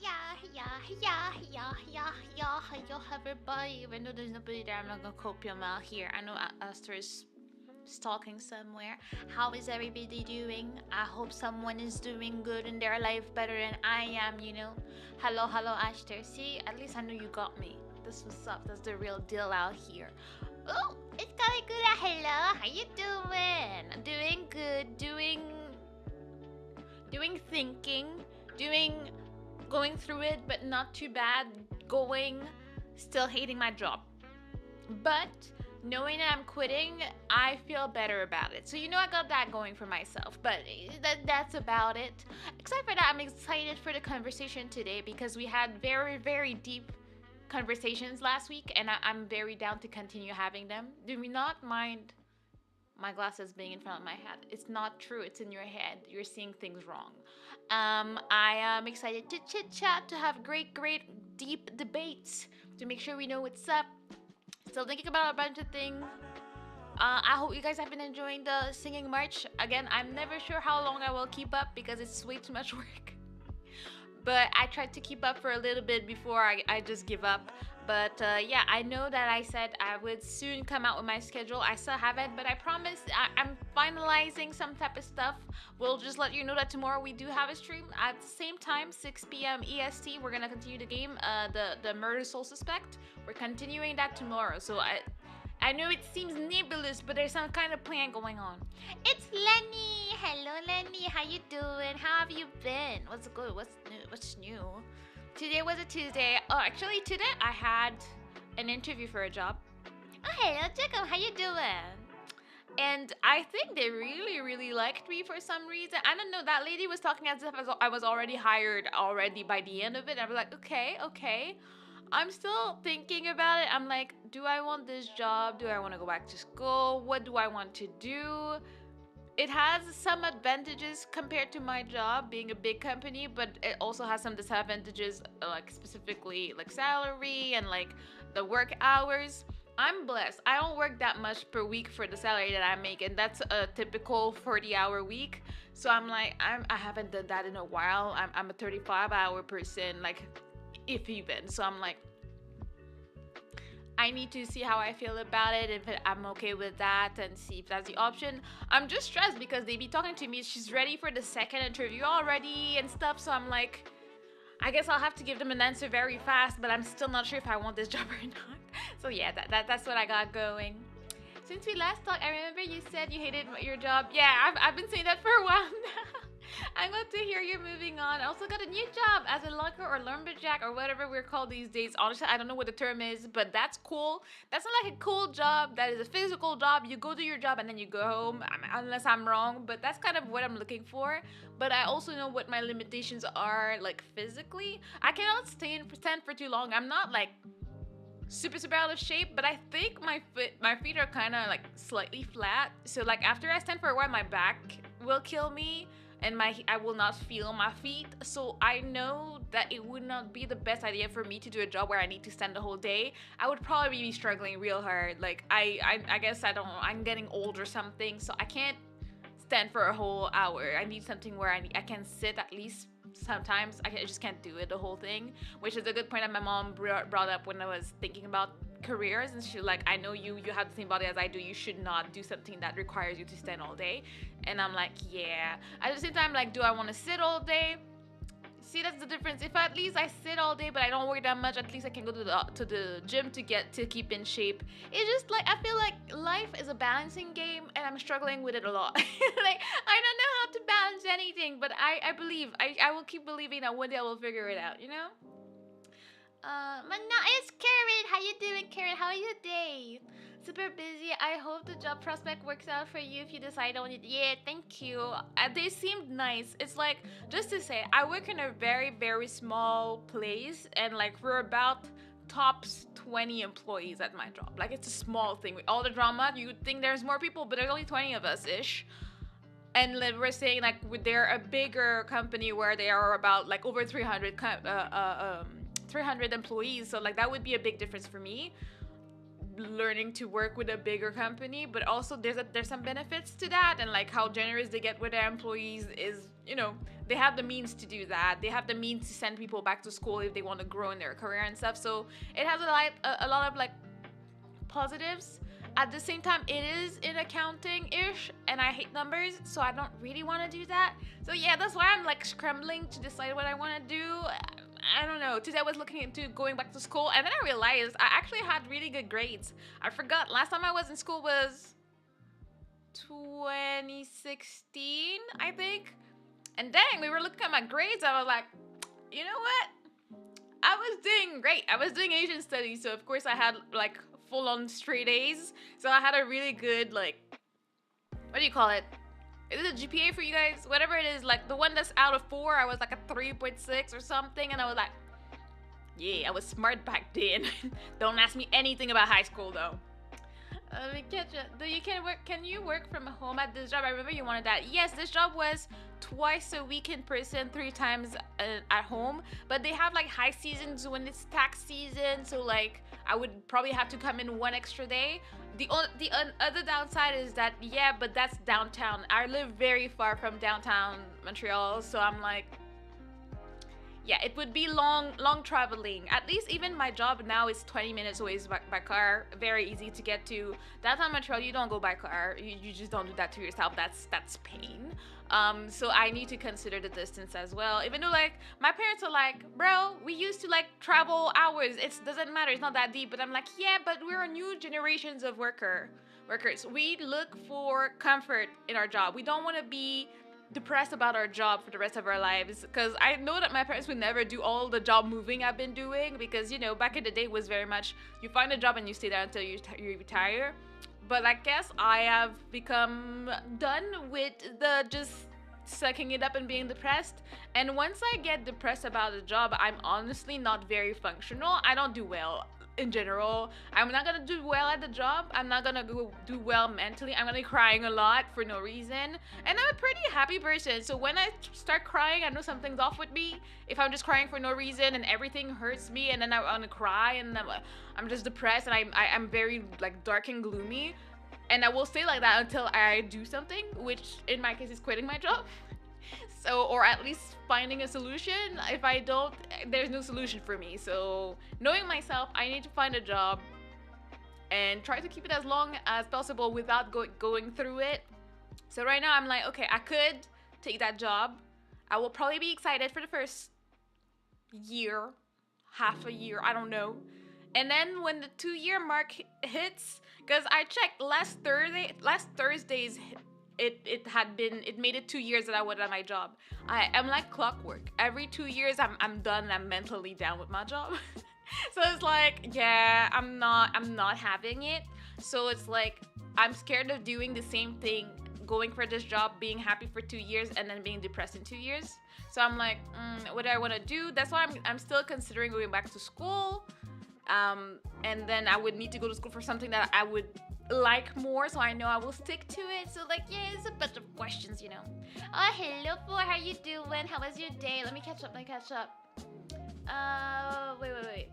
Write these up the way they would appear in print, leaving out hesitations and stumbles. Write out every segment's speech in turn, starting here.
Yo, everybody. Even though there's nobody there, I'm not gonna cope them out here. I know Esther is stalking somewhere. How is everybody doing? I hope someone is doing good in their life better than I am. Hello, hello, Esther. See, at least I know you got me. This was up. That's the real deal out here. Oh, it's going good. Hello, how you doing? Doing good. Doing thinking. Doing going through it, but not too bad. Still hating my job. But knowing that I'm quitting, I feel better about it. So I got that going for myself. But that's about it. Except for that, I'm excited for the conversation today because we had very, very deep conversations last week, and I'm very down to continue having them. Do we not mind my glasses being in front of my head? It's not true. It's in your head. You're seeing things wrong. I am excited to chit chat, to have great, great, deep debates, to make sure we know what's up. Still thinking about a bunch of things. I hope you guys have been enjoying the singing march. Again, I'm never sure how long I will keep up because it's way too much work. But I tried to keep up for a little bit before I just give up. But yeah, I know that I said I would soon come out with my schedule. I still haven't, but I promise I'm finalizing some type of stuff. We'll just let you know that tomorrow we do have a stream at the same time, 6 p.m. EST. We're gonna continue the game, the Murder Soul Suspect. We're continuing that tomorrow. So I know it seems nebulous, but there's some kind of plan going on. It's Lenny. Hello, Lenny. How you doing? How have you been? What's good? What's new? Today was a Tuesday. Oh, actually, today I had an interview for a job. Oh, hello, Jacob. How you doing? And I think they really, really liked me for some reason. I don't know. That lady was talking as if I was already hired already by the end of it. I was like, okay. I'm still thinking about it. I'm like, do I want this job? Do I want to go back to school? What do I want to do? It has some advantages compared to my job being a big company, but it also has some disadvantages, like specifically like salary and like the work hours. I'm blessed. I don't work that much per week for the salary that I make, and that's a typical 40-hour week. So I'm like, I haven't done that in a while. I'm a 35-hour person, like if even. So I'm like, I need to see how I feel about it, if I'm okay with that, and see if that's the option. I'm just stressed because they be talking to me. She's ready for the second interview already and stuff. So I'm like, I guess I'll have to give them an answer very fast, but I'm still not sure if I want this job or not. So yeah, that's what I got going. Since we last talked, I remember you said you hated your job. Yeah, I've been saying that for a while now. I'm glad to hear you're moving on. I also got a new job as a lugger or lumberjack or whatever we're called these days. Honestly, I don't know what the term is, but that's cool. That's not like a cool job. That is a physical job. You go do your job and then you go home, unless I'm wrong. But that's kind of what I'm looking for. But I also know what my limitations are, like physically. I cannot stand for too long. I'm not like super out of shape, but I think my feet are kind of like slightly flat. So like after I stand for a while, my back will kill me. And I will not feel my feet. So I know that it would not be the best idea for me to do a job where I need to stand the whole day. I would probably be struggling real hard. Like I guess I don't know, I'm getting old or something, so I can't stand for a whole hour. I need something where I can sit at least sometimes. I just can't do it the whole thing, which is a good point that my mom brought up when I was thinking about careers, and she's like, I know you have the same body as I do, you should not do something that requires you to stand all day. And I'm like, yeah. At the same time, like, do I want to sit all day? See, that's the difference. If at least I sit all day but I don't work that much, at least I can go to the gym to keep in shape. It's just like, I feel like life is a balancing game and I'm struggling with it a lot. Like, I don't know how to balance anything, but I believe I will keep believing that one day I will figure it out, Mana, it's Karen. How you doing, Karen? How are you today? Super busy. I hope the job prospect works out for you if you decide on it. Yeah, thank you. They seemed nice. It's like, just to say, I work in a very, very small place, and like we're about tops 20 employees at my job. Like, it's a small thing. With all the drama, you would think there's more people, but there's only 20 of us-ish. And we're saying like they're a bigger company where they are about like over 300 employees, so like that would be a big difference for me. learning to work with a bigger company, but also there's some benefits to that, and like how generous they get with their employees is, they have the means to do that. They have the means to send people back to school if they want to grow in their career and stuff. So it has a lot of like positives. At the same time, it is in accounting-ish, and I hate numbers, so I don't really want to do that. So yeah, that's why I'm like scrambling to decide what I want to do. I don't know. Today I was looking into going back to school, and then I realized I actually had really good grades. I forgot. Last time I was in school was 2016, I think. And dang, we were looking at my grades. I was like, you know what? I was doing great. I was doing Asian studies, so of course I had like full-on straight A's. So I had a really good, like, what do you call it? Is it a GPA for you guys? Whatever it is, like the one that's out of 4, I was like a 3.6 or something, and I was like, yeah, I was smart back then. Don't ask me anything about high school though. Can you work from home at this job? I remember you wanted that. Yes, this job was twice a week in person, 3 times at home. But they have like high seasons when it's tax season, so like I would probably have to come in 1 extra day. The other downside is that, yeah, but that's downtown. I live very far from downtown Montreal, so I'm like, yeah, it would be long traveling. At least even my job now is 20 minutes away by car. Very easy to get to. Downtown Montreal, you don't go by car. You just don't do that to yourself. That's pain. So I need to consider the distance as well. Even though like my parents are like, bro, we used to like travel hours. It doesn't matter. It's not that deep. But I'm like, yeah, but we're new generations of workers. We look for comfort in our job. We don't want to be depressed about our job for the rest of our lives, because I know that my parents would never do all the job moving I've been doing, because back in the day it was very much you find a job and you stay there until you retire. But I guess I have become done with the just sucking it up and being depressed. And once I get depressed about a job, I'm honestly not very functional. I don't do well in general. I'm not gonna do well at the job. I'm not gonna do well mentally. I'm gonna be crying a lot for no reason. And I'm a pretty happy person. So when I start crying, I know something's off with me. If I'm just crying for no reason and everything hurts me, and then I wanna cry, and I'm just depressed, and I'm very like dark and gloomy. And I will stay like that until I do something, which in my case is quitting my job. So, or at least finding a solution. If I don't, there's no solution for me. So knowing myself, I need to find a job and try to keep it as long as possible without going through it. So right now I'm like, okay, I could take that job. I will probably be excited for the first year, half a year, I don't know. And then when the 2-year mark hits, because I checked last Thursday's it made it 2 years that I was at my job. I'm like clockwork. Every 2 years I'm done and I'm mentally down with my job. So it's like, yeah, I'm not having it. So it's like I'm scared of doing the same thing, going for this job, being happy for 2 years, and then being depressed in 2 years. So I'm like, what do I want to do? That's why I'm still considering going back to school. And then I would need to go to school for something that I would like more, so I know I will stick to it. So like, yeah, it's a bunch of questions. Oh, hello, Four, how you doing? How was your day? Let me catch up. Wait.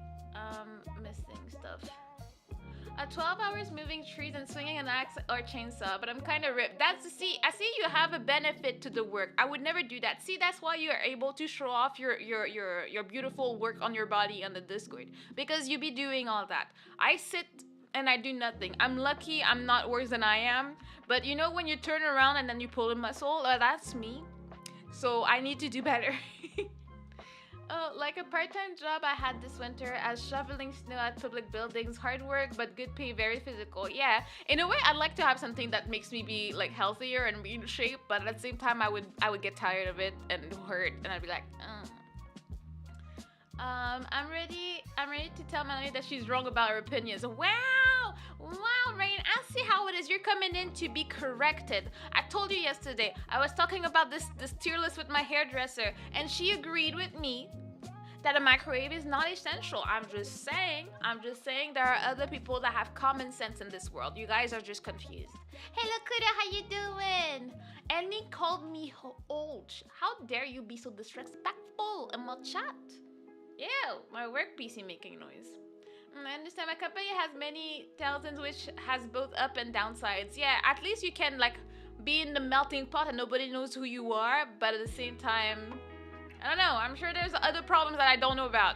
Missing stuff. 12 hours moving trees and swinging an axe or chainsaw, but I'm kind of ripped. I see you have a benefit to the work. I would never do that. See, that's why you are able to show off your beautiful work on your body on the Discord, because you be doing all that. I sit and I do nothing. I'm lucky I'm not worse than I am, but when you turn around and then you pull a muscle, that's me. So I need to do better. Like a part-time job I had this winter as shoveling snow at public buildings. Hard work, but good pay, very physical. Yeah, in a way, I'd like to have something that makes me be like healthier and be in shape, but at the same time, I would get tired of it and hurt, and I'd be like, I'm ready to tell Melanie that she's wrong about her opinions. Wow, Rain, I see how it is. You're coming in to be corrected. I told you yesterday, I was talking about this tier list with my hairdresser, and she agreed with me that a microwave is not essential. I'm just saying there are other people that have common sense in this world. You guys are just confused. Hey, Lakuta, how you doing? Annie called me old. How dare you be so disrespectful in my chat? Ew, my work PC making noise. I understand. My company has many thousands, which has both up and downsides. Yeah, at least you can like be in the melting pot and nobody knows who you are, but at the same time, I don't know. I'm sure there's other problems that I don't know about.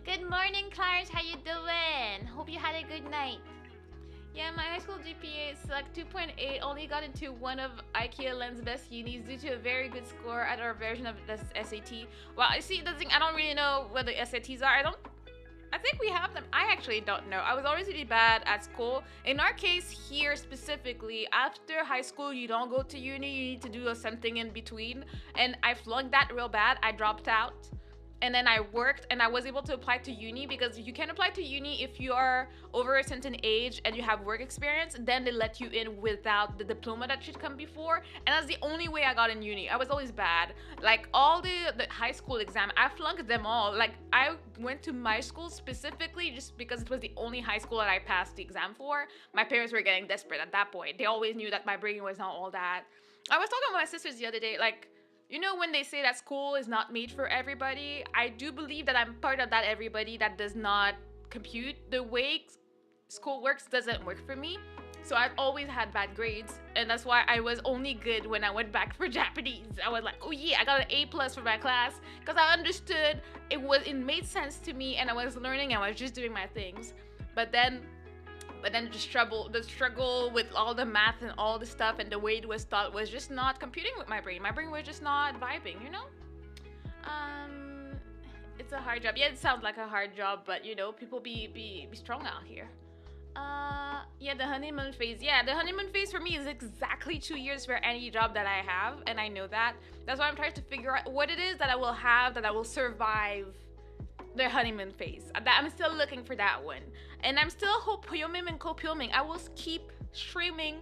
Good morning, Clarence. How you doing? Hope you had a good night. Yeah, my high school GPA is like 2.8. Only got into one of IKEA Lens best unis due to a very good score at our version of the SAT. Well, I see the thing. I don't really know what the SATs are. I think we have them. I actually don't know. I was always really bad at school. In our case here specifically, after high school, you don't go to uni. You need to do something in between. And I flunked that real bad. I dropped out. And then I worked and I was able to apply to uni because you can apply to uni if you are over a certain age and you have work experience. Then they let you in without the diploma that should come before. And that's the only way I got in uni. I was always bad. Like all the high school exam, I flunked them all. Like I went to my school specifically just because it was the only high school that I passed the exam for. My parents were getting desperate at that point. They always knew that my brain was not all that. I was talking with my sisters the other day, like, when they say that school is not made for everybody, I do believe that I'm part of that everybody that does not compute. The way school works doesn't work for me. So I've always had bad grades. And that's why I was only good when I went back for Japanese. I was like, oh yeah, I got an A plus for my class. Because I understood it made sense to me and I was learning and I was just doing my things. But then the struggle with all the math and all the stuff and the way it was taught was just not computing with my brain. My brain was just not vibing, It's a hard job. Yeah, it sounds like a hard job, but people be strong out here. Yeah, the honeymoon phase. Yeah, the honeymoon phase for me is exactly 2 years for any job that I have, and I know that. That's why I'm trying to figure out what it is that I will have that I will survive the honeymoon phase. I'm still looking for that one. And I'm still hopyoming and kopyoming. I will keep streaming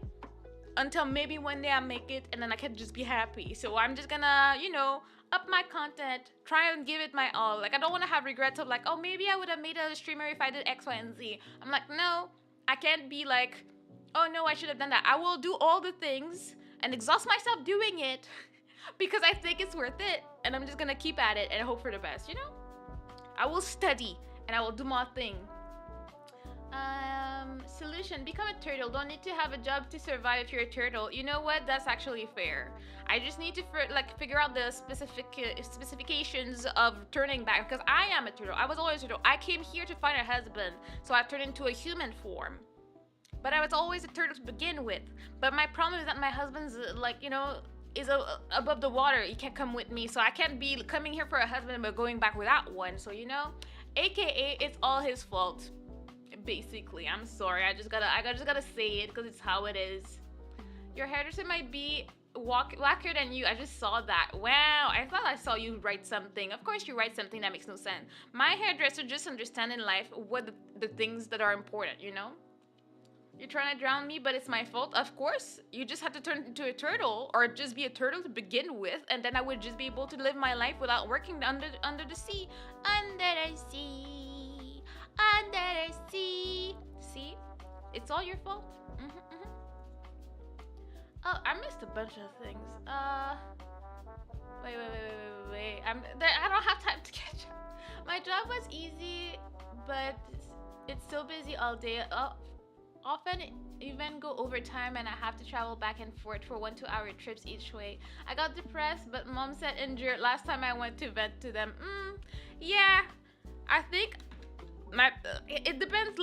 until maybe one day I make it and then I can just be happy. So I'm just gonna, up my content, try and give it my all. Like I don't want to have regrets of like, oh, maybe I would have made a streamer if I did X, Y, and Z. I'm like, no, I can't be like, oh no, I should have done that. I will do all the things and exhaust myself doing it because I think it's worth it. And I'm just gonna keep at it and hope for the best, I will study and I will do my thing. Solution: become a turtle. Don't need to have a job to survive if you're a turtle. You know what? That's actually fair. I just need to figure out the specifications of turning back because I am a turtle. I was always a turtle. I came here to find a husband, so I turned into a human form. But I was always a turtle to begin with. But my problem is that my husband's is above the water. He can't come with me, so I can't be coming here for a husband but going back without one. So AKA it's all his fault. Basically, I'm sorry. I just gotta say it because it's how it is. Your hairdresser might be wackier than you. I just saw that. Wow, I thought I saw you write something. Of course you write something that makes no sense. My hairdresser just understands in life what the things that are important, You're trying to drown me, but it's my fault. Of course, you just had to turn into a turtle or just be a turtle to begin with, and then I would just be able to live my life without working under the sea. Under the sea, under the sea. See? It's all your fault. Oh, I missed a bunch of things. Wait. I don't have time to catch up. My job was easy, but it's so busy all day. Often even go overtime and I have to travel back and forth for 1 2-hour trips each way. I got depressed, but mom said injured last time I went to vent to them. Yeah, I think it depends.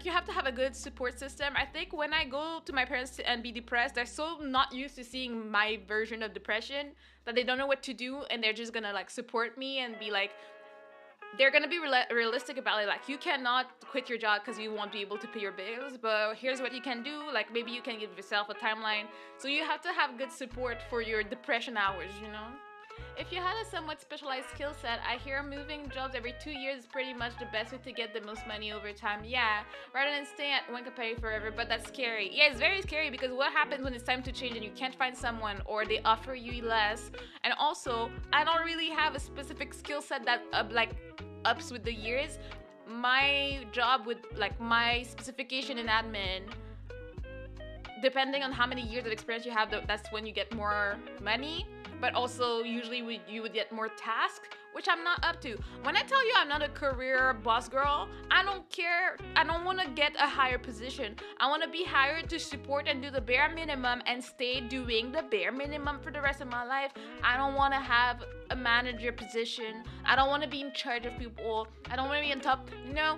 You have to have a good support system. I think when I go to my parents and be depressed, they're so not used to seeing my version of depression that they don't know what to do, and they're just gonna support me and be like, they're gonna be realistic about it. Like, you cannot quit your job because you won't be able to pay your bills, but here's what you can do. Like, maybe you can give yourself a timeline. So you have to have good support for your depression hours, If you had a somewhat specialized skill set, I hear moving jobs every 2 years is pretty much the best way to get the most money over time. Yeah, rather than staying at one company forever, but that's scary. Yeah, it's very scary because what happens when it's time to change and you can't find someone or they offer you less? And also, I don't really have a specific skill set that ups with the years. My job with my specification in admin, depending on how many years of experience you have, that's when you get more money. but also usually you would get more tasks, which I'm not up to. When I tell you I'm not a career boss girl, I don't care. I don't want to get a higher position. I want to be hired to support and do the bare minimum and stay doing the bare minimum for the rest of my life. I don't want to have a manager position. I don't want to be in charge of people. I don't want to be on top. No,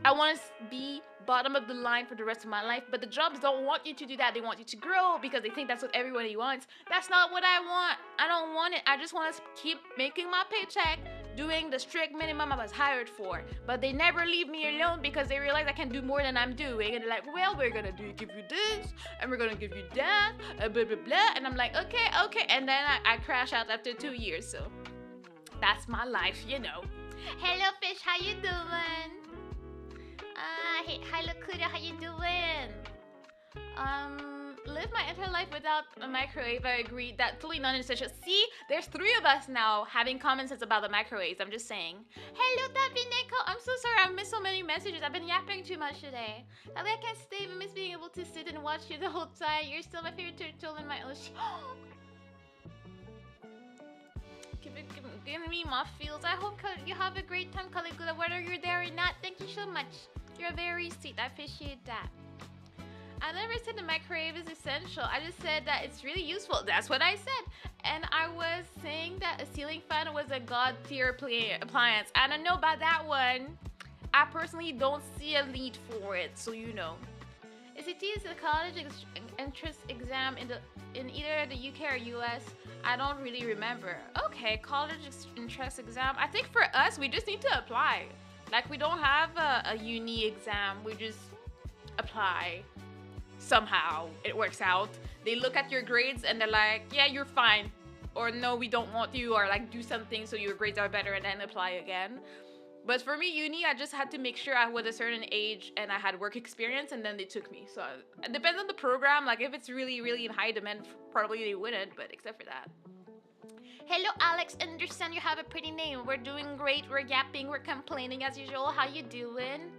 I want to be bottom of the line for the rest of my life. But the jobs don't want you to do that. They want you to grow because they think that's what everybody wants. That's not what I want. I don't want it. I just want to keep making my paycheck, doing the strict minimum I was hired for. But they never leave me alone because they realize I can do more than I'm doing. And they're like, well, we're gonna give you this, and we're gonna give you that, blah blah blah. And I'm like, okay. And then I crash out after 2 years. So that's my life, you know. Hello, fish. How you doing? Hi, Lakuta, how you doing? Live my entire life without a microwave. I agree. That totally non-essential. See, there's 3 of us now having common sense about the microwaves. I'm just saying. Hello, Tabineko. I'm so sorry. I've missed so many messages. I've been yapping too much today. I can't stay. I miss being able to sit and watch you the whole time. You're still my favorite turtle in my ocean. Giving me my feels. I hope you have a great time, Caligula, whether you're there or not. Thank you so much. You're very sweet. I appreciate that. I never said the microwave is essential. I just said that it's really useful. That's what I said. And I was saying that a ceiling fan was a god tier appliance. I don't know about that one. I personally don't see a need for it, so you know. SAT is a college entrance exam in either the UK or US. I don't really remember. Okay, college entrance exam. I think for us, we just need to apply. Like, we don't have a uni exam. We just apply. Somehow it works out. They look at your grades and they're like, yeah, you're fine. Or no, we don't want you. Or like, do something so your grades are better and then apply again. But for me, uni, I just had to make sure I was a certain age and I had work experience, and then they took me. So it depends on the program. Like, if it's really, really in high demand, probably they wouldn't, but except for that. Hello, Alex. Understand you have a pretty name. We're doing great. We're yapping. We're complaining as usual. How you doing?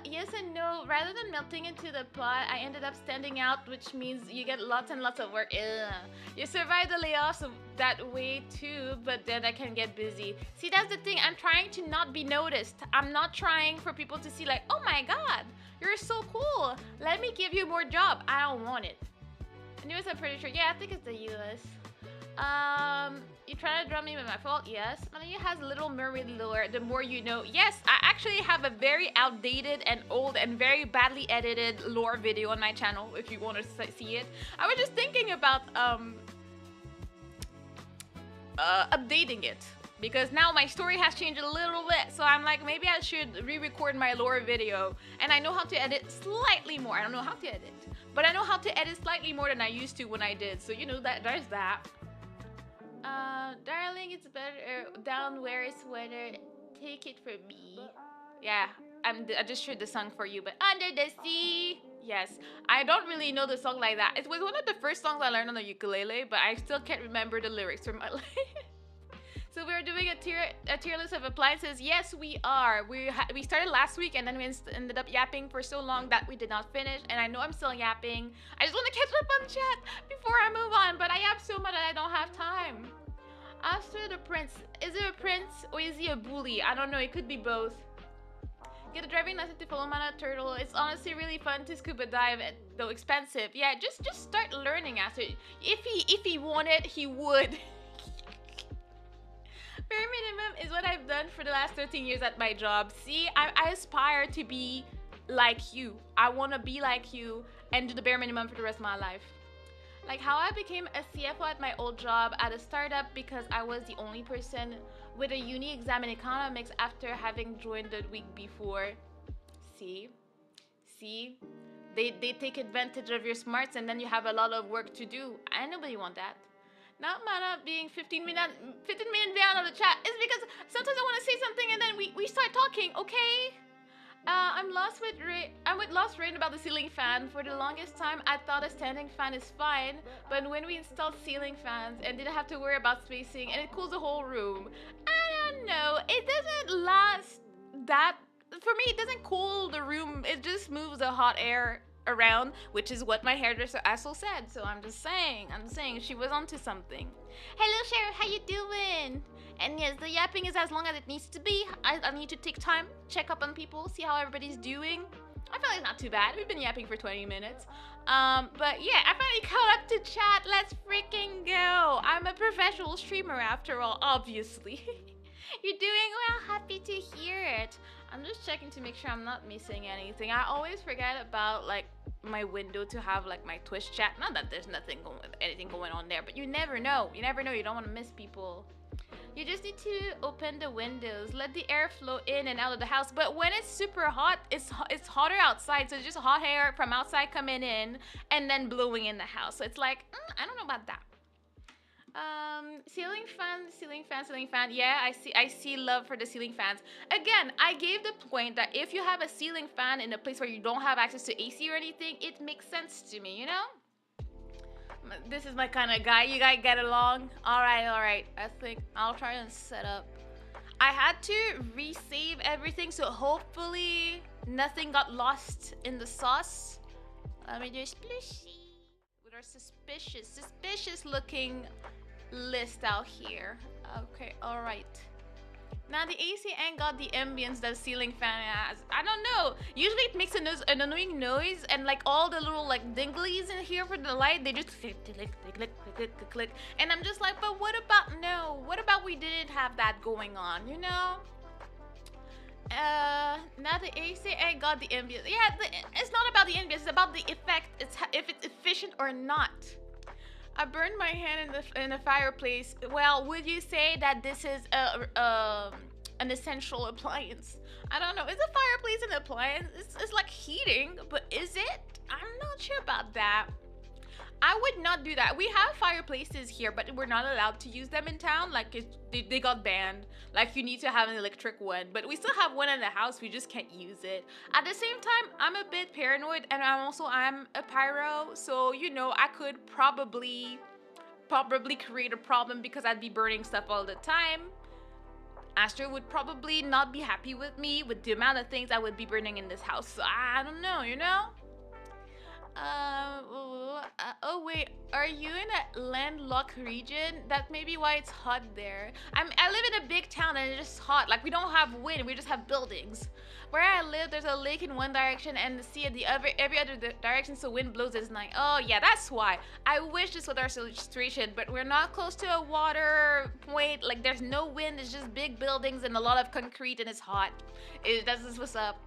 Yes and no. Rather than melting into the pot, I ended up standing out, which means you get lots and lots of work. Ugh. You survive the layoffs that way too, but then I can get busy. See, that's the thing. I'm trying to not be noticed. I'm not trying for people to see like, oh my god, you're so cool. Let me give you more job. I don't want it. In US, I'm pretty sure. Yeah, I think it's the US. You trying to drum me with my fault? Yes. Melania has Little Mermaid lore. The more you know. Yes, I actually have a very outdated and old and very badly edited lore video on my channel if you want to see it. I was just thinking about updating it because now my story has changed a little bit. So I'm like, maybe I should re-record my lore video. And I know how to edit slightly more. I don't know how to edit, but I know how to edit slightly more than I used to when I did. So you know that there's that. Darling, it's better down where it's weather. Take it from me. Yeah, I just heard the song for you, but under the sea. Yes, I don't really know the song like that. It was one of the first songs I learned on the ukulele, but I still can't remember the lyrics from my life. So we're doing a tier list of appliances. Yes, we are. We started last week, and then we ended up yapping for so long that we did not finish. And I know I'm still yapping. I just want to catch up on chat before I move on, but I yap so much that I don't have time. After the prince, is it a prince or is he a bully? I don't know. It could be both. Get a driving license to follow Mana Turtle. It's honestly really fun to scuba dive, though expensive. Yeah, just start learning after. If he wanted, he would. Bare minimum is what I've done for the last 13 years at my job. See, I aspire to be like you. I want to be like you and do the bare minimum for the rest of my life. Like how I became a CFO at my old job at a startup because I was the only person with a uni exam in economics after having joined the week before. See? They take advantage of your smarts and then you have a lot of work to do. I nobody want that. Not Mana being 15 minutes down on the chat. It's because sometimes I want to say something and then we start talking, okay? I'm with Lost Rain about the ceiling fan. For the longest time, I thought a standing fan is fine, but when we installed ceiling fans and didn't have to worry about spacing, and it cools the whole room. I don't know. It doesn't last that. For me, it doesn't cool the room. It just moves the hot air around, which is what my hairdresser also said. So I'm saying she was onto something. Hello, Sheriff, how you doing? And yes, the yapping is as long as it needs to be. I need to take time, check up on people, see how everybody's doing. I feel like it's not too bad. We've been yapping for 20 minutes. But yeah, I finally caught up to chat. Let's freaking go. I'm a professional streamer after all, obviously. You're doing well. Happy to hear it. I'm just checking to make sure I'm not missing anything. I always forget about like my window to have like my Twitch chat. Not that there's anything going on there, but you never know. You never know. You don't want to miss people. You just need to open the windows, let the air flow in and out of the house. But when it's super hot, it's hotter outside, so it's just hot air from outside coming in and then blowing in the house. So it's like, I don't know about that. Ceiling fan. Yeah, I see love for the ceiling fans. Again, I gave the point that if you have a ceiling fan in a place where you don't have access to AC or anything, it makes sense to me, you know? This is my kind of guy. You guys get along? All right. I think I'll try and set up. I had to resave everything, so hopefully nothing got lost in the sauce. Let me do a splishy with our suspicious looking list out here. Okay, all right. Now the AC ain't got the ambience that ceiling fan has. I don't know. Usually it makes an annoying noise, and like all the little like dinglies in here for the light, they just click. And I'm just like, but what about we didn't have that going on, you know? Now the AC ain't got the ambience. Yeah, it's not about the ambience, it's about the effect. It's if it's efficient or not. I burned my hand in the fireplace. Well, would you say that this is an essential appliance? I don't know. Is a fireplace an appliance? It's like heating, but is it? I'm not sure about that. I would not do that. We have fireplaces here, but we're not allowed to use them in town. Like they got banned. Like you need to have an electric one, but we still have one in the house. We just can't use it. At the same time, I'm a bit paranoid, and I'm a pyro, so you know I could probably create a problem because I'd be burning stuff all the time. Astro would probably not be happy with me with the amount of things I would be burning in this house. So I don't know, you know. Oh wait, are you in a landlocked region? That may be why it's hot there. I live in a big town and it's just hot. Like we don't have wind, we just have buildings. Where I live, there's a lake in one direction and the sea in the other, every other direction, so wind blows at night. Oh yeah, that's why. I wish this was our situation, but we're not close to a water point. Like there's no wind, it's just big buildings and a lot of concrete and it's hot. That's just what's up.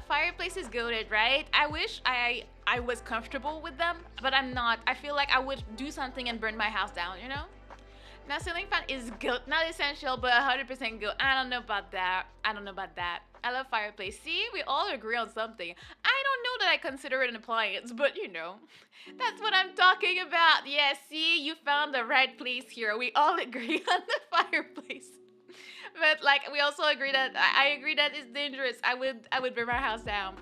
Fireplace is goated, right? I wish I was comfortable with them, but I'm not. I feel like I would do something and burn my house down, you know? Now, ceiling fan is good. Not essential, but 100% good. I don't know about that. I love fireplace. See, we all agree on something. I don't know that I consider it an appliance, but you know, that's what I'm talking about. Yeah, see, you found the right place here. We all agree on the fireplace. But like we also agree that I agree that it's dangerous. I would burn my house down.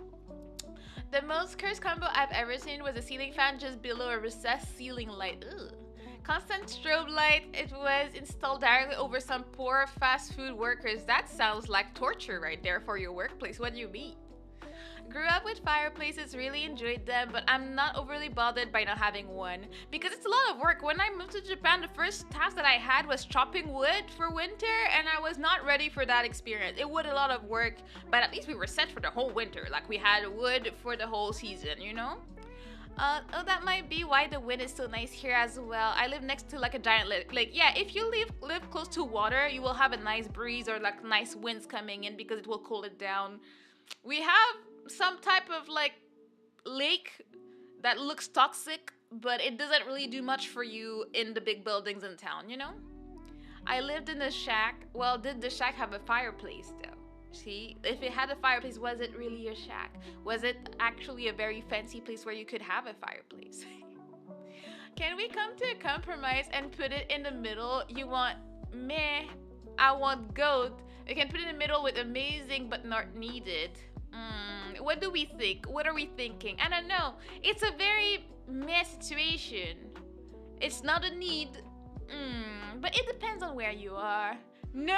The most cursed combo I've ever seen was a ceiling fan just below a recessed ceiling light. Ugh. Constant strobe light. It was installed directly over some poor fast food workers. That sounds like torture right there for your workplace. What do you mean? Grew up with fireplaces, really enjoyed them, but I'm not overly bothered by not having one because it's a lot of work. When I moved to Japan, the first task that I had was chopping wood for winter, and I was not ready for that experience. It was a lot of work, but at least we were set for the whole winter. Like we had wood for the whole season, you know? Oh, that might be why the wind is so nice here as well. I live next to like a giant lake. Like, yeah, if you live close to water, you will have a nice breeze or like nice winds coming in because it will cool it down. We have some type of like lake that looks toxic, but it doesn't really do much for you in the big buildings in town, you know? I lived in a shack. Well, did the shack have a fireplace though? See, if it had a fireplace, was it really a shack? Was it actually a very fancy place where you could have a fireplace? Can we come to a compromise and put it in the middle? You want meh, I want goat. We can put it in the middle with amazing but not needed. What do we think? What are we thinking? I don't know. It's a very meh situation. It's not a need. But it depends on where you are. No!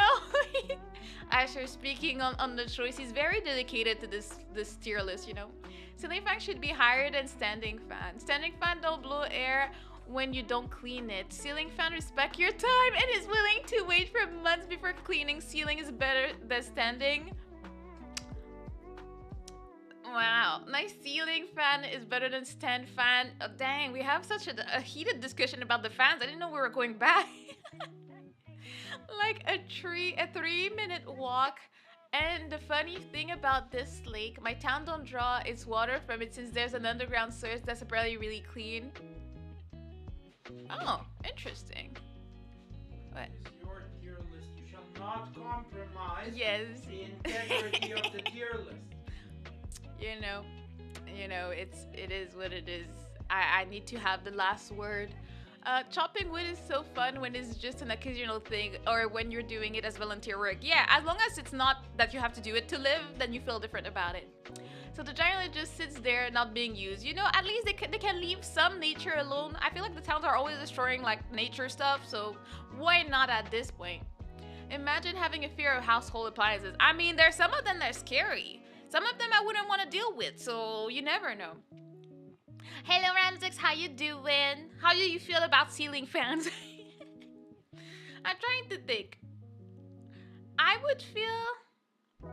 Asher speaking on the choice. He's very dedicated to this tier list, you know. Ceiling fan should be higher than standing fan. Standing fan don't blow air when you don't clean it. Ceiling fan respect your time and is willing to wait for months before cleaning. Ceiling is better than standing. Wow, nice ceiling fan is better than stand fan. Oh, dang, we have such a heated discussion about the fans. I didn't know we were going back. Like a 3 minute walk. And the funny thing about this lake, my town don't draw its water from it since there's an underground source that's apparently really clean. Oh, interesting. What? It's your tier list. You shall not compromise Yes. the integrity of the tier list. You know, it is what it is. I need to have the last word. Chopping wood is so fun when it's just an occasional thing or when you're doing it as volunteer work. Yeah, as long as it's not that you have to do it to live, then you feel different about it. So the giant just sits there not being used. You know, at least they can leave some nature alone. I feel like the towns are always destroying like nature stuff, so why not at this point? Imagine having a fear of household appliances. I mean, there's some of them that are scary. Some of them I wouldn't want to deal with, so you never know. Hello Ramsix, how you doing? How do you feel about ceiling fans? I'm trying to think. I would feel...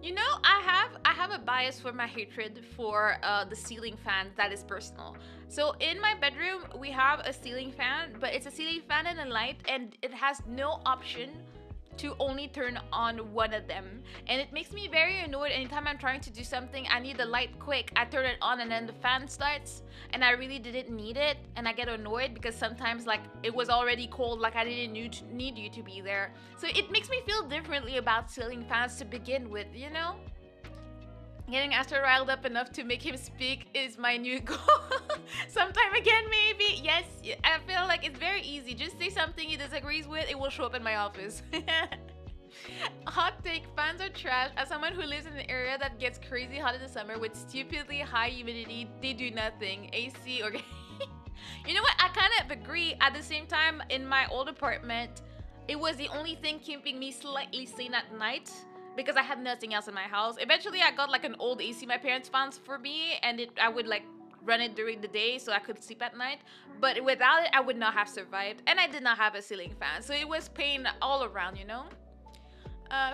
You know, I have a bias for my hatred for the ceiling fan that is personal. So in my bedroom, we have a ceiling fan, but it's a ceiling fan and a light, and it has no option to only turn on one of them, and it makes me very annoyed anytime I'm trying to do something. I need the light quick, I turn it on and then the fan starts and I really didn't need it, and I get annoyed because sometimes like it was already cold, like I didn't need you to be there. So it makes me feel differently about ceiling fans to begin with, you know. Getting Astro riled up enough to make him speak is my new goal. Sometime again, maybe. Yes, I feel like it's very easy. Just say something he disagrees with, it will show up in my office. Hot take, fans are trash. As someone who lives in an area that gets crazy hot in the summer with stupidly high humidity, they do nothing. AC or... You know what? I kind of agree. At the same time, in my old apartment, it was the only thing keeping me slightly sane at night, because I had nothing else in my house. Eventually, I got like an old AC my parents found for me, and I would like run it during the day so I could sleep at night. But without it, I would not have survived, and I did not have a ceiling fan, so it was pain all around, you know.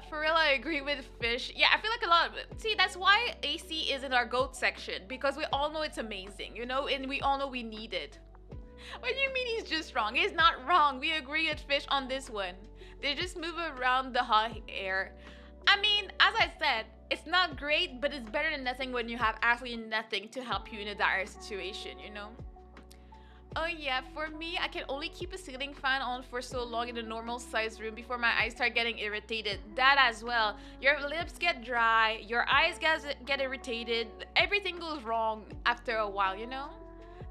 For real, I agree with Fish. Yeah, I feel like a lot of it. See, that's why AC is in our GOAT section, because we all know it's amazing, you know, and we all know we need it. What do you mean he's just wrong? He's not wrong. We agree with Fish on this one. They just move around the hot air. I mean, as I said, it's not great, but it's better than nothing when you have absolutely nothing to help you in a dire situation, you know? Oh yeah, for me, I can only keep a ceiling fan on for so long in a normal sized room before my eyes start getting irritated. That as well. Your lips get dry, your eyes get irritated, everything goes wrong after a while, you know?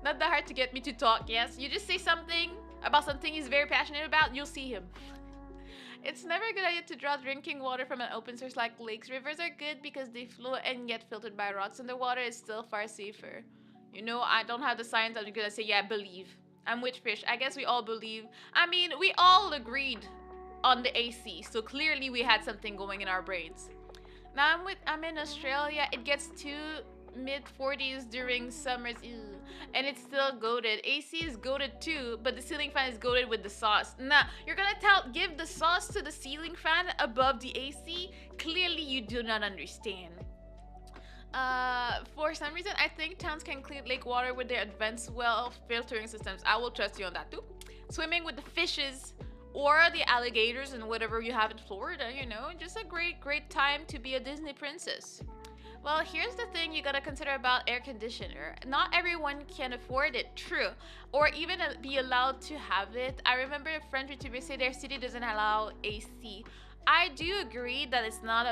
Not that hard to get me to talk, yes? You just say something about something he's very passionate about, you'll see him. It's never a good idea to draw drinking water from an open source like lakes. Rivers are good because they flow and get filtered by rocks, and the water is still far safer. You know, I don't have the science. I'm gonna say, yeah, believe. I'm with Fish. I guess we all believe. I mean, we all agreed on the AC, so clearly we had something going in our brains. Now I'm in Australia. It gets to mid-40s during summers, ew, and it's still goated. AC is goated too, but the ceiling fan is goated with the sauce. Nah, you're gonna give the sauce to the ceiling fan above the AC? Clearly you do not understand. For some reason, I think towns can clean lake water with their advanced well filtering systems. I will trust you on that too. Swimming with the fishes or the alligators and whatever you have in Florida, you know, just a great time to be a Disney princess. Well, here's the thing you gotta consider about air conditioner. Not everyone can afford it, true, or even be allowed to have it. I remember a French YouTuber say their city doesn't allow AC. I do agree that it's not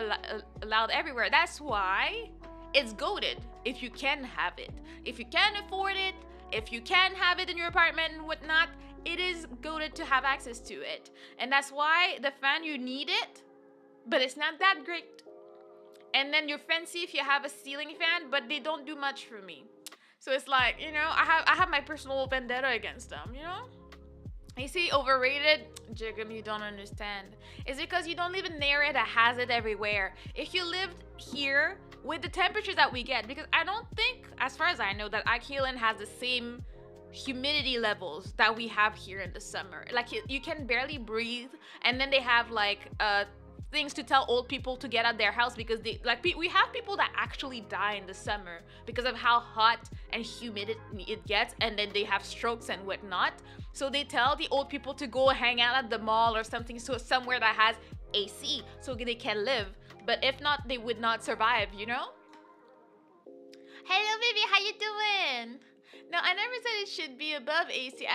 allowed everywhere. That's why it's goated if you can have it. If you can afford it, if you can have it in your apartment and whatnot, it is goated to have access to it. And that's why the fan, you need it, but it's not that great. And then you're fancy if you have a ceiling fan, but they don't do much for me. So it's like, you know, I have my personal vendetta against them, you know? You see, overrated, Jacob, you don't understand. It's because you don't live in an area that has it everywhere. If you lived here with the temperatures that we get, because I don't think, as far as I know, that Akilan has the same humidity levels that we have here in the summer. Like you can barely breathe, and then they have like things to tell old people to get out their house because they like we have people that actually die in the summer because of how hot and humid it gets, and then they have strokes and whatnot. So they tell the old people to go hang out at the mall or something, so somewhere that has AC so they can live. But if not, they would not survive, you know? Hello, baby, how you doing? No, I never said it should be above AC.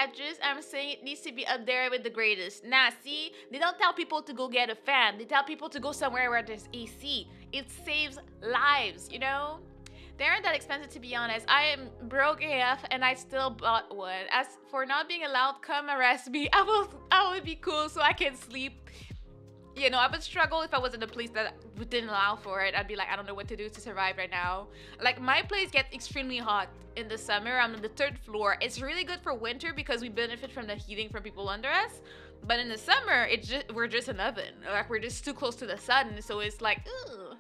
I'm saying it needs to be up there with the greatest. Nah, see, they don't tell people to go get a fan. They tell people to go somewhere where there's AC. It saves lives, you know? They aren't that expensive, to be honest. I am broke AF and I still bought one. As for not being allowed, come arrest me. I would be cool so I can sleep. You know, I would struggle if I was in a place that didn't allow for it. I'd be like, I don't know what to do to survive right now. Like, my place gets extremely hot in the summer. I'm on the 3rd floor. It's really good for winter because we benefit from the heating from people under us. But in the summer, we're just an oven. Like, we're just too close to the sun. So it's like, ugh.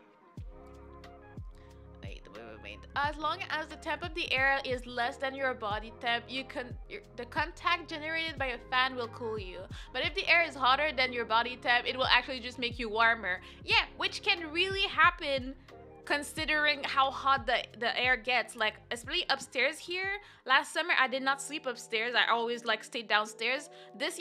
Wait. As long as the temp of the air is less than your body temp, the contact generated by a fan will cool you. But if the air is hotter than your body temp, it will actually just make you warmer. Yeah, which can really happen considering how hot the air gets. Like, especially upstairs here. Last summer I did not sleep upstairs. I always like stayed downstairs. This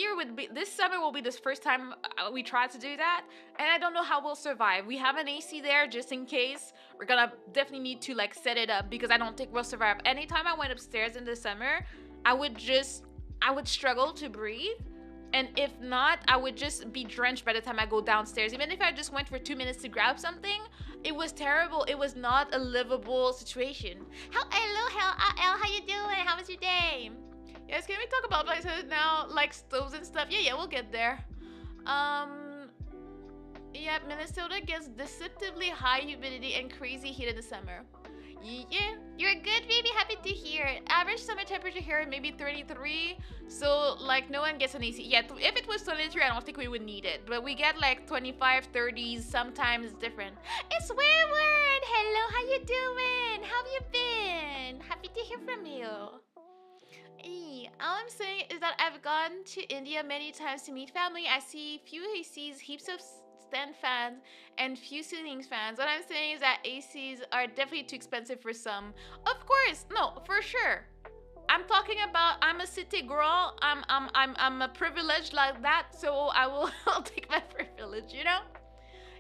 summer will be the first time we try to do that, and I don't know how we'll survive. We have an AC there just in case. We're gonna definitely need to like set it up because I don't think we'll survive. Anytime I went upstairs in the summer, I would struggle to breathe. And if not, I would just be drenched by the time I go downstairs. Even if I just went for 2 minutes to grab something, it was terrible. It was not a livable situation. Hello, Al, how you doing? How was your day? Yes, can we talk about places now, like stoves and stuff? Yeah, we'll get there. Yeah, Minnesota gets deceptively high humidity and crazy heat in the summer. Yeah, you're good, baby. Happy to hear it. Average summer temperature here maybe 33. So like no one gets an AC. Yeah, if it was 23, I don't think we would need it. But we get like 25, 30s. Sometimes it's different. It's Wayward. Hello, how you doing? How have you been? Happy to hear from you. All I'm saying is that I've gone to India many times to meet family. I see few ACs, heaps of stand fans, and few ceiling fans. What I'm saying is that ACs are definitely too expensive for some. Of course, no, for sure. I'm talking about I'm a city girl. I'm a privilege like that, so I'll take my privilege, you know?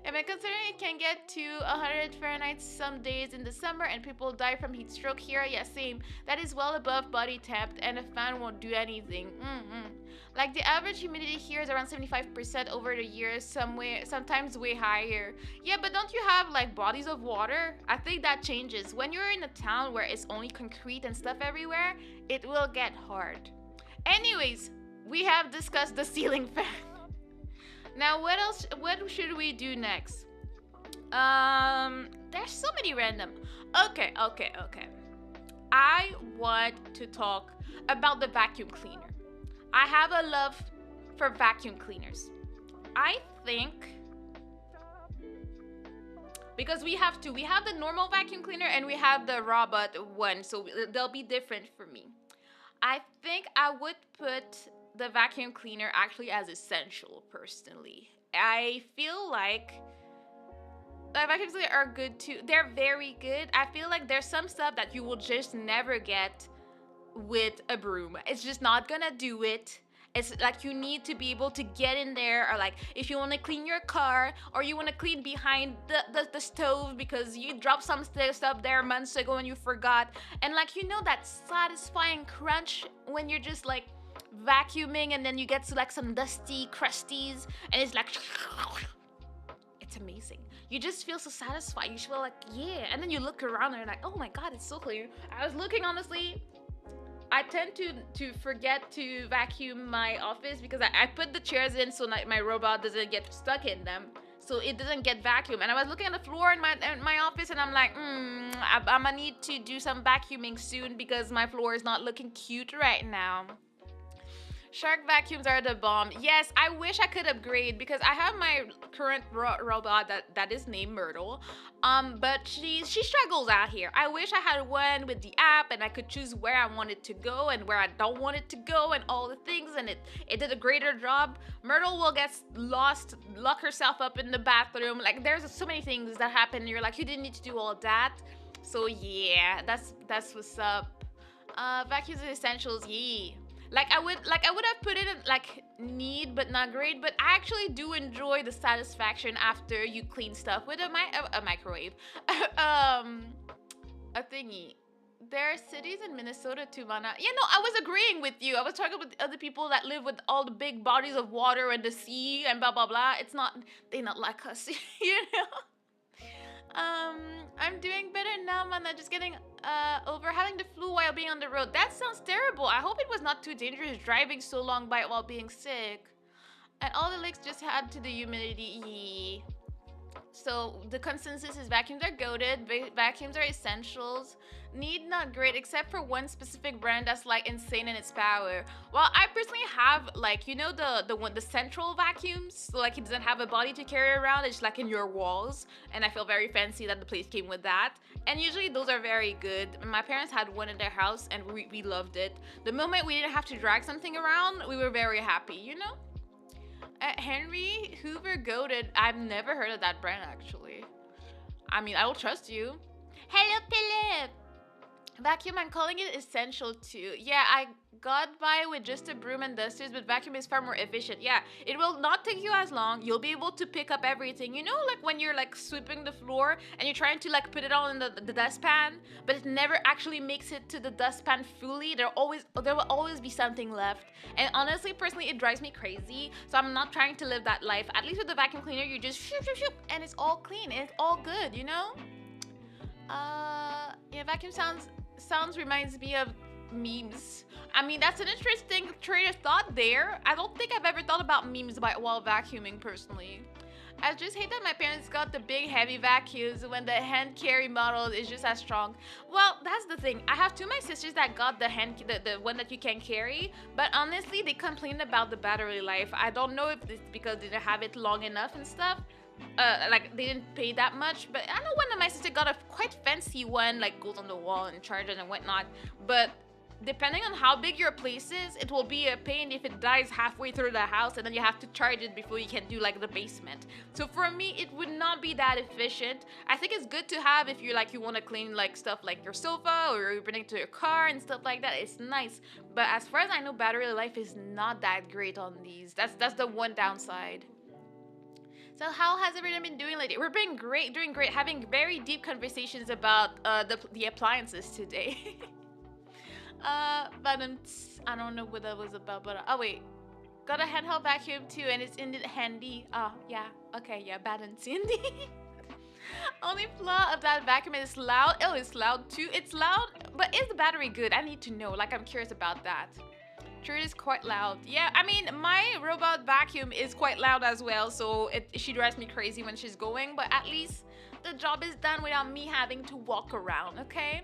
And considering it can get to 100 Fahrenheit some days in the summer and people die from heat stroke here, yeah, same. That is well above body temp and a fan won't do anything. Like the average humidity here is around 75% over the years, sometimes way higher. Yeah, but don't you have like bodies of water? I think that changes. When you're in a town where it's only concrete and stuff everywhere, it will get hard. Anyways, we have discussed the ceiling fan. Now, what else? What should we do next? There's so many random. Okay. I want to talk about the vacuum cleaner. I have a love for vacuum cleaners. I think because we have the normal vacuum cleaner and we have the robot one, so they'll be different for me. I think I would put the vacuum cleaner actually as essential personally. I feel like the vacuum cleaners are good too. They're very good. I feel like there's some stuff that you will just never get with a broom. It's just not gonna do it. It's like you need to be able to get in there, or like if you want to clean your car or you want to clean behind the stove because you dropped some stuff there months ago and you forgot, and like you know that satisfying crunch when you're just like vacuuming and then you get to like some dusty crusties and it's like it's amazing. You just feel so satisfied. You feel like yeah, and then you look around and you're like, oh my god, it's so clean. I was looking, honestly, I tend to forget to vacuum my office because I put the chairs in so that my robot doesn't get stuck in them, so it doesn't get vacuumed. And I was looking at the floor in my office and I'm like, I'm gonna need to do some vacuuming soon because my floor is not looking cute right now. Shark vacuums are the bomb. Yes, I wish I could upgrade because I have my current robot that is named Myrtle. But she struggles out here. I wish I had one with the app and I could choose where I want it to go and where I don't want it to go and all the things, and it did a greater job. Myrtle will get lost, lock herself up in the bathroom. Like there's so many things that happen. And you're like, you didn't need to do all that. So yeah, that's what's up. Vacuums and essentials, yeah. Like I would have put it in like need but not great, but I actually do enjoy the satisfaction after you clean stuff with a microwave. um a thingy. There are cities in Minnesota too, Mana. Yeah, no, I was agreeing with you. I was talking with other people that live with all the big bodies of water and the sea and blah blah blah. It's not they not like us, you know. Um, I'm doing better now, man. I'm just getting over having the flu while being on the road. That sounds terrible. I hope it was not too dangerous driving so long by while being sick. And all the leaks just add to the humidity. So the consensus is vacuums are goated, vacuums are essentials. Need not great except for one specific brand that's like insane in its power. Well, I personally have like you know the central vacuums, so like it doesn't have a body to carry around. It's like in your walls, and I feel very fancy that the place came with that. And usually those are very good. My parents had one in their house, and we loved it. The moment we didn't have to drag something around, we were very happy. You know. Henry Hoover goated. I've never heard of that brand actually. I mean, I will trust you. Hello, Philip. Vacuum, I'm calling it essential too. Yeah, I got by with just a broom and dusters, but vacuum is far more efficient. Yeah, it will not take you as long. You'll be able to pick up everything. You know, like when you're like sweeping the floor and you're trying to like put it all in the dustpan, but it never actually makes it to the dustpan fully. There will always be something left. And honestly, personally, it drives me crazy. So I'm not trying to live that life. At least with the vacuum cleaner, you just shoop, shoop, shoop, and it's all clean and it's all good, you know? Yeah, vacuum sounds reminds me of memes. I mean, that's an interesting train of thought there. I don't think I've ever thought about memes while vacuuming personally. I just hate that my parents got the big heavy vacuums when the hand carry model is just as strong. Well, that's the thing. I have two of my sisters that got the one that you can carry, but honestly, they complained about the battery life. I don't know if it's because they didn't have it long enough and stuff. Like they didn't pay that much, but I know one of my sister got a quite fancy one, like goes on the wall and charges and whatnot. But depending on how big your place is, it will be a pain if it dies halfway through the house and then you have to charge it before you can do like the basement. So for me, it would not be that efficient. I think it's good to have if you want to clean like stuff like your sofa or you're bringing it to your car and stuff like that. It's nice, but as far as I know, battery life is not that great on these. That's the one downside. So how has everyone been doing lately? We're doing great, having very deep conversations about the appliances today. But I don't know what that was about, but oh wait, got a handheld vacuum too, and it's indeed handy. Oh yeah, okay, yeah, bad and Cindy. Only flaw of that vacuum is loud. Oh, it's loud too. It's loud, but is the battery good? I need to know. Like, I'm curious about that. Sure, it is quite loud. Yeah, I mean, my robot vacuum is quite loud as well, so she drives me crazy when she's going, but at least the job is done without me having to walk around, okay?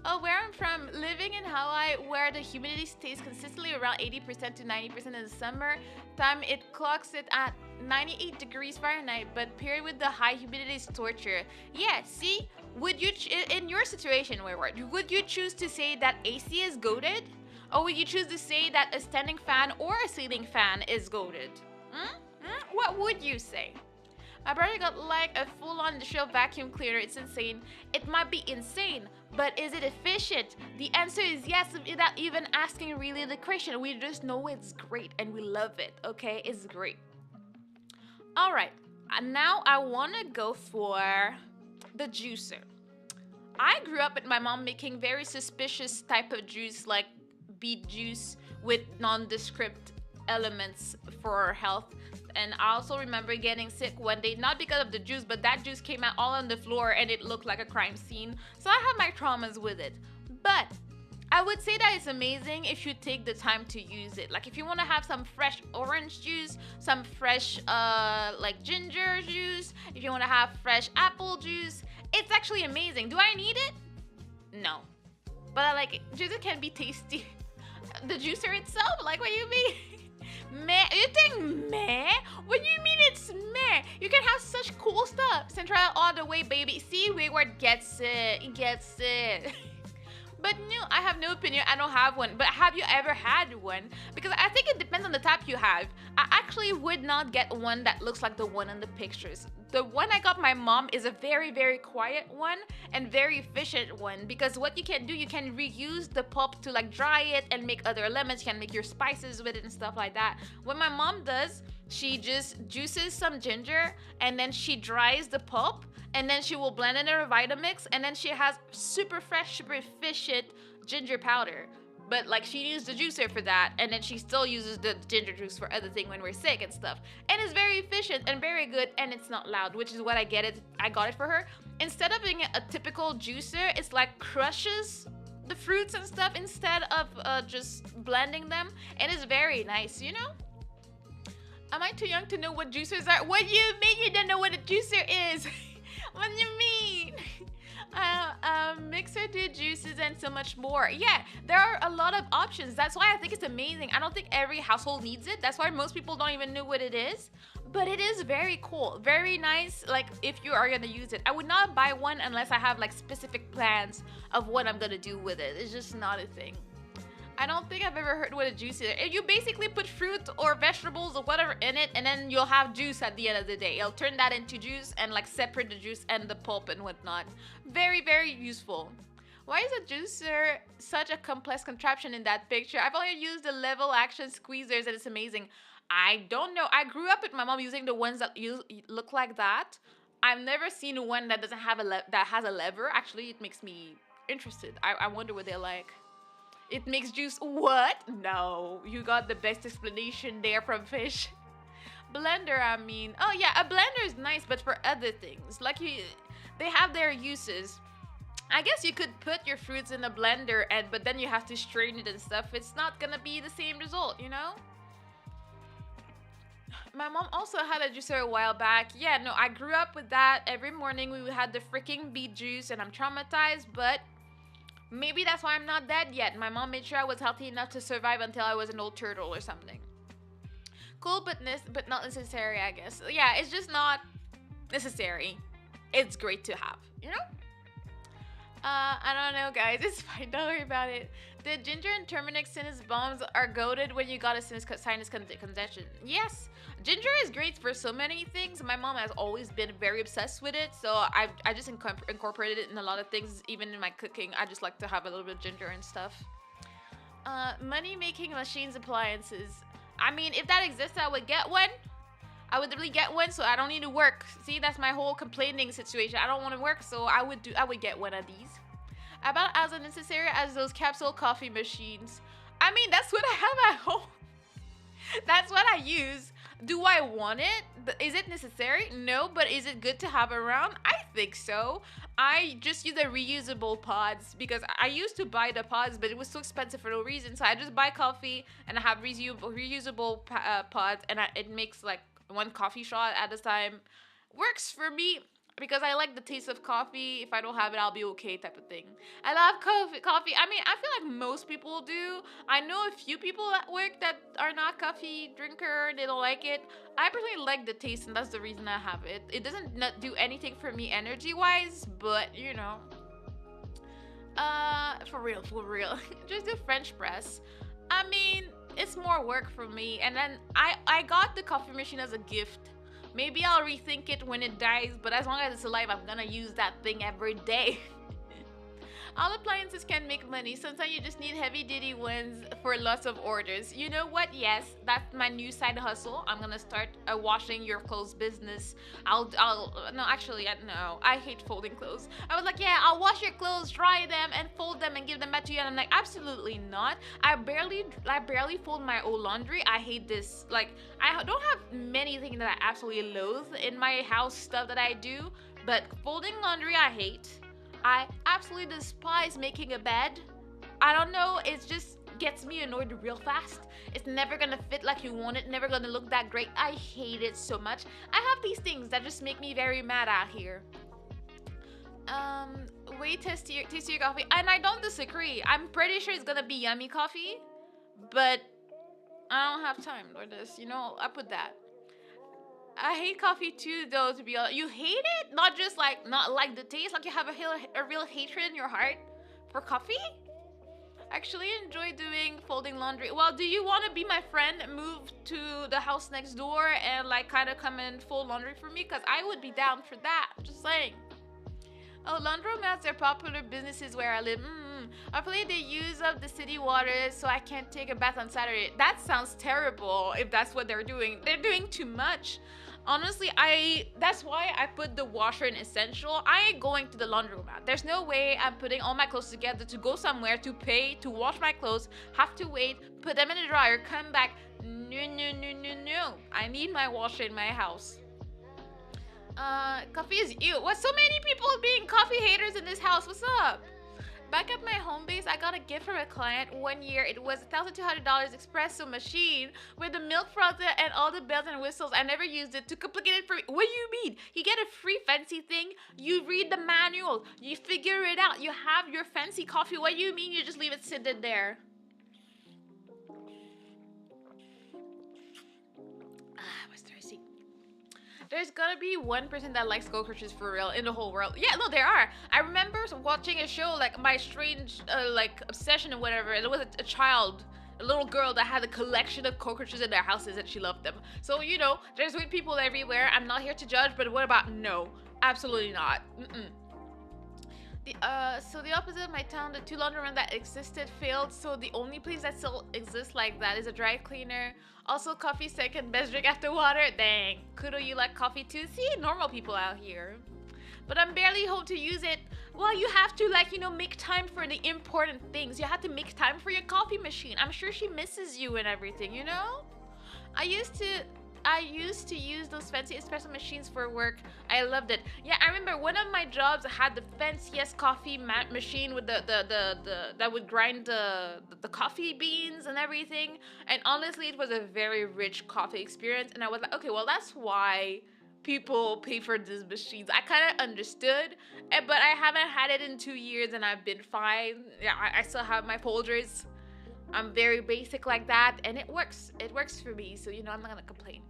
Oh, where I'm from, living in Hawaii, where the humidity stays consistently around 80% to 90% in the summer time, it clocks it at 98 degrees Fahrenheit, but paired with the high humidity is torture. Yeah, see, would you, in your situation, would you choose to say that AC is goated? Or would you choose to say that a standing fan or a ceiling fan is goated? What would you say? My brother got like a full-on industrial vacuum cleaner. It's insane. It might be insane, but is it efficient? The answer is yes, without even asking really the question. We just know it's great and we love it, okay? It's great. All right, now I want to go for the juicer. I grew up with my mom making very suspicious type of juice, like beet juice with nondescript elements for our health. And I also remember getting sick one day, not because of the juice, but that juice came out all on the floor and it looked like a crime scene. So I have my traumas with it. But I would say that it's amazing if you take the time to use it. Like if you want to have some fresh orange juice, some fresh like ginger juice, if you want to have fresh apple juice, it's actually amazing. Do I need it? No. But I like it. Juice can be tasty. the juicer itself? Like, what do you mean? Meh? You think meh? What do you mean it's meh? You can have such cool stuff. Central all the way, baby. See, Wayward gets it. He gets it. But no, I have no opinion. I don't have one. But have you ever had one? Because I think it depends on the type you have. I actually would not get one that looks like the one in the pictures. The one I got my mom is a very, very quiet one and very efficient one. Because what you can do, you can reuse the pulp to like dry it and make other lemons. You can make your spices with it and stuff like that. What my mom does, she just juices some ginger and then she dries the pulp and then she will blend it in her Vitamix, and then she has super fresh, super efficient ginger powder. But like she used the juicer for that, and then she still uses the ginger juice for other thing when we're sick and stuff. And it's very efficient and very good, and it's not loud, which is what I get it. I got it for her. Instead of being a typical juicer, it's like crushes the fruits and stuff instead of just blending them, and it's very nice, you know. Am I too young to know what juicers are? What do you mean you don't know what a juicer is? What do you mean? Mixer do juices and so much more. Yeah, there are a lot of options. That's why I think it's amazing. I don't think every household needs it. That's why most people don't even know what it is. But it is very cool, very nice. Like if you are gonna use it, I would not buy one unless I have like specific plans of what I'm gonna do with it. It's just not a thing. I don't think I've ever heard what a juice is. You basically put fruit or vegetables or whatever in it, and then you'll have juice at the end of the day. You'll turn that into juice and like separate the juice and the pulp and whatnot. Very, very useful. Why is a juicer such a complex contraption in that picture? I've only used the level action squeezers and it's amazing. I don't know. I grew up with my mom using the ones that look like that. I've never seen one that doesn't have that has a lever. Actually, it makes me interested. I wonder what they're like. It makes juice. What? No, you got the best explanation there from Fish. Blender, I mean. Oh yeah, a blender is nice, but for other things. Like they have their uses. I guess you could put your fruits in a blender, but then you have to strain it and stuff. It's not gonna be the same result, you know? My mom also had a juicer a while back. Yeah, no, I grew up with that. Every morning we had the freaking beet juice, and I'm traumatized, but maybe that's why I'm not dead yet. My mom made sure I was healthy enough to survive until I was an old turtle or something. Cool, but not necessary, I guess. Yeah, it's just not necessary. It's great to have, you know? I don't know, guys. It's fine. Don't worry about it. The ginger and turmeric sinus bombs are goated when you got a sinus congestion. Yes, ginger is great for so many things. My mom has always been very obsessed with it, so I just incorporated it in a lot of things, even in my cooking. I just like to have a little bit of ginger and stuff. Money making machines, appliances. I mean, if that exists, I would get one. I would really get one, so I don't need to work. See, that's my whole complaining situation. I don't want to work, so I would get one of these. About as unnecessary as those capsule coffee machines. I mean, that's what I have at home. That's what I use. Do I want it? Is it necessary? No, but is it good to have around? I think so. I just use the reusable pods because I used to buy the pods, but it was so expensive for no reason. So I just buy coffee and I have reusable pods, and it makes like one coffee shot at a time. Works for me because I like the taste of coffee. If I don't have it, I'll be okay, type of thing. I love coffee. I mean, I feel like most people do. I know a few people at work that are not coffee drinker. They don't like it. I personally like the taste, and that's the reason I have it. It doesn't not do anything for me energy wise, but you know, for real, just do French press. I mean, it's more work for me, and then I got the coffee machine as a gift. Maybe I'll rethink it when it dies, but as long as it's alive, I'm gonna use that thing every day. All appliances can make money. Sometimes you just need heavy duty ones for lots of orders. You know what? Yes, that's my new side hustle. I'm gonna start a washing your clothes business. No, actually, no. I hate folding clothes. I was like, yeah, I'll wash your clothes, dry them, and fold them and give them back to you. And I'm like, absolutely not. I barely fold my old laundry. I hate this. Like, I don't have many things that I absolutely loathe in my house stuff that I do, but folding laundry I hate. I absolutely despise making a bed. I don't know, it just gets me annoyed real fast. It's never gonna fit like you want it, never gonna look that great. I hate it so much. I have these things that just make me very mad out here. Way tastier coffee, and I don't disagree. I'm pretty sure it's gonna be yummy coffee, but I don't have time for this. I put that. I hate coffee too, though. To be honest, you hate it, not just like not like the taste, like you have a real hatred in your heart for coffee. Actually, enjoy doing folding laundry. Well, do you want to be my friend, move to the house next door, and like kind of come and fold laundry for me? Cause I would be down for that. Just saying. Oh, laundromats are popular businesses where I live. Hopefully they use up the city water so I can't take a bath on Saturday. That sounds terrible if that's what they're doing. They're doing too much. Honestly, that's why I put the washer in essential. I ain't going to the laundromat. There's no way I'm putting all my clothes together to go somewhere to pay to wash my clothes, have to wait, put them in the dryer, come back. No, no, no, no, no. I need my washer in my house. Coffee is ew. What? So many people being coffee haters in this house. What's up? Back at my home base, I got a gift from a client one year. It was $1,200 espresso machine with the milk frother and all the bells and whistles. I never used it. Too complicated for me. What do you mean? You get a free fancy thing. You read the manual. You figure it out. You have your fancy coffee. What do you mean? You just leave it sitting there. What's thirsty? There's gotta be one person that likes cockroaches for real in the whole world. Yeah, no, there are. I remember watching a show like My Strange like Obsession or whatever, and it was a child, a little girl that had a collection of cockroaches in their houses and she loved them. So there's weird people everywhere. I'm not here to judge, but what about no? Absolutely not. So the opposite of my town, the two laundromats that existed failed. So the only place that still exists like that is a dry cleaner. Also, coffee second best drink after water. Dang, Kudo, you like coffee too? See, normal people out here. But I'm barely home to use it. Well, you have to make time for the important things. You have to make time for your coffee machine. I'm sure she misses you and everything. I used to use those fancy espresso machines for work. I loved it. Yeah, I remember one of my jobs had the fanciest coffee machine with the that would grind the coffee beans and everything. And honestly, it was a very rich coffee experience. And I was like, okay, well, that's why people pay for these machines. I kind of understood, but I haven't had it in 2 years, and I've been fine. Yeah, I still have my folders. I'm very basic like that, and it works. It works for me, so I'm not gonna complain.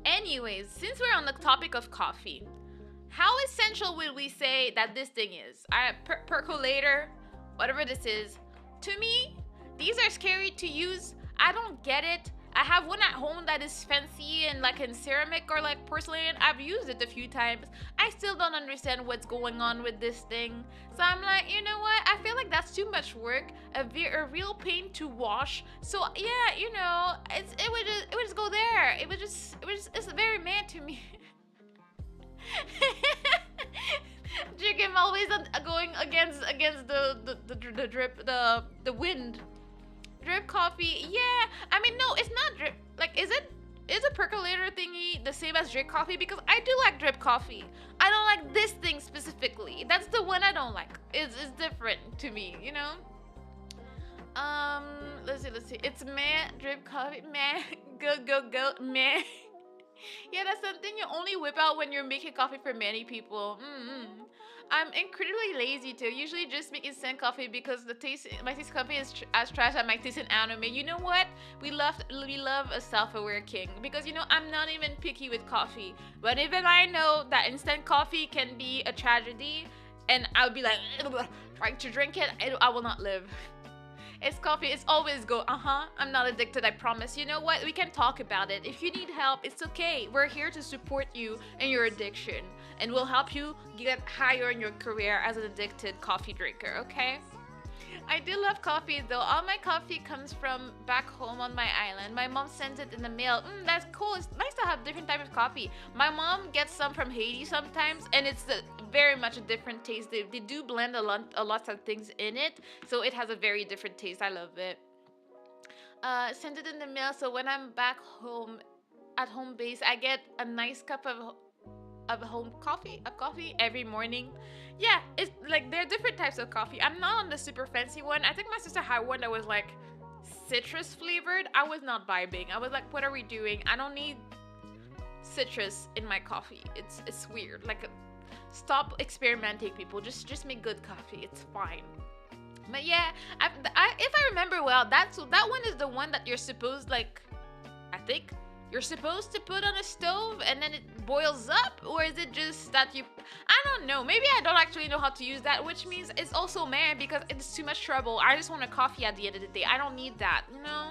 Anyways, since we're on the topic of coffee, how essential would we say that this thing is? Percolator, whatever this is. To me, these are scary to use. I don't get it. I have one at home that is fancy and like in ceramic or like porcelain. I've used it a few times. I still don't understand what's going on with this thing. So I'm like, you know what? I feel like that's too much work. A real pain to wash. So yeah, it would just go there. It's very mad to me. Chicken always going against the drip the wind. Drip coffee, yeah. I mean, no, it's not drip. Like, is a percolator thingy the same as drip coffee? Because I do like drip coffee. I don't like this thing specifically. That's the one I don't like. It's different to me. Let's see. It's meh drip coffee, meh go meh. Yeah, that's something you only whip out when you're making coffee for many people. I'm incredibly lazy too. Usually just make instant coffee because my taste coffee is as trash as my taste in anime. You know what? We love a self-aware king because I'm not even picky with coffee. But even I know that instant coffee can be a tragedy, and I'll be like, trying to drink it, I will not live. It's coffee. It's always go, I'm not addicted, I promise. You know what? We can talk about it. If you need help, it's okay. We're here to support you in your addiction. And we'll help you get higher in your career as an addicted coffee drinker, okay? I do love coffee though. All my coffee comes from back home on my island. My mom sends it in the mail. That's cool. It's nice to have different types of coffee. My mom gets some from Haiti sometimes, and it's very much a different taste. They do blend a lot of things in it, so it has a very different taste. I love it. Send it in the mail, so when I'm back home at home base, I get a nice cup of coffee every morning. Yeah, it's like there are different types of coffee. I'm not on the super fancy one. I think my sister had one that was like citrus flavored. I was not vibing. I was like, what are we doing? I don't need citrus in my coffee. It's weird. Like, stop experimenting, people. Just make good coffee. It's fine. But yeah, if I remember well, that one is the one that you're supposed like, I think you're supposed to put on a stove and then it boils up, or is it just that you? I don't know. Maybe I don't actually know how to use that, which means it's also mad because it's too much trouble. I just want a coffee at the end of the day. I don't need that, you know.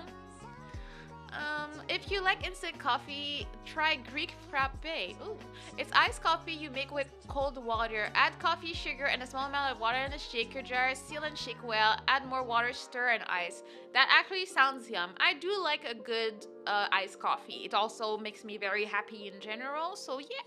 If you like instant coffee, try Greek frappe. Ooh, it's iced coffee you make with cold water. Add coffee, sugar, and a small amount of water in a shaker jar. Seal and shake well. Add more water, stir, and ice. That actually sounds yum. I do like a good iced coffee. It also makes me very happy in general. So yeah,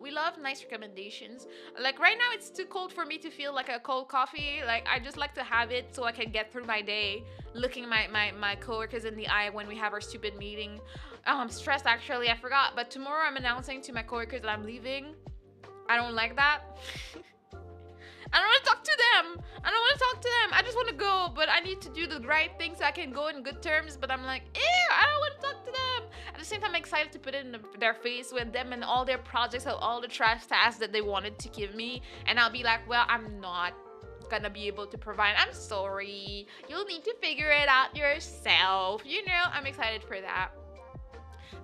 we love nice recommendations. Like right now, it's too cold for me to feel like a cold coffee. Like I just like to have it so I can get through my day, looking my coworkers in the eye when we have our stupid meeting. Oh, I'm stressed actually. I forgot, but tomorrow I'm announcing to my coworkers that I'm leaving. I don't like that. I don't want to talk to them. I don't want to talk to them. I just want to go, but I need to do the right thing so I can go in good terms. But I'm like, ew, I don't want to talk to them. At the same time, I'm excited to put it in their face with them and all their projects of all the trash tasks that they wanted to give me. And I'll be like, well, I'm not gonna be able to provide. I'm sorry. You'll need to figure it out yourself. You know, I'm excited for that.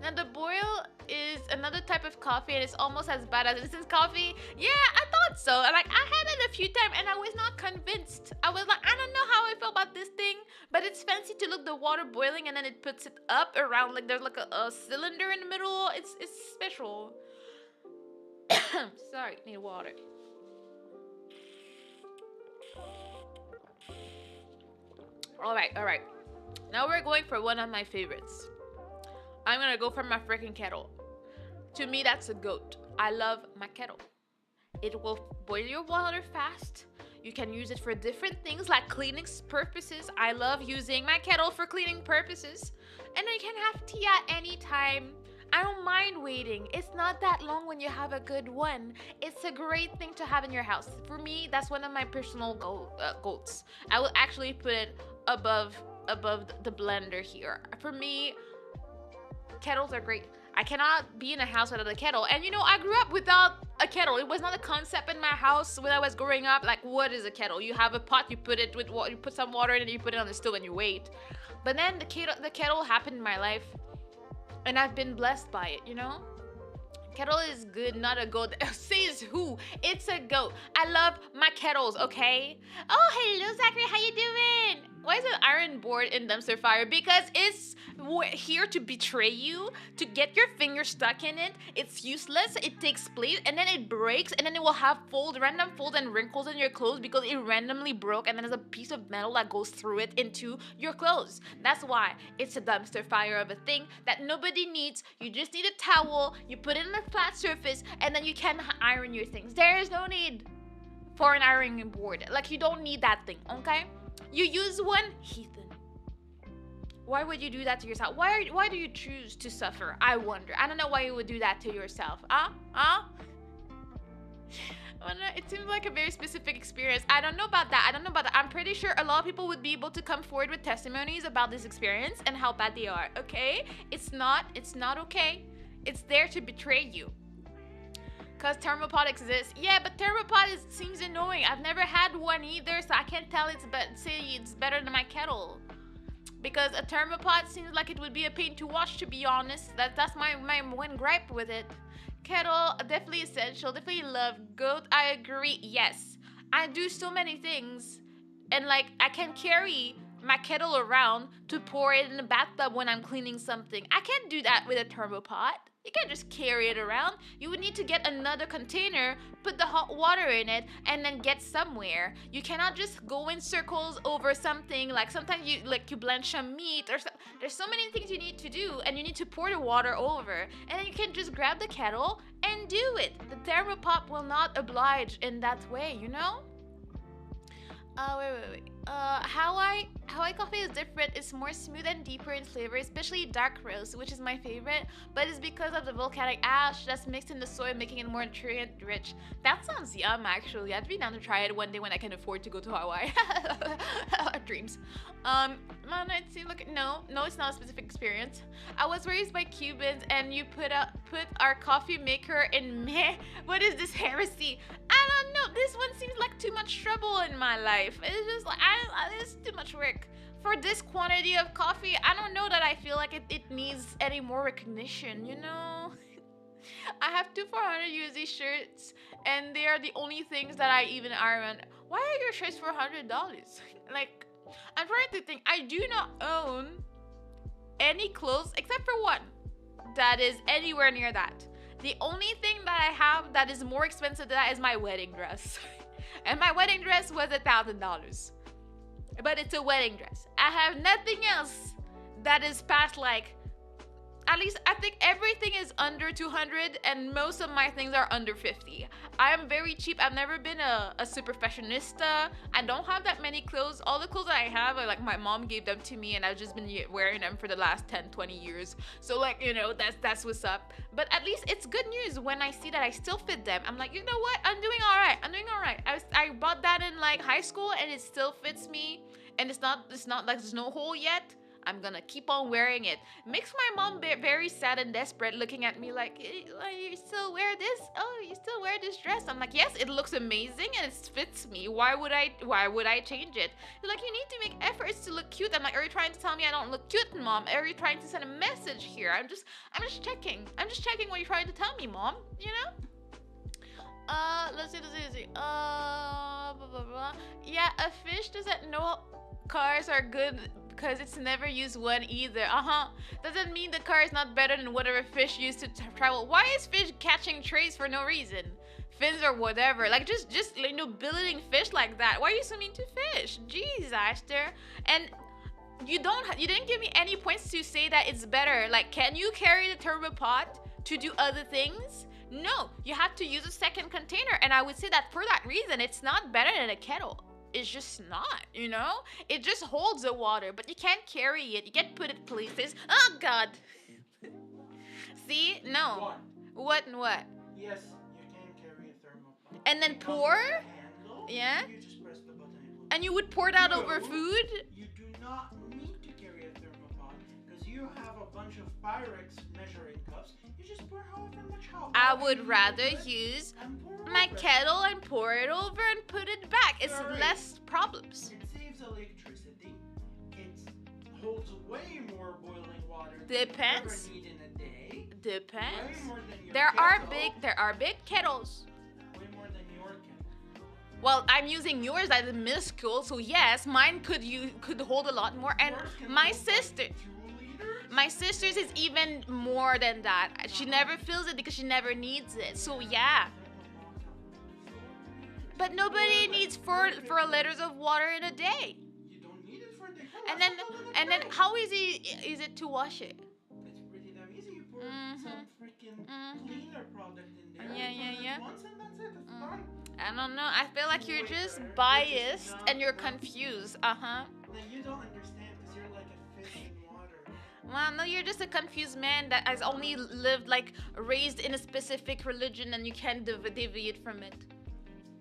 Now the boil is another type of coffee and it's almost as bad as instant coffee. Yeah, I thought so. Like I had it a few times and I was not convinced. I was like, I don't know how I feel about this thing, but it's fancy to look the water boiling and then it puts it up around like there's like a cylinder in the middle. It's special. Sorry, need water. All right. Now we're going for one of my favorites. I'm gonna go for my freaking kettle. To me, that's a goat. I love my kettle. It will boil your water fast. You can use it for different things like cleaning purposes. I love using my kettle for cleaning purposes. And you can have tea at any time. I don't mind waiting. It's not that long when you have a good one. It's a great thing to have in your house. For me, that's one of my personal goats. I will actually put it above the blender here. For me, kettles are great. I cannot be in a house without a kettle. And you know, I grew up without a kettle. It was not a concept in my house when I was growing up. Like, what is a kettle? You have a pot, you put it with water, you put some water in it, you put it on the stove and you wait. But then the kettle happened in my life and I've been blessed by it, you know? Kettle is good, not a goat. Says who? It's a goat. I love my kettles, okay? Oh, hello, Zachary. How you doing? Why is an iron board in dumpster fire? Because it's here to betray you, to get your finger stuck in it. It's useless. It takes place, and then it breaks, and then it will have random folds and wrinkles in your clothes because it randomly broke, and then there's a piece of metal that goes through it into your clothes. That's why it's a dumpster fire of a thing that nobody needs. You just need a towel. You put it on a flat surface, and then you can iron your things. There is no need for an ironing board. Like, you don't need that thing, okay? You use one, Ethan. Why would you do that to yourself? Why do you choose to suffer? I wonder. I don't know why you would do that to yourself. It seems like a very specific experience. I don't know about that. I'm pretty sure a lot of people would be able to come forward with testimonies about this experience and how bad they are, okay? It's not okay. It's there to betray you. Because thermopod exists. Yeah, but thermopod seems annoying. I've never had one either, so I can't tell say it's better than my kettle. Because a thermopod seems like it would be a pain to wash, to be honest. That's my one gripe with it. Kettle, definitely essential. Definitely love. Goat, I agree. Yes. I do so many things. And like, I can carry my kettle around to pour it in the bathtub when I'm cleaning something. I can't do that with a thermopod. You can't just carry it around. You would need to get another container, put the hot water in it, and then get somewhere. You cannot just go in circles over something. Like sometimes you blanch some meat or something. There's so many things you need to do, and you need to pour the water over. And then you can just grab the kettle and do it. The thermopop will not oblige in that way, you know? Wait. Hawaii coffee is different. It's more smooth and deeper in flavor, especially dark roast, which is my favorite. But it's because of the volcanic ash that's mixed in the soil, making it more nutrient rich. That sounds yum, actually. I'd be down to try it one day when I can afford to go to Hawaii. Dreams. It seems like no, it's not a specific experience. I was raised by Cubans, and you put our coffee maker in meh. What is this heresy? I don't know. This one seems like too much trouble in my life. It's just like it's too much work for this quantity of coffee. I don't know that I feel like it needs any more recognition. You know. I have two 400 USD shirts, and they are the only things that I even iron. Why are your shirts $400? Like, I'm trying to think. I do not own any clothes except for one that is anywhere near that. The only thing that I have that is more expensive than that is my wedding dress. And my wedding dress was $1,000. But it's a wedding dress. I have nothing else that is past like, at least I think everything is under 200 and most of my things are under 50. I am very cheap. I've never been a super fashionista. I don't have that many clothes. All the clothes that I have are like my mom gave them to me and I've just been wearing them for the last 10, 20 years. So like, you know, that's what's up. But at least it's good news when I see that I still fit them. I'm like, you know what? I'm doing all right. I bought that in like high school and it still fits me. And it's not like there's no hole yet. I'm gonna keep on wearing it. Makes my mom very sad and desperate, looking at me like, you still wear this? Oh, you still wear this dress? I'm like, yes, it looks amazing and it fits me. Why would I change it? They're like, you need to make efforts to look cute. I'm like, are you trying to tell me I don't look cute, mom? Are you trying to send a message here? I'm just checking. I'm just checking what you're trying to tell me, mom. You know? Let's see. Blah, blah, blah. Yeah, a fish doesn't know cars are good because it's never used one either. Doesn't mean the car is not better than whatever fish used to travel. Why is fish catching trays for no reason? Fins or whatever. Like just you know, billeting fish like that. Why are you so mean to fish? Jeez, Ashter. And you didn't give me any points to say that it's better. Like, can you carry the thermopod to do other things? No, you have to use a second container. And I would say that for that reason, it's not better than a kettle. It's just not, you know? It just holds the water, but you can't carry it. You can't put it places. Oh, God. See? No. What and what? Yes, you can carry a thermoplastic. And then pour? Handle, yeah? You just press the button. And you would pour that over food? You do not need to carry a thermopod because you have a bunch of Pyrex measuring cups. You just pour however much hot I water would you rather want use and pour my over it. kettle and pour it over and put it back. It's Sorry. less problems. It saves electricity. It holds way more boiling water Depends. than you ever need in a day. Depends. Way more than your There kettle. are big kettles. Way more than your kettle. Well, I'm using yours that is minuscule, so yes, mine could hold a lot more. And Yours can my hold sister, like 2 liters. my sister's is even more than that. She never fills it because she never needs it. So yeah. But nobody needs 4 liters of water in a day. You don't need it for the And then how easy is it to wash it? It's pretty damn easy. You pour Mhm. some freaking Mhm. cleaner product in there. Yeah, you yeah, put it yeah. once and that's it. It's Mm. done. I don't know. I feel like you're Way just better. biased You're just and you're not- confused. No, you don't understand because you're like a fish in water. Well, no, you're just a confused man that has only lived, like, raised in a specific religion and you can't deviate from it.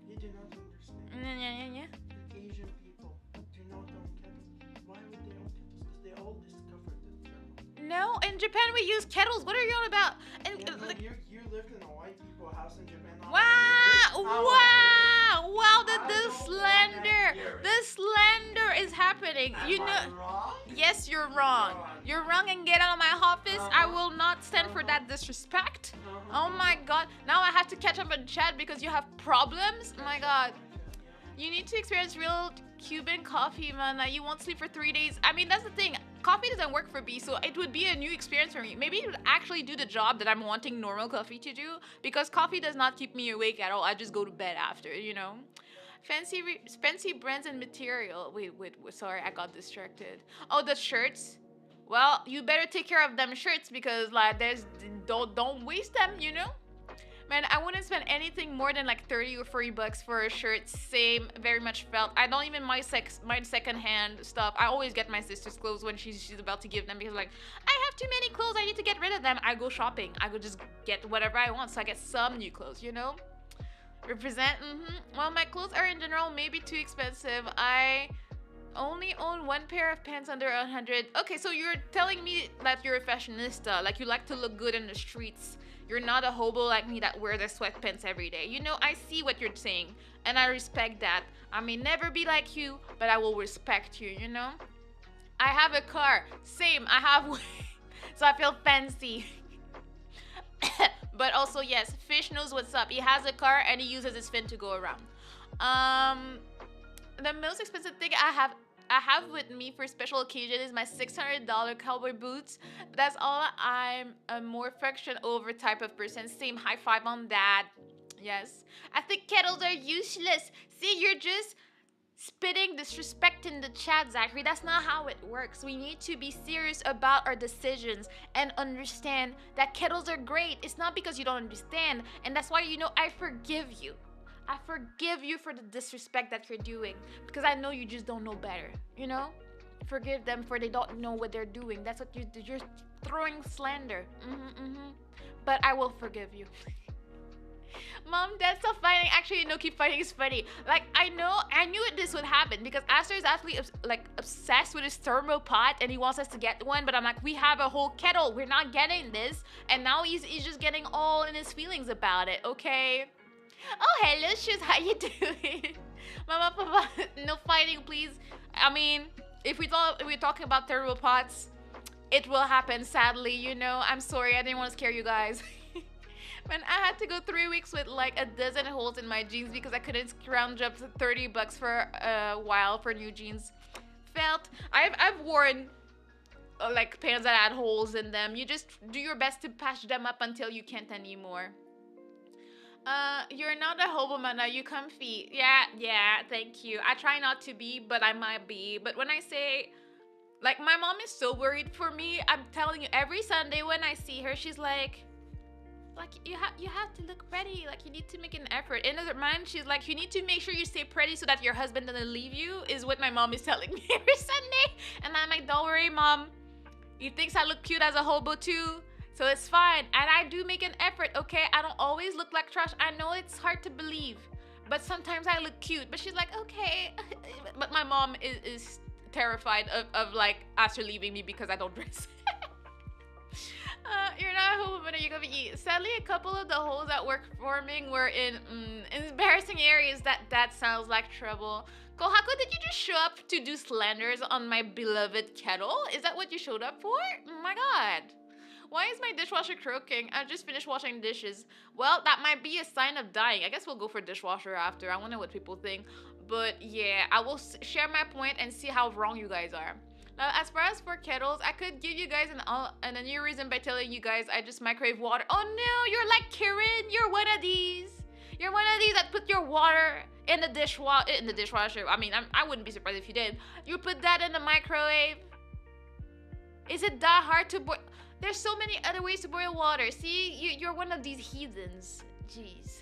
You do not understand. Yeah. Asian people do not own kettles. Why would they own kettles? Because they all discovered the thermoplastic. No, in Japan we use kettles. What are you on about? And Yeah, but you lived in a white people house in Japan. Not wow, I the don't slander, wanna hear it. the slander is happening. Am You I know. wrong? Yes, you're wrong. You're wrong and get out of my office. I will not stand for that disrespect. Oh my god. Now I have to catch up in chat because you have problems. Oh my god. You need to experience real Cuban coffee, man. You won't sleep for 3 days. I mean, that's the thing. Coffee doesn't work for me, so it would be a new experience for me. Maybe it would actually do the job that I'm wanting normal coffee to do, because coffee does not keep me awake at all. I just go to bed after, you know? Fancy brands and material. Wait, sorry, I got distracted. Oh, the shirts. Well, you better take care of them shirts because like don't waste them, you know? Man, I wouldn't spend anything more than like 30 or 40 bucks for a shirt. Same, very much felt. I don't even mind secondhand stuff. I always get my sister's clothes when she's about to give them because like, I have too many clothes, I need to get rid of them. I go shopping. I go just get whatever I want, so I get some new clothes, you know? Represent, Well, my clothes are in general maybe too expensive. I only own 1 pair of pants under 100. Okay, so you're telling me that you're a fashionista, like you like to look good in the streets. You're not a hobo like me that wear the sweatpants every day. You know, I see what you're saying, and I respect that. I may never be like you, but I will respect you, you know? I have a car. Same, I have so I feel fancy. But also, yes, Fish knows what's up. He has a car and he uses his fin to go around. Um, the most expensive thing I have with me for special occasion is my $600 cowboy boots. That's all. I'm a more friction over type of person. Same, high five on that. Yes. I think kettles are useless. See, you're just spitting disrespect in the chat, Zachary. That's not how it works. We need to be serious about our decisions and understand that kettles are great. It's not because you don't understand. And that's why, I forgive you. I forgive you for the disrespect that you're doing because I know you just don't know better, you know? Forgive them for they don't know what they're doing. That's what you're throwing slander. But I will forgive you. Mom, Dad's still fighting. Actually, no, keep fighting is funny. Like, I knew this would happen because Aster is actually obsessed with his thermal pot and he wants us to get one. But I'm like, we have a whole kettle. We're not getting this. And now he's just getting all in his feelings about it. Okay. Oh, hello, Shoes. How you doing? Mama, Papa, no fighting, please. I mean, if we're talking about thermal pots, it will happen. Sadly, I'm sorry. I didn't want to scare you guys. Man, I had to go 3 weeks with like a dozen holes in my jeans because I couldn't scrounge up $30 for a while for new jeans. I've worn like pants that had holes in them. You just do your best to patch them up until you can't anymore. You're not a hobo, Mana. You comfy. Yeah, thank you. I try not to be, but I might be. But when I say, like, my mom is so worried for me. I'm telling you, every Sunday when I see her, she's like you have to look pretty. Like, you need to make an effort. In her mind, she's like, you need to make sure you stay pretty so that your husband doesn't leave you. Is what my mom is telling me every Sunday. And I'm like, don't worry, Mom. He thinks I look cute as a hobo too. So it's fine. And I do make an effort, okay? I don't always look like trash. I know it's hard to believe. But sometimes I look cute. But she's like, okay. But my mom is terrified of like, Aster leaving me because I don't dress. You're not a hobo, but are you gonna eat? Sadly, a couple of the holes that were forming were in embarrassing areas. That sounds like trouble. Kohaku, did you just show up to do slanders on my beloved kettle? Is that what you showed up for? Oh my god. Why is my dishwasher croaking? I just finished washing dishes. Well, that might be a sign of dying. I guess we'll go for dishwasher after. I wonder what people think. But yeah, I will share my point and see how wrong you guys are. Now, as far as for kettles, I could give you guys a new reason by telling you guys I just microwave water. Oh no, you're like Karen. You're one of these. You're one of these that put your water in the dishwasher. I mean, I wouldn't be surprised if you did. You put that in the microwave. Is it that hard to boil? There's so many other ways to boil water. See, you're one of these heathens. Jeez.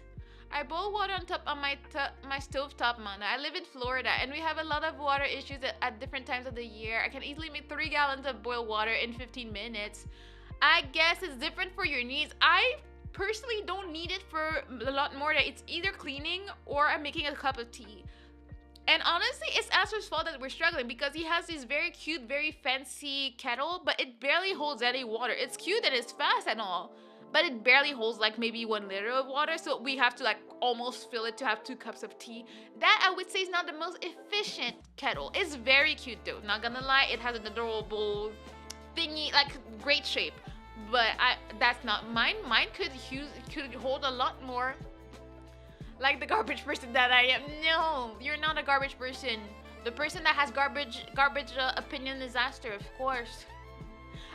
I boil water on top of my stove top, Mana. I live in Florida, and we have a lot of water issues at different times of the year. I can easily make 3 gallons of boiled water in 15 minutes. I guess it's different for your needs. I personally don't need it for a lot more. It's either cleaning or I'm making a cup of tea. And honestly, it's Aster's fault that we're struggling because he has this very cute, very fancy kettle, but it barely holds any water. It's cute and it's fast and all, but it barely holds like maybe 1 liter of water. So we have to like almost fill it to have 2 cups of tea. That I would say is not the most efficient kettle. It's very cute though. Not gonna lie, it has an adorable thingy, like great shape. But that's not mine. Mine could hold a lot more. Like the garbage person that I am. No, you're not a garbage person. The person that has garbage opinion is Aster, of course.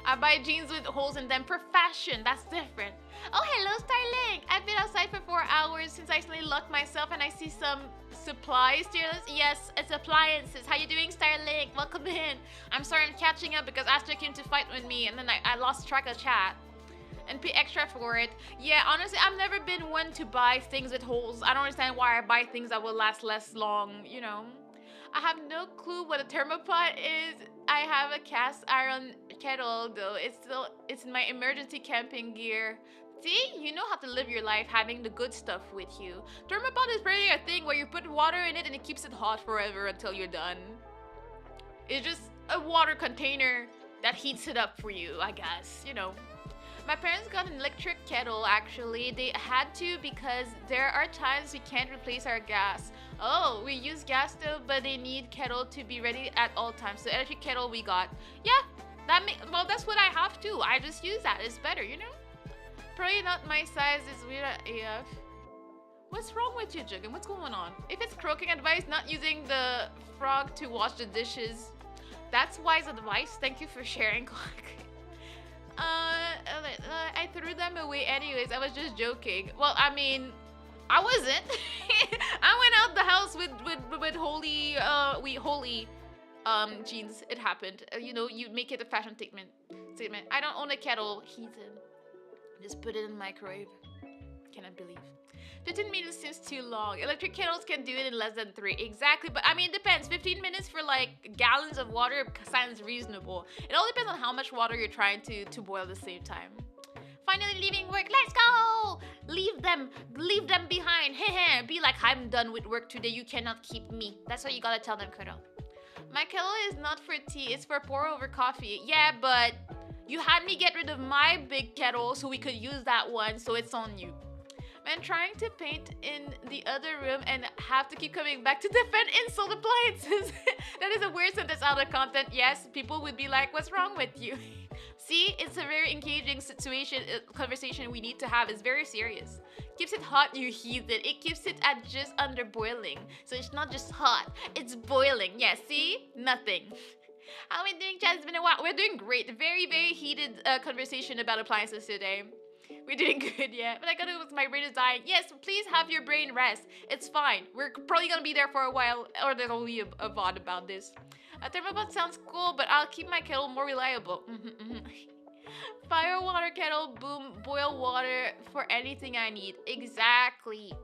I buy jeans with holes in them for fashion. That's different. Oh, hello, Starlink. I've been outside for 4 hours since I accidentally locked myself and I see some supplies. Yes, it's appliances. How you doing, Starlink? Welcome in. I'm sorry I'm catching up because Aster came to fight with me and then I lost track of chat. And pay extra for it. Yeah, honestly, I've never been one to buy things with holes. I don't understand why I buy things that will last less long, you know. I have no clue what a thermopot is. I have a cast iron kettle though. It's my emergency camping gear. See, you know how to live your life having the good stuff with you. Thermopot is pretty a thing where you put water in it and it keeps it hot forever until you're done. It's just a water container that heats it up for you, I guess, you know. My parents got an electric kettle actually. They had to because there are times we can't replace our gas. Oh, we use gas stove, but they need kettle to be ready at all times. So electric kettle we got. Yeah, well, that's what I have too. I just use that. It's better, you know? Probably not my size. Is weird at AF. What's wrong with you, Jiggin? What's going on? If it's croaking advice, not using the frog to wash the dishes. That's wise advice. Thank you for sharing. I threw them away anyways. I was just joking. Well, I mean, I wasn't. I went out the house with holy jeans. It happened. You know, you make it a fashion statement. I don't own a kettle. Heathen. Just put it in the microwave. Cannot believe. 15 minutes seems too long. Electric kettles can do it in less than 3. Exactly, but I mean, it depends. 15 minutes for like gallons of water sounds reasonable. It all depends on how much water you're trying to boil at the same time. Finally leaving work. Let's go! Leave them behind. Be like, I'm done with work today. You cannot keep me. That's what you gotta tell them, Kudo. My kettle is not for tea. It's for pour over coffee. Yeah, but you had me get rid of my big kettle so we could use that one, so it's on you. And trying to paint in the other room and have to keep coming back to defend insult appliances. That is a weird sentence out of content. Yes, people would be like, what's wrong with you? See, it's a very engaging conversation we need to have. It's very serious. Keeps it hot, you heathen. It keeps it at just under boiling. So it's not just hot, it's boiling. Yeah, see? Nothing. How are we doing, Chad? It's been a while. We're doing great. Very, very heated conversation about appliances today. We're doing good, yeah. But I gotta go with my brain is dying. Yes, please have your brain rest. It's fine. We're probably gonna be there for a while, or there'll be a VOD about this. A thermobot sounds cool, but I'll keep my kettle more reliable. Fire water kettle, boom, boil water for anything I need. Exactly.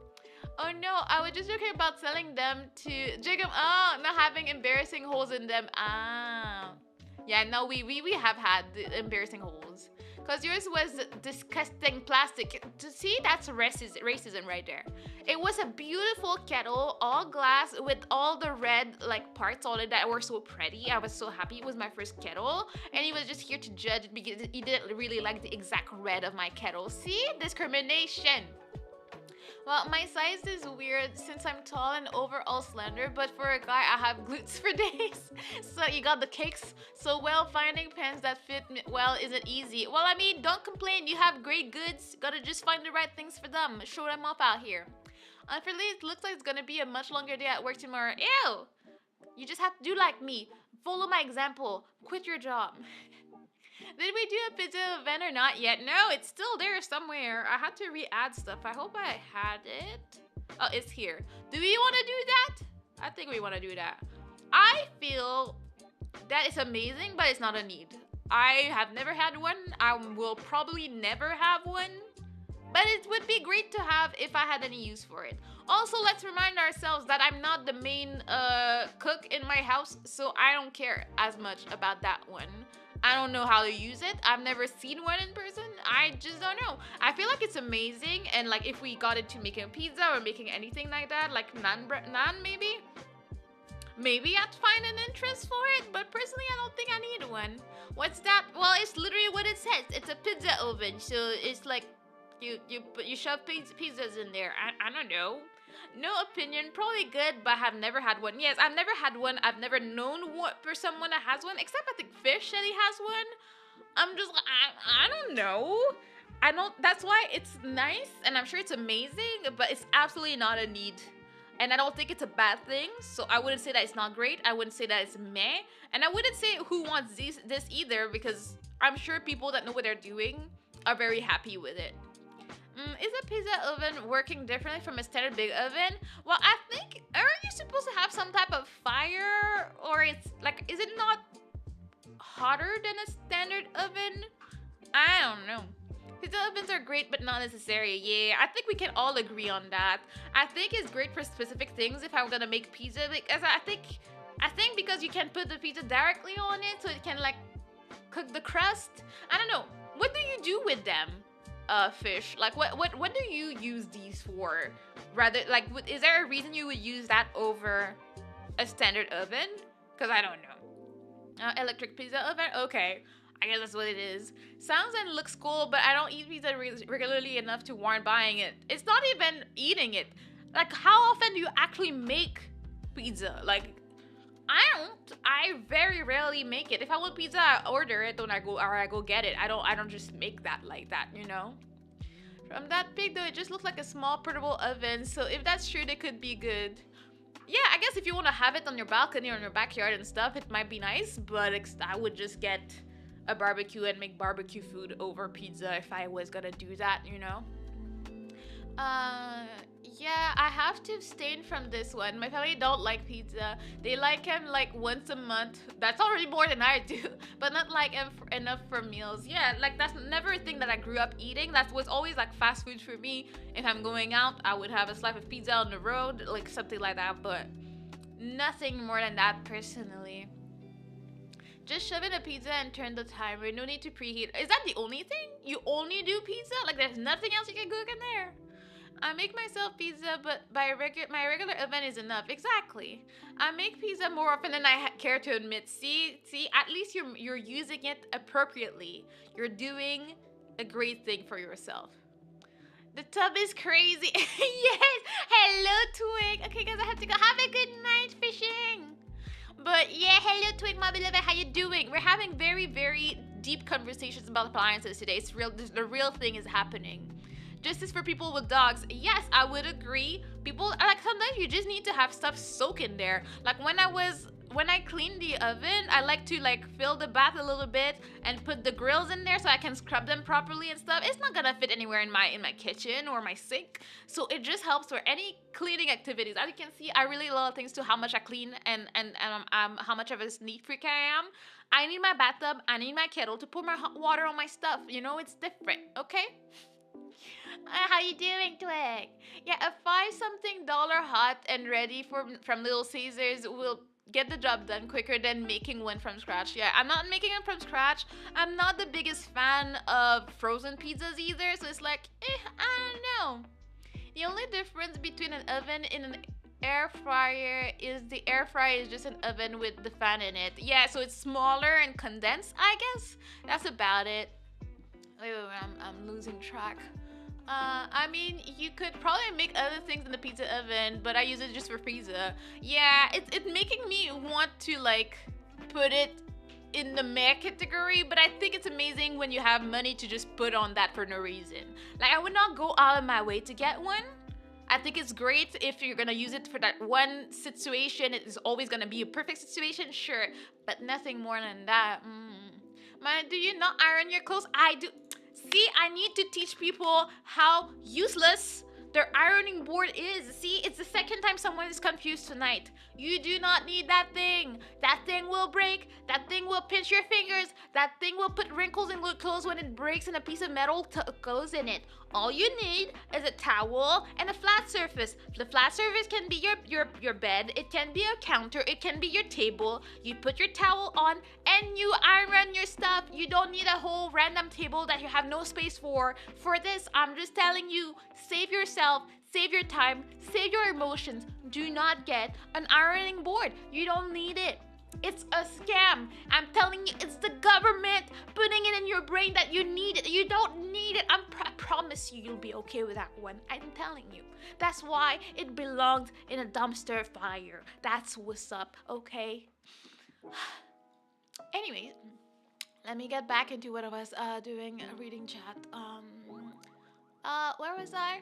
Oh no, I was just joking about selling them to Jacob. Oh, not having embarrassing holes in them. Ah. Yeah, no, we have had the embarrassing holes. Because yours was disgusting plastic. See, that's racism right there. It was a beautiful kettle, all glass, with all the red like parts on it that were so pretty. I was so happy it was my first kettle. And he was just here to judge it because he didn't really like the exact red of my kettle. See? Discrimination. Well, my size is weird since I'm tall and overall slender, but for a guy, I have glutes for days. So you got the kicks. So well, finding pants that fit me well isn't easy. Well, I mean, don't complain. You have great goods. Gotta just find the right things for them. Show them off out here. Unfortunately, it looks like it's gonna be a much longer day at work tomorrow. Ew! You just have to do like me. Follow my example. Quit your job. Did we do a pizza event or not yet? No, it's still there somewhere. I had to re-add stuff. I hope I had it. Oh, it's here. Do we want to do that? I think we want to do that. I feel that is amazing, but it's not a need. I have never had one. I will probably never have one. But it would be great to have if I had any use for it. Also, let's remind ourselves that I'm not the main cook in my house, so I don't care as much about that one. I don't know how to use it. I've never seen one in person. I just don't know. I feel like it's amazing, and like if we got into making pizza or making anything like that, like naan maybe I'd find an interest for it, but personally I don't think I need one. What's that? Well, it's literally what it says. It's a pizza oven, so it's like you shove pizzas in there. I don't know. No opinion, probably good, but I have never had one. Yes, I've never had one. I've never known what for someone that has one, except I think Fish said he has one. I'm just like, I don't know. I don't, that's why it's nice, and I'm sure it's amazing, but it's absolutely not a need. And I don't think it's a bad thing, so I wouldn't say that it's not great. I wouldn't say that it's meh. And I wouldn't say who wants this either, because I'm sure people that know what they're doing are very happy with it. Is a pizza oven working differently from a standard big oven? Well, I think, aren't you supposed to have some type of fire? Or it's like, is it not hotter than a standard oven? I don't know. Pizza ovens are great, but not necessary. Yeah, I think we can all agree on that. I think it's great for specific things if I'm gonna make pizza, because I think because you can put the pizza directly on it, so it can like cook the crust. I don't know. What do you do with them? Fish, like what do you use these for? Rather, like, is there a reason you would use that over a standard oven? Because I don't know. Electric pizza oven, okay. I guess that's what it is. Sounds and looks cool, but I don't eat pizza regularly enough to warrant buying it. It's not even eating it. Like, how often do you actually make pizza? Like, I don't. I very rarely make it. If I want pizza, I order it when I go get it. I don't just make that like that, you know? From that pic though, it just looks like a small portable oven. So if that's true, they could be good. Yeah, I guess if you want to have it on your balcony or in your backyard and stuff, it might be nice. But I would just get a barbecue and make barbecue food over pizza if I was gonna do that, you know? Yeah, I have to abstain from this one. My family don't like pizza. They like him like once a month. That's already more than I do, but not like him enough for meals. Yeah, like that's never a thing that I grew up eating. That was always like fast food for me. If I'm going out, I would have a slice of pizza on the road, like something like that, but nothing more than that personally. Just shove in a pizza and turn the timer. No need to preheat. Is that the only thing? You only do pizza? Like there's nothing else you can cook in there? I make myself pizza, but my regular oven is enough. Exactly. I make pizza more often than I care to admit. See, at least you're using it appropriately. You're doing a great thing for yourself. The tub is crazy. Yes. Hello, Twig. Okay, guys, I have to go. Have a good night fishing. But yeah, hello, Twig, my beloved. How you doing? We're having very, very deep conversations about appliances today. It's real. The real thing is happening. Justice for people with dogs. Yes, I would agree. People like sometimes you just need to have stuff soak in there. Like when I clean the oven, I like to like fill the bath a little bit and put the grills in there so I can scrub them properly and stuff. It's not gonna fit anywhere in my kitchen or my sink. So it just helps for any cleaning activities. As you can see, I really love things to how much I clean and how much of a neat freak I am. I need my bathtub, I need my kettle to pour my hot water on my stuff. You know, it's different, okay? How you doing, Twig? Yeah, a $5-something hot and ready from Little Caesars will get the job done quicker than making one from scratch. Yeah, I'm not making it from scratch. I'm not the biggest fan of frozen pizzas either, so it's like, I don't know. The only difference between an oven and an air fryer is the air fryer is just an oven with the fan in it. Yeah, so it's smaller and condensed, I guess. That's about it. Wait, I'm losing track. I mean, you could probably make other things in the pizza oven, but I use it just for pizza. Yeah, it's making me want to like put it in the meh category, but I think it's amazing when you have money to just put on that for no reason. Like, I would not go out of my way to get one. I think it's great if you're gonna use it for that one situation. It is always gonna be a perfect situation, sure, but nothing more than that. Do you not iron your clothes? I do. See, I need to teach people how useless their ironing board is. See, it's the second time someone is confused tonight. You do not need that thing. That thing will break. That thing will pinch your fingers. That thing will put wrinkles in your clothes when it breaks and a piece of metal goes in it. All you need is a towel and a flat surface. The flat surface can be your bed. It can be a counter. It can be your table. You put your towel on and you iron your stuff. You don't need a whole random table that you have no space for. For this, I'm just telling you, save yourself, save your time, save your emotions. Do not get an ironing board. You don't need it. It's a scam. I'm telling you, it's the government putting it in your brain that you need it. You don't need it. I promise you, you'll be okay with that one. I'm telling you. That's why it belongs in a dumpster fire. That's what's up, okay? Anyways, let me get back into what I was doing, reading chat. Where was I?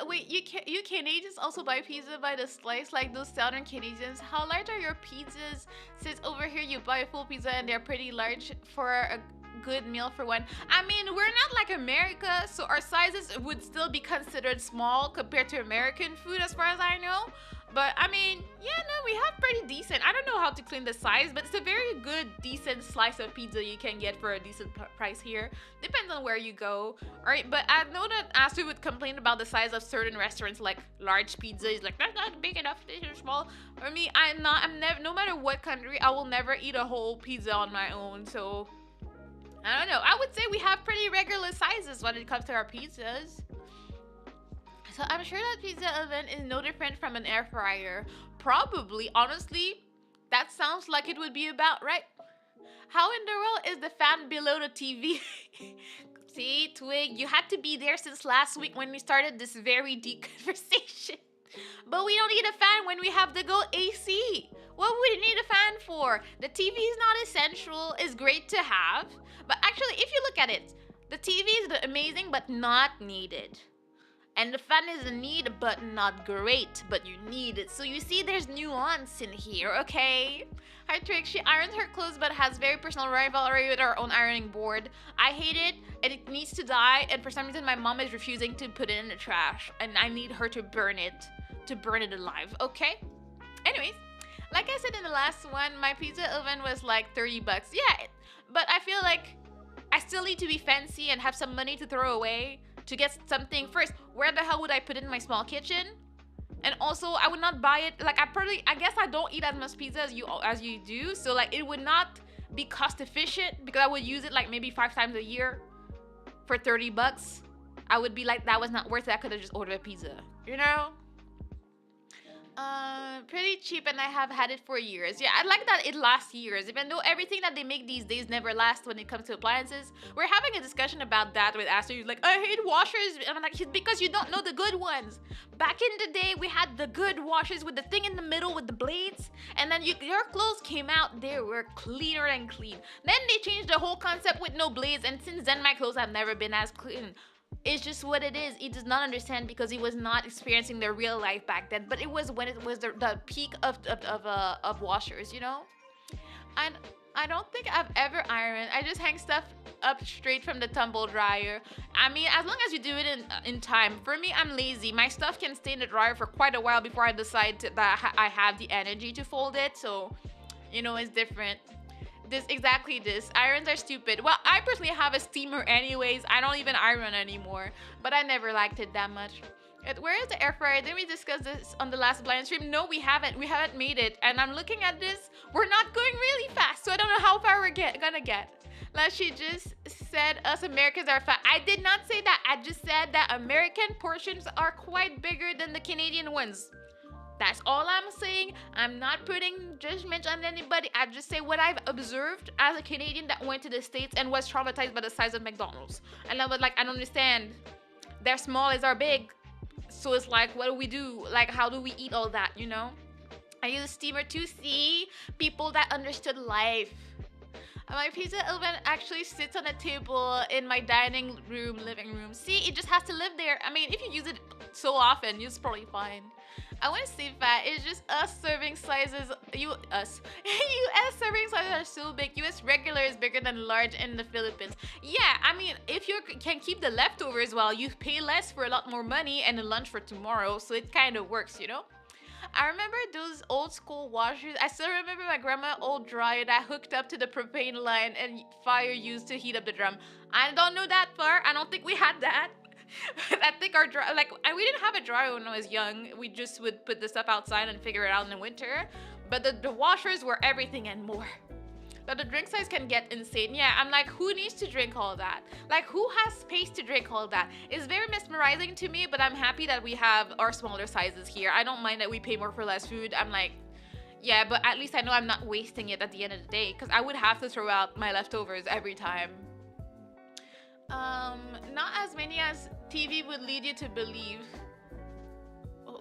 Wait, you Canadians also buy pizza by the slice like those southern Canadians? How large are your pizzas? Since over here you buy a full pizza and they're pretty large for a good meal for one. I mean, we're not like America, so our sizes would still be considered small compared to American food as far as I know. But I mean, yeah, no, we have pretty decent. I don't know how to clean the size, but it's a very good, decent slice of pizza you can get for a decent price here. Depends on where you go. Alright, but I know that Asu would complain about the size of certain restaurants, like large pizza. He's like, that's not big enough, this is small. For me, I'm never, no matter what country, I will never eat a whole pizza on my own, so I don't know. I would say we have pretty regular sizes when it comes to our pizzas. So I'm sure that pizza oven is no different from an air fryer. Probably, honestly, that sounds like it would be about right. How in the world is the fan below the TV? See, Twig, you had to be there since last week when we started this very deep conversation. But we don't need a fan when we have the Go AC. What would we need a fan for? The TV is not essential. It's great to have. But actually, if you look at it, the TV is amazing but not needed. And the fan is a need but not great, but you need it. So you see there's nuance in here, okay? Hi Trick, she irons her clothes but has very personal rivalry with her own ironing board. I hate it and it needs to die, and for some reason my mom is refusing to put it in the trash and I need her to burn it alive, okay? Anyways, like I said in the last one, my pizza oven was like 30 bucks. Yeah, but I feel like I still need to be fancy and have some money to throw away to get something. First, where the hell would I put it in my small kitchen? And also, I would not buy it. Like, I guess I don't eat as much pizza as you do. So, like, it would not be cost efficient because I would use it like maybe 5 times a year for 30 bucks. I would be like, that was not worth it. I could have just ordered a pizza, you know? Pretty cheap, and I have had it for years. Yeah, I like that it lasts years, even though everything that they make these days never lasts when it comes to appliances. We're having a discussion about that with Aster. He's like, I hate washers. And I'm like, it's because you don't know the good ones. Back in the day, we had the good washers with the thing in the middle with the blades, and then your clothes came out, they were cleaner and clean. Then they changed the whole concept with no blades, and since then my clothes have never been as clean. It's just what it is. He does not understand because he was not experiencing their real life back then. But it was when it was the peak of washers, you know. And I don't think I've ever ironed. I just hang stuff up straight from the tumble dryer. I mean, as long as you do it in time. For me, I'm lazy. My stuff can stay in the dryer for quite a while before I decide that I have the energy to fold it. So, you know, it's different. Exactly this. Irons are stupid. Well, I personally have a steamer anyways. I don't even iron anymore. But I never liked it that much. Where is the air fryer? Didn't we discuss this on the last blind stream? No, we haven't. We haven't made it. And I'm looking at this. We're not going really fast. So I don't know how far we're gonna get. Like she just said us Americans are fat. I did not say that. I just said that American portions are quite bigger than the Canadian ones. That's all I'm saying. I'm not putting judgment on anybody. I just say what I've observed as a Canadian that went to the States and was traumatized by the size of McDonald's. And I was like, I don't understand. Their small is our big. So it's like, what do we do? Like, how do we eat all that, you know? I use a steamer to see people that understood life. My pizza oven actually sits on a table in my dining room, living room. See, it just has to live there. I mean, if you use it so often, it's probably fine. I want to say fat. It's just us serving sizes. US serving sizes are so big. US regular is bigger than large in the Philippines. Yeah, I mean, if you can keep the leftovers, well, you pay less for a lot more money and a lunch for tomorrow. So it kind of works, you know? I remember those old school washers. I still remember my grandma's old dryer that hooked up to the propane line and fire used to heat up the drum. I don't know that far. I don't think we had that. I think our dryer, like, we didn't have a dryer when I was young. We just would put the stuff outside and figure it out in the winter. But the washers were everything and more. But the drink size can get insane. Yeah, I'm like, who needs to drink all that? Like, who has space to drink all that? It's very mesmerizing to me, but I'm happy that we have our smaller sizes here. I don't mind that we pay more for less food. I'm like, yeah, but at least I know I'm not wasting it at the end of the day, because I would have to throw out my leftovers every time. Not as many as TV would lead you to believe.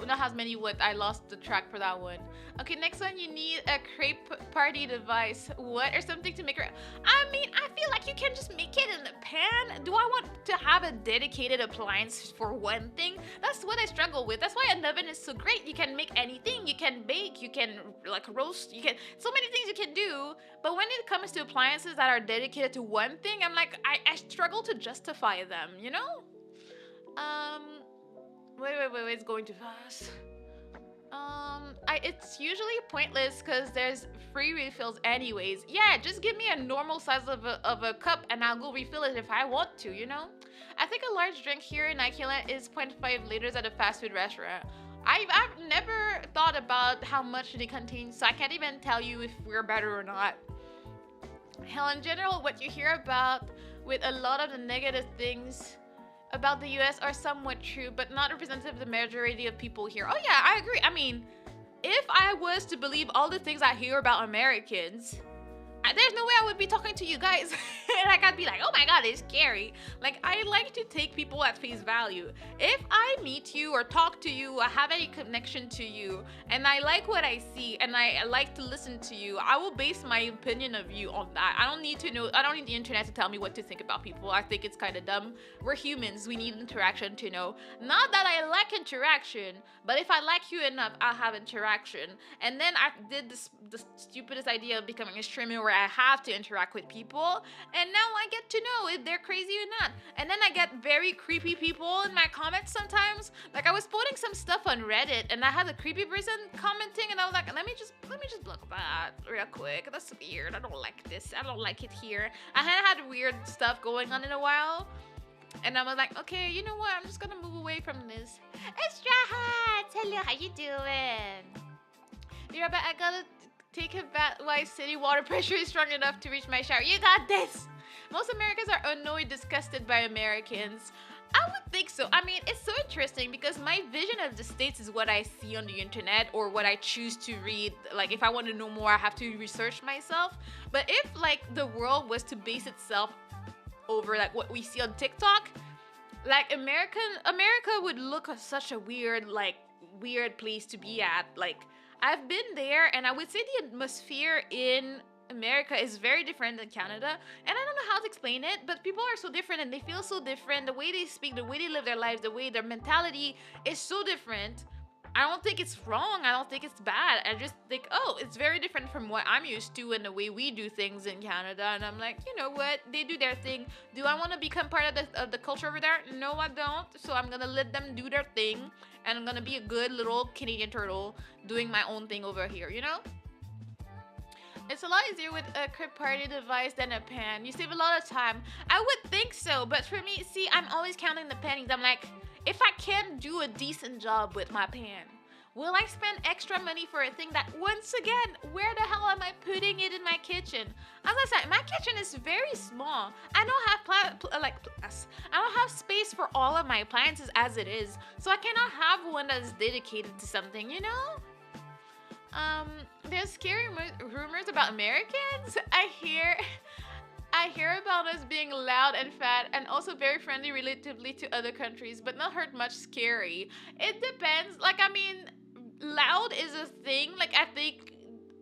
Not as many would. I lost the track for that one. Okay, next one, you need a crepe party device. What? Or something to make it. I mean, I feel like you can just make it in a pan. Do I want to have a dedicated appliance for one thing? That's what I struggle with. That's why an oven is so great. You can make anything. You can bake. You can like roast. You can so many things you can do. But when it comes to appliances that are dedicated to one thing, I'm like, I struggle to justify them, you know? Wait, it's going too fast. It's usually pointless because there's free refills anyways. Yeah, just give me a normal size of a cup and I'll go refill it if I want to, you know? I think a large drink here in Ikea is 0.5 liters at a fast food restaurant. I've never thought about how much they contain, so I can't even tell you if we're better or not. Hell, in general, what you hear about with a lot of the negative things about the US are somewhat true, but not representative of the majority of people here. Oh yeah, I agree. I mean, if I was to believe all the things I hear about Americans, there's no way I would be talking to you guys. And like I'd be like, oh my god, it's scary. Like I like to take people at face value. If I meet you or talk to you, or have any connection to you, and I like what I see, and I like to listen to you, I will base my opinion of you on that. I don't need to know. I don't need the internet to tell me what to think about people. I think it's kind of dumb. We're humans. We need interaction to know. Not that I lack interaction, but if I like you enough, I'll have interaction. And then I did the stupidest idea of becoming a streamer where I have to interact with people, and now I get to know if they're crazy or not. And then I get very creepy people in my comments sometimes. Like I was posting some stuff on Reddit, and I had a creepy person commenting, and I was like, let me just block that real quick. That's weird. I don't like this. I don't like it here. I had weird stuff going on in a while. And I was like, okay, you know what? I'm just gonna move away from this. Extra hot! Hello, how you doing? Yeah, but I gotta take a bath while city water pressure is strong enough to reach my shower. You got this! Most Americans are annoyed, disgusted by Americans. I would think so. I mean, it's so interesting because my vision of the States is what I see on the internet or what I choose to read. Like, if I want to know more, I have to research myself. But if, like, the world was to base itself over, like, what we see on TikTok, like, America would look like such a weird place to be at. Like, I've been there, and I would say the atmosphere in America is very different than Canada, and I don't know how to explain it, but people are so different and they feel so different. The way they speak, the way they live their lives, the way their mentality is so different. I don't think it's wrong. I don't think it's bad. I just think, oh, it's very different from what I'm used to and the way we do things in Canada. And I'm like, you know what? They do their thing. Do I want to become part of the culture over there? No, I don't. So I'm gonna let them do their thing, and I'm gonna be a good little Canadian turtle doing my own thing over here, you know? It's a lot easier with a crib party device than a pan. You save a lot of time. I would think so, but for me, see, I'm always counting the pennies. I'm like, if I can't do a decent job with my pan, will I spend extra money for a thing that, once again, where the hell am I putting it in my kitchen? As I said, my kitchen is very small. I don't have space for all of my appliances as it is, so I cannot have one that is dedicated to something, you know? There's scary rumors about Americans. I hear about us being loud and fat and also very friendly relatively to other countries, but not heard much scary. It depends. Like, I mean, loud is a thing. Like, I think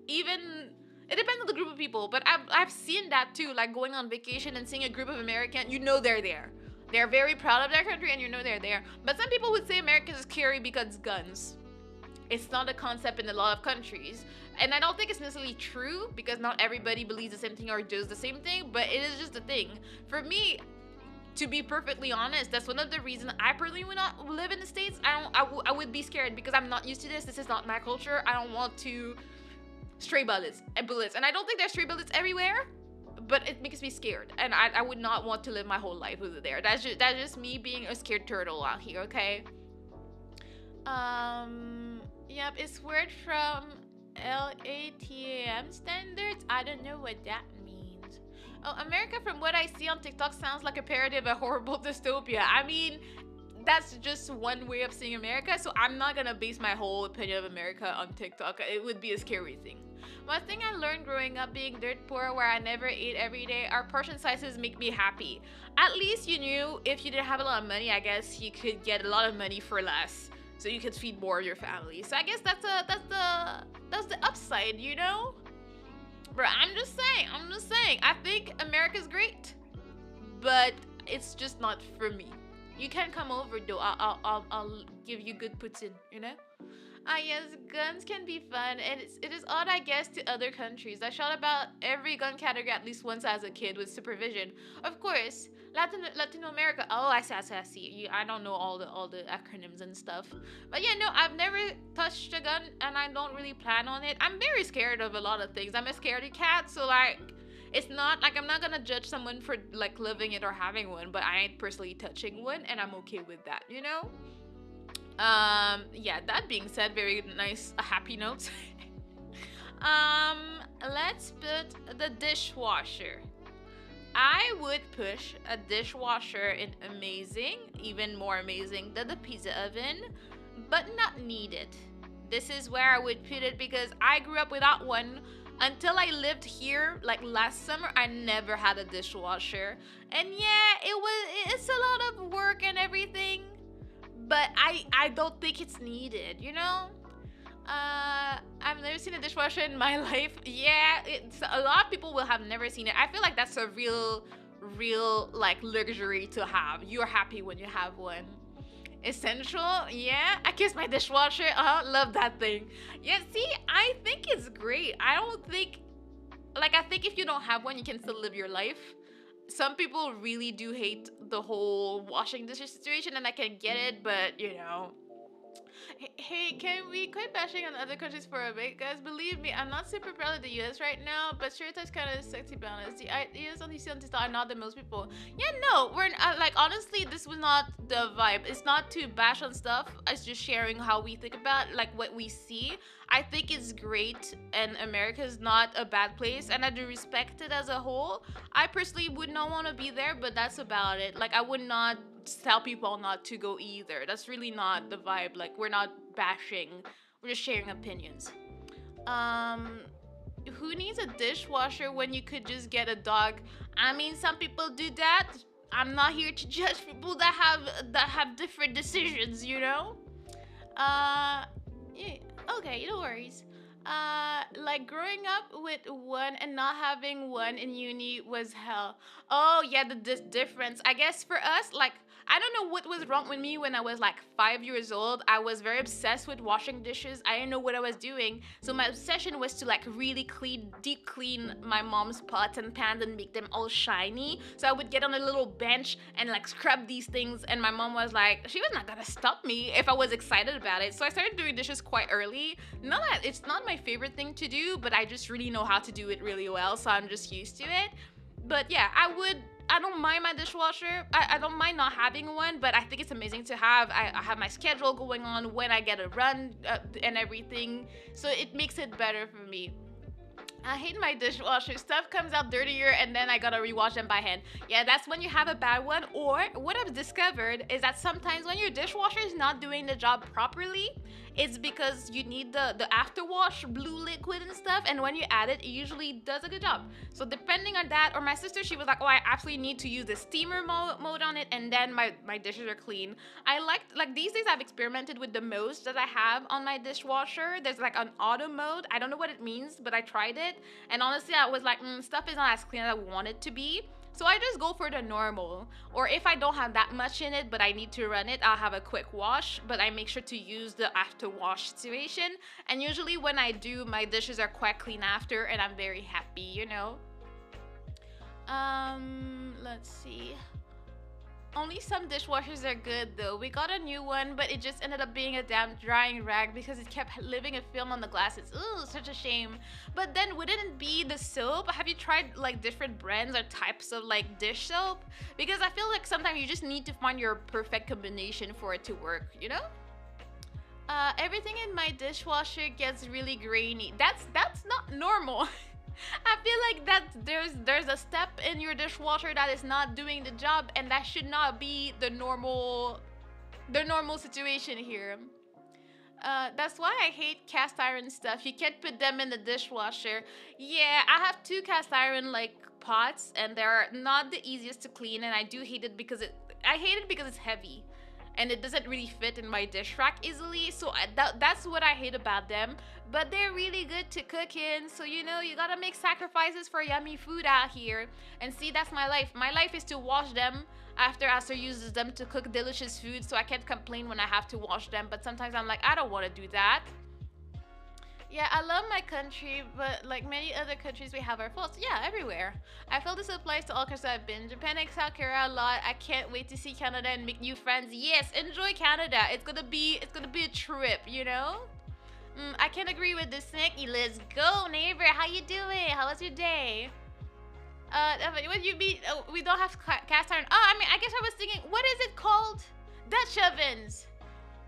even it depends on the group of people, but I've seen that too. Like going on vacation and seeing a group of Americans, you know they're there. They're very proud of their country, and you know they're there. But some people would say Americans is scary because guns. It's not a concept in a lot of countries. And I don't think it's necessarily true because not everybody believes the same thing or does the same thing, but it is just a thing. For me, to be perfectly honest, that's one of the reasons I personally would not live in the States. I would be scared because I'm not used to this. This is not my culture. I don't want to stray bullets. And I don't think there's stray bullets everywhere, but it makes me scared. And I would not want to live my whole life over there. That's just me being a scared turtle out here, okay? Yep, it's word from LATAM standards. I don't know what that means. Oh, America, from what I see on TikTok, sounds like a parody of a horrible dystopia. I mean, that's just one way of seeing America, so I'm not gonna base my whole opinion of America on TikTok. It would be a scary thing. One thing I learned growing up being dirt poor, where I never ate every day, our portion sizes make me happy. At least you knew if you didn't have a lot of money, I guess you could get a lot of money for less, so you could feed more of your family. So I guess that's the upside, you know? Bro, I'm just saying. I think America's great, but it's just not for me. You can come over though. I'll give you good puts in, you know? Ah yes, guns can be fun, and it is odd, I guess, to other countries. I shot about every gun category at least once as a kid with supervision. Of course, Latino America. Oh, I see. I don't know all the acronyms and stuff. But yeah, no, I've never touched a gun, and I don't really plan on it. I'm very scared of a lot of things. I'm a scaredy cat, so like, it's not like I'm not gonna judge someone for like living it or having one, but I ain't personally touching one, and I'm okay with that, you know? Yeah, that being said, very nice, a happy note. Let's put the dishwasher. I would push a dishwasher in amazing, even more amazing than the pizza oven, but not needed. This is where I would put it because I grew up without one. Until I lived here, like last summer, I never had a dishwasher. And yeah, it's a lot of work and everything, but I don't think it's needed, you know? I've never seen a dishwasher in my life. Yeah, it's a lot of people will have never seen it. I feel like that's a real like luxury to have. You're happy when you have one. Essential, yeah. I kiss my dishwasher. Love that thing. Yeah, see, I think it's great. I don't think, like, I think if you don't have one, you can still live your life. Some people really do hate the whole washing dishes situation, and I can get it, but you know, hey, can we quit bashing on other countries for a bit, guys? Believe me, I'm not super proud of the US right now, but stereotypes kind of sexy balance. The ideas on these scientists are not the most people. Yeah, no, we're like, honestly, this was not the vibe. It's not to bash on stuff. It's just sharing how we think about like what we see. I think it's great, and America is not a bad place, and I do respect it as a whole. I personally would not want to be there, but that's about it. Like, I would not tell people not to go either. That's really not the vibe. Like, we're not bashing, we're just sharing opinions. Um, who needs a dishwasher when you could just get a dog? I mean, some people do that. I'm not here to judge people that have different decisions, you know? Yeah, okay, no worries. Like growing up with one and not having one in uni was hell. Oh yeah, the difference. I guess for us, like, I don't know what was wrong with me when I was like 5 years old. I was very obsessed with washing dishes. I didn't know what I was doing, so my obsession was to like really clean, deep clean my mom's pots and pans and make them all shiny. So I would get on a little bench and like scrub these things, and my mom was like, she was not gonna stop me if I was excited about it. So I started doing dishes quite early. Not that it's not my favorite thing to do, but I just really know how to do it really well, so I'm just used to it. But yeah, I don't mind my dishwasher. I don't mind not having one, but I think it's amazing to have. I have my schedule going on when I get a run and everything, so it makes it better for me. I hate my dishwasher. Stuff comes out dirtier and then I gotta rewash them by hand. Yeah, that's when you have a bad one. Or what I've discovered is that sometimes when your dishwasher is not doing the job properly, it's because you need the afterwash blue liquid and stuff, and when you add it, it usually does a good job. So depending on that, or my sister, she was like, oh, I absolutely need to use the steamer mode on it, and then my dishes are clean. I like these days I've experimented with the modes that I have on my dishwasher. There's like an auto mode. I don't know what it means, but I tried it, and honestly I was like, stuff is not as clean as I want it to be. So I just go for the normal. Or if I don't have that much in it but I need to run it, I'll have a quick wash, but I make sure to use the after wash situation. And usually when I do, my dishes are quite clean after and I'm very happy, you know. Let's see. Only some dishwashers are good though. We got a new one, but it just ended up being a damn drying rag because it kept leaving a film on the glasses. Ooh, such a shame. But then wouldn't it be the soap? Have you tried like different brands or types of like dish soap? Because I feel like sometimes you just need to find your perfect combination for it to work, you know? Everything in my dishwasher gets really grainy. That's not normal. I feel like that there's a step in your dishwasher that is not doing the job, and that should not be the normal situation here. That's why I hate cast iron stuff. You can't put them in the dishwasher. Yeah, I have two cast iron like pots, and they're not the easiest to clean, and I do hate it because I hate it because it's heavy and it doesn't really fit in my dish rack easily. So that's what I hate about them. But they're really good to cook in. So, you know, you gotta make sacrifices for yummy food out here. And see, that's my life. My life is to wash them after Aster uses them to cook delicious food. So I can't complain when I have to wash them. But sometimes I'm like, I don't want to do that. Yeah, I love my country, but like many other countries, we have our faults. Yeah, everywhere. I feel this applies to all countries I've been. Japan and South Korea a lot. I can't wait to see Canada and make new friends. Yes, enjoy Canada. It's gonna be a trip, you know. I can agree with this, Nicky. Let's go, neighbor. How you doing? How was your day? What you mean? We don't have cast iron. Oh, I mean, I guess I was thinking, what is it called? Dutch ovens.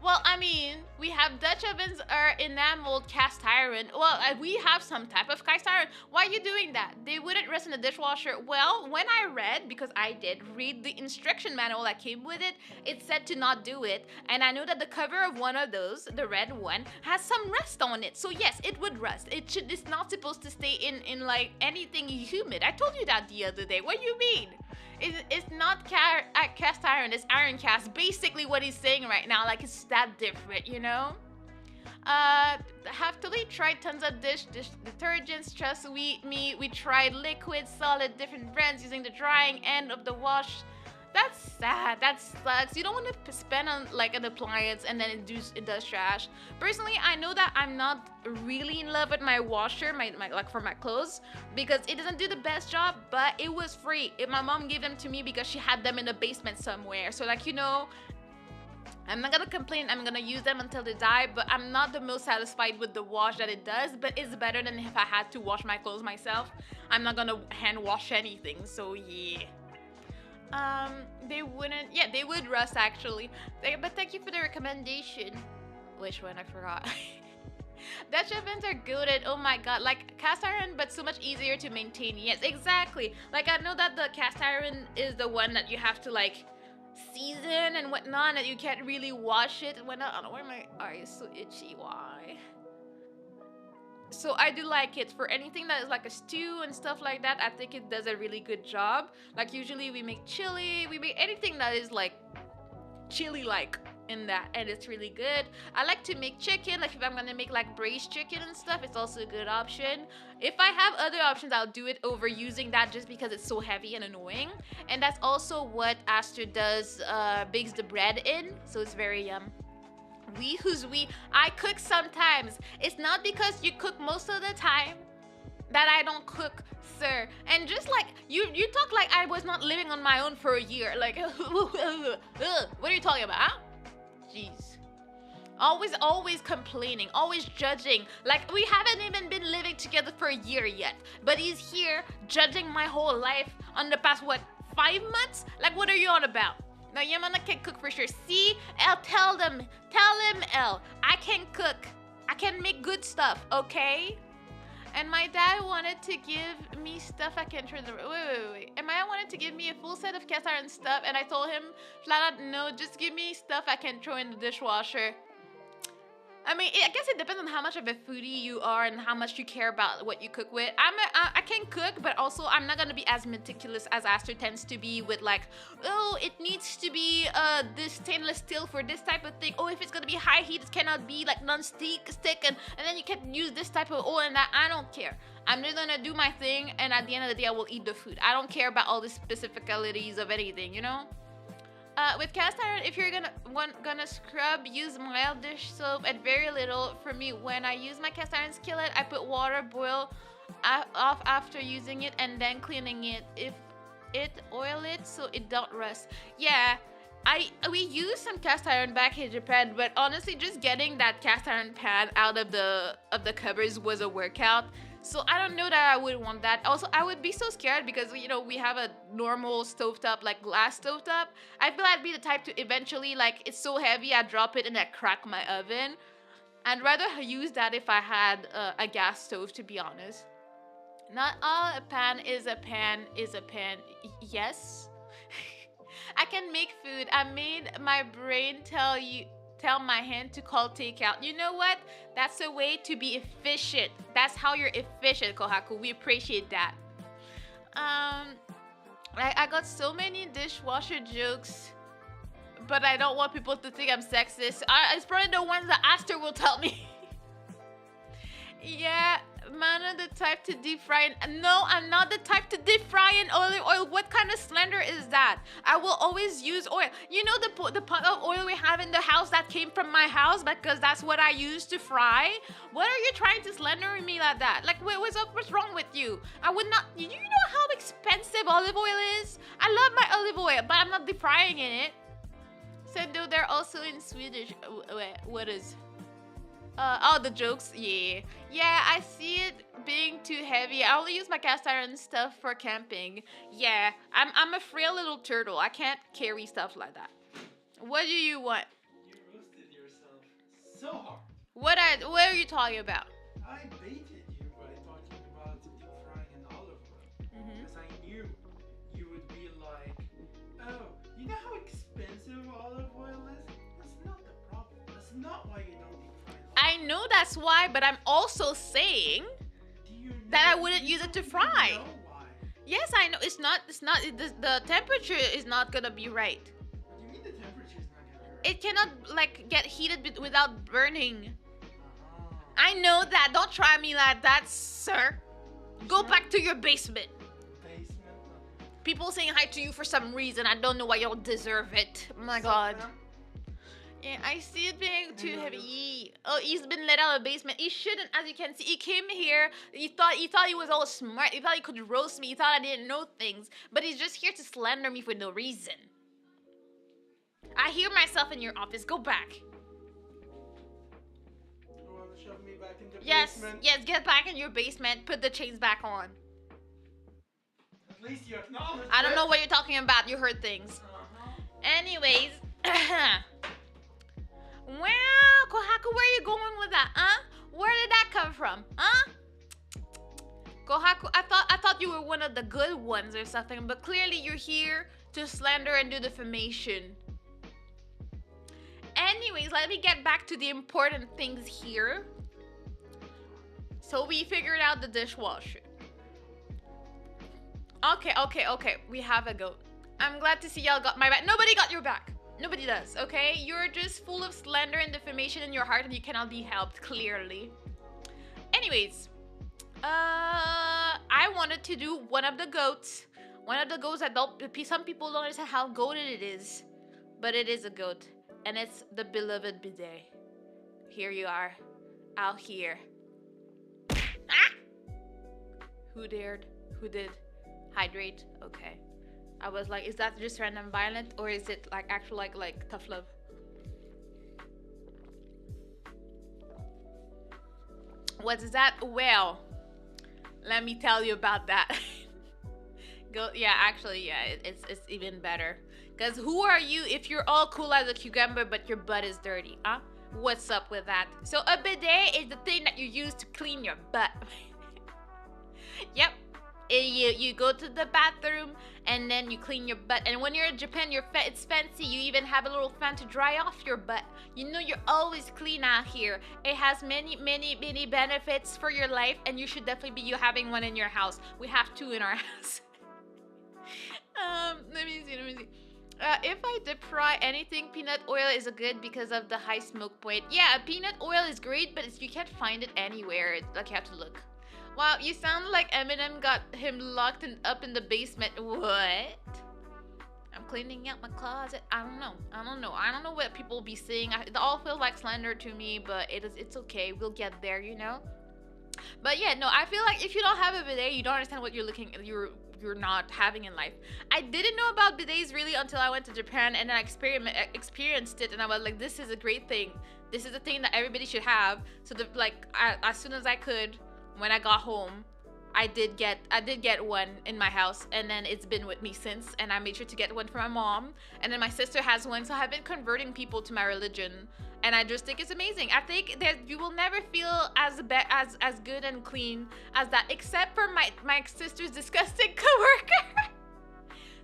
Well, I mean, we have Dutch ovens are enameled cast iron. Well, we have some type of cast iron. Why are you doing that? They wouldn't rest in the dishwasher. Well, when I read, because I did read the instruction manual that came with it, it said to not do it. And I know that the cover of one of those, the red one, has some rust on it. So yes, it would rust. It's not supposed to stay in like anything humid. I told you that the other day. What do you mean? It's not cast iron, it's iron cast. Basically, what he's saying right now, like it's that different, you know? Have totally tried tons of dish detergents. Trust we tried liquid, solid, different brands using the drying end of the wash. That's sad. That sucks. You don't want to spend on like an appliance and then it does trash. Personally, I know that I'm not really in love with my washer, my like for my clothes, because it doesn't do the best job. But it was free. My mom gave them to me because she had them in the basement somewhere. So like I'm not gonna complain. I'm gonna use them until they die. But I'm not the most satisfied with the wash that it does. But it's better than if I had to wash my clothes myself. I'm not gonna hand wash anything. So yeah. They wouldn't. Yeah, they would rust actually. But thank you for the recommendation. Which one? I forgot. Dutch ovens are good at, oh my god, like cast iron, but so much easier to maintain. Yes, exactly. Like I know that the cast iron is the one that you have to like season and whatnot, and you can't really wash it. When I don't know why my eye is so itchy. Why? So I do like it for anything that is like a stew and stuff like that. I think it does a really good job. Like usually we make chili, we make anything that is like chili like in that, and it's really good. I like to make chicken, like if I'm gonna make like braised chicken and stuff, it's also a good option. If I have other options, I'll do it over using that just because it's so heavy and annoying. And that's also what Aster does, bakes the bread in, so it's very yum. I cook sometimes. It's not because you cook most of the time that I don't cook, sir. And just like you talk like I was not living on my own for a year. Like what are you talking about? Huh? Jeez. Always complaining, always judging. Like we haven't even been living together for a year yet. But he's here judging my whole life on the past 5 months? Like what are you on about? No, Yamana can cook for sure. See, El, tell him, El, I can cook. I can make good stuff, okay? And my dad wanted to give me stuff I can turn the... Wait. And my dad wanted to give me a full set of cast iron stuff, and I told him, flat out, no, just give me stuff I can throw in the dishwasher. I mean, I guess it depends on how much of a foodie you are and how much you care about what you cook with. I can cook, but also I'm not gonna be as meticulous as Aster tends to be with like, oh, it needs to be this stainless steel for this type of thing. Oh, if it's gonna be high heat, it cannot be like non-stick and then you can use this type of oil and that. I don't care. I'm just gonna do my thing, and at the end of the day, I will eat the food. I don't care about all the specificalities of anything, you know? With cast iron, if you're gonna scrub, use mild dish soap and very little. For me, when I use my cast iron skillet, I put water boil off after using it and then cleaning it. If it oil it so it don't rust. Yeah, we used some cast iron back in Japan, but honestly, just getting that cast iron pan out of the cupboards was a workout. So I don't know that I would want that. Also, I would be so scared because, we have a normal stovetop, like glass stovetop. I feel I'd be the type to eventually, like, it's so heavy, I drop it and I crack my oven. I'd rather use that if I had a gas stove, to be honest. Not all a pan is a pan is a pan. Yes. I can make food. I made my brain tell my hand to call takeout. You know what? That's a way to be efficient. That's how you're efficient, Kohaku. We appreciate that. I got so many dishwasher jokes, but I don't want people to think I'm sexist. It's probably the ones that Aster will tell me. Yeah, man, the type to deep fry. No, I'm not the type to deep fry in olive oil. What kind of slender is that? I will always use oil. You know the pot of oil we have in the house that came from my house because that's what I use to fry? What are you trying to slender me like that? Like, what's wrong with you? I would not... You know how expensive olive oil is? I love my olive oil, but I'm not deep frying in it. Sendo, they're also in Swedish. Wait, what is... the jokes, yeah. Yeah, I see it being too heavy. I only use my cast iron stuff for camping. Yeah, I'm a frail little turtle. I can't carry stuff like that. What do you want? You roasted yourself. What are you talking about? I baited you by talking about deep frying in olive oil Hmm. because I knew you would be like, oh, you know how expensive olive oil is? That's not the problem. That's not why you don't deep fry in I olive oil. know that's why, but I'm also saying Do you that I know? wouldn't You use it don't to even fry. know why. Yes, I know it's not the temperature is not gonna be right. What do you mean the temperature is not gonna be right? It cannot like get heated without burning. Uh-huh. I know that. Don't try me like that, sir. You Go sure? back to your basement. Basement. People saying hi to you for some reason. I don't know why you don't deserve it. Oh my god. Yeah, I see it being too heavy. Oh, he's been let out of the basement. He shouldn't, as you can see. He came here. He thought he was all smart. He thought he could roast me. He thought I didn't know things. But he's just here to slander me for no reason. I hear myself in your office. Go back. You want to shove me back in the Yes, basement? yes, get back in your basement. Put the chains back on. At least you acknowledge I don't it. know what you're talking about. You heard things. Uh-huh. Anyways. Well, Kohaku, where are you going with that, huh? Where did that come from, huh? Kohaku, I thought you were one of the good ones or something, but clearly you're here to slander and do defamation. Anyways, let me get back to the important things here. So we figured out the dishwasher. Okay. We have a goat. I'm glad to see y'all got my back. Nobody got your back. Nobody does, okay? You're just full of slander and defamation in your heart and you cannot be helped, clearly. Anyways, I wanted to do one of the goats. One of the goats that some people don't understand how goated it is. But it is a goat. And it's the beloved bidet. Here you are. Out here. Ah! Who dared? Who did? Hydrate? Okay. I was like, is that just random violent or is it like actual like tough love? What is that? Well, let me tell you about that. Actually, it's even better. Cause who are you if you're all cool as a cucumber but your butt is dirty, huh? What's up with that? So a bidet is the thing that you use to clean your butt. Yep. You go to the bathroom and then you clean your butt. And when you're in Japan, it's fancy. You even have a little fan to dry off your butt. You know you're always clean out here. It has many benefits for your life, and you should definitely be having one in your house. We have two in our house. Let me see. If I deep fry anything, peanut oil is a good because of the high smoke point. Yeah, peanut oil is great, but you can't find it anywhere. It's like you have to look. Wow, you sound like Eminem got him locked up in the basement. What? I'm cleaning out my closet. I don't know. I don't know what people be saying. It all feels like slander to me, but it's okay. We'll get there, you know? But yeah, no, I feel like if you don't have a bidet, you don't understand what you're not having in life. I didn't know about bidets really until I went to Japan and then I experienced it, and I was like, this is a great thing. This is a thing that everybody should have. So as soon as I could, when I got home, I did get one in my house, and then it's been with me since, and I made sure to get one for my mom, and then my sister has one, so I've been converting people to my religion, and I just think it's amazing. I think that you will never feel as good and clean as that, except for my sister's disgusting coworker.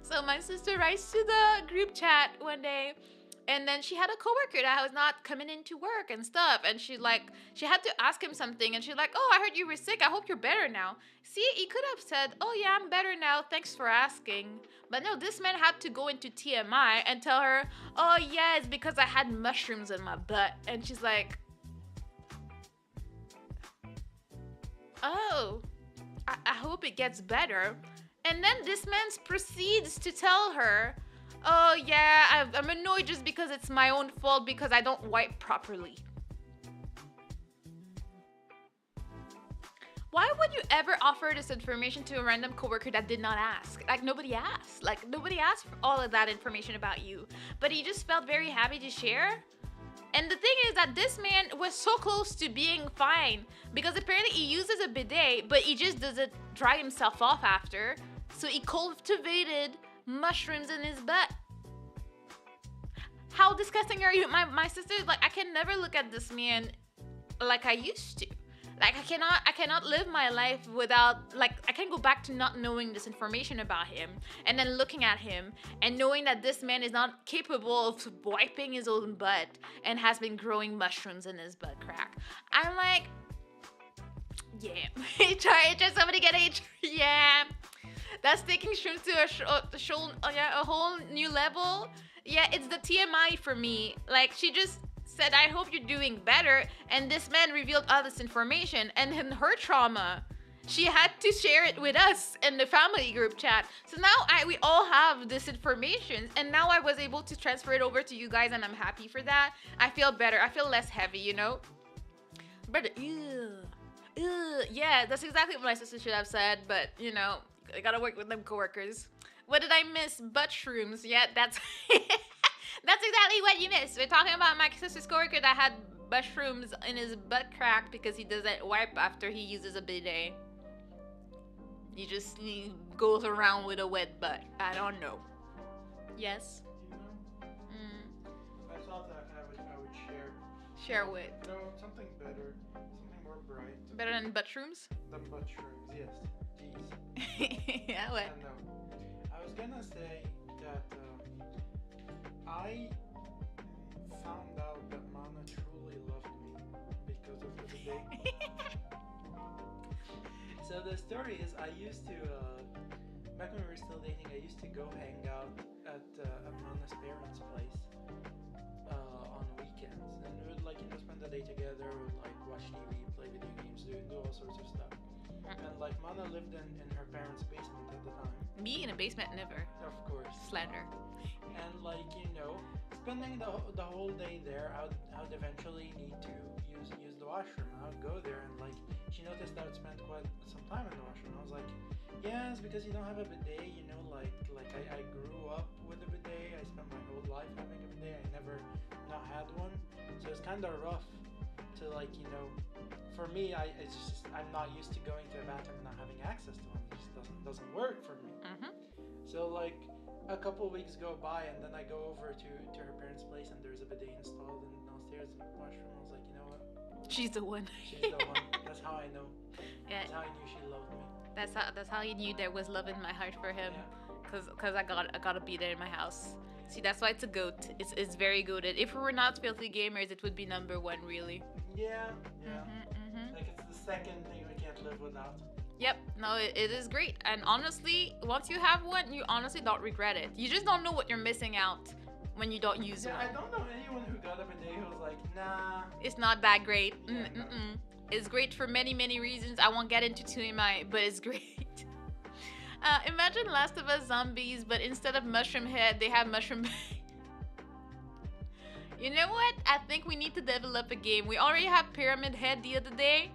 So my sister writes to the group chat one day, and then she had a coworker that was not coming into work and stuff, and she had to ask him something, and she's like, oh, I heard you were sick, I hope you're better now. See, he could have said, oh yeah, I'm better now, thanks for asking. But no, this man had to go into TMI and tell her, oh yeah, it's because I had mushrooms in my butt. And she's like, oh, I hope it gets better. And then this man proceeds to tell her, oh yeah, I'm annoyed just because it's my own fault because I don't wipe properly. Why would you ever offer this information to a random coworker that did not ask? Like, nobody asked. Like, nobody asked for all of that information about you. But he just felt very happy to share. And the thing is that this man was so close to being fine because apparently he uses a bidet, but he just doesn't dry himself off after. So he cultivated mushrooms in his butt. How disgusting are you? My sister's like, I can never look at this man like I used to. Like I cannot live my life without, like, I can't go back to not knowing this information about him, and then looking at him and knowing that this man is not capable of wiping his own butt and has been growing mushrooms in his butt crack. I'm like, yeah, HR, somebody get HR, yeah. That's taking shrooms to a whole new level. Yeah, it's the TMI for me. Like, she just said, I hope you're doing better. And this man revealed all this information. And in her trauma, she had to share it with us in the family group chat. So now we all have this information. And now I was able to transfer it over to you guys. And I'm happy for that. I feel better. I feel less heavy, you know? But, ew. Yeah, that's exactly what my sister should have said. But, you know, I gotta work with them coworkers. What did I miss? Butt shrooms. Yeah, that's that's exactly what you missed. We're talking about my sister's coworker that had mushrooms in his butt crack because he doesn't wipe after he uses a bidet. He goes around with a wet butt. I don't know. Yes. You know, I thought that I would share. Share what? No, something better, something more bright. Better than butt shrooms? Than butt shrooms, yes. Jeez. Yeah, what? I know. I was gonna say that I found out that Mana truly loved me because of the bidet. So the story is, I used to, back when we were still dating, I used to go hang out at Mana's parents' place on weekends, and we would, like, you know, spend the day together, we would, like, watch TV, play video games, do all sorts of stuff. And, like, Mana lived in her parents' basement at the time. Me in a basement, never. Of course. Slander. And, like, you know, spending the whole day there, I would eventually need to use the washroom. I would go there, and, like, she noticed that I would spend quite some time in the washroom. I was like, yeah, it's because you don't have a bidet, you know, like I grew up with a bidet. I spent my whole life having a bidet. I never not had one. So it's kind of rough to, like, you know, for me, I'm not used to going to a bathroom and not having access to one. It just doesn't work for me. Mm-hmm. So, like, a couple of weeks go by, and then I go over to her parents' place, and there's a bidet installed in downstairs in the washroom. I was like, you know what? She's the one. She's the one. That's how I know. Yeah. That's how I knew she loved me. That's how you knew there was love in my heart for him. Yeah. Cause I gotta be there in my house. See, that's why it's a goat. It's very goated. If we were not filthy gamers, it would be number one, really. Yeah. Mm-hmm. Like, it's the second thing we can't live without. Yep. No, it is great. And honestly, once you have one, you honestly don't regret it. You just don't know what you're missing out when you don't use Yeah, one. I don't know anyone who got a bidet who was like, nah. It's not that great. Yeah, no. It's great for many, many reasons. I won't get into TMI, but it's great. Imagine Last of Us zombies, but instead of mushroom head, they have mushroom. You know what? I think we need to develop a game. We already have pyramid head the other day.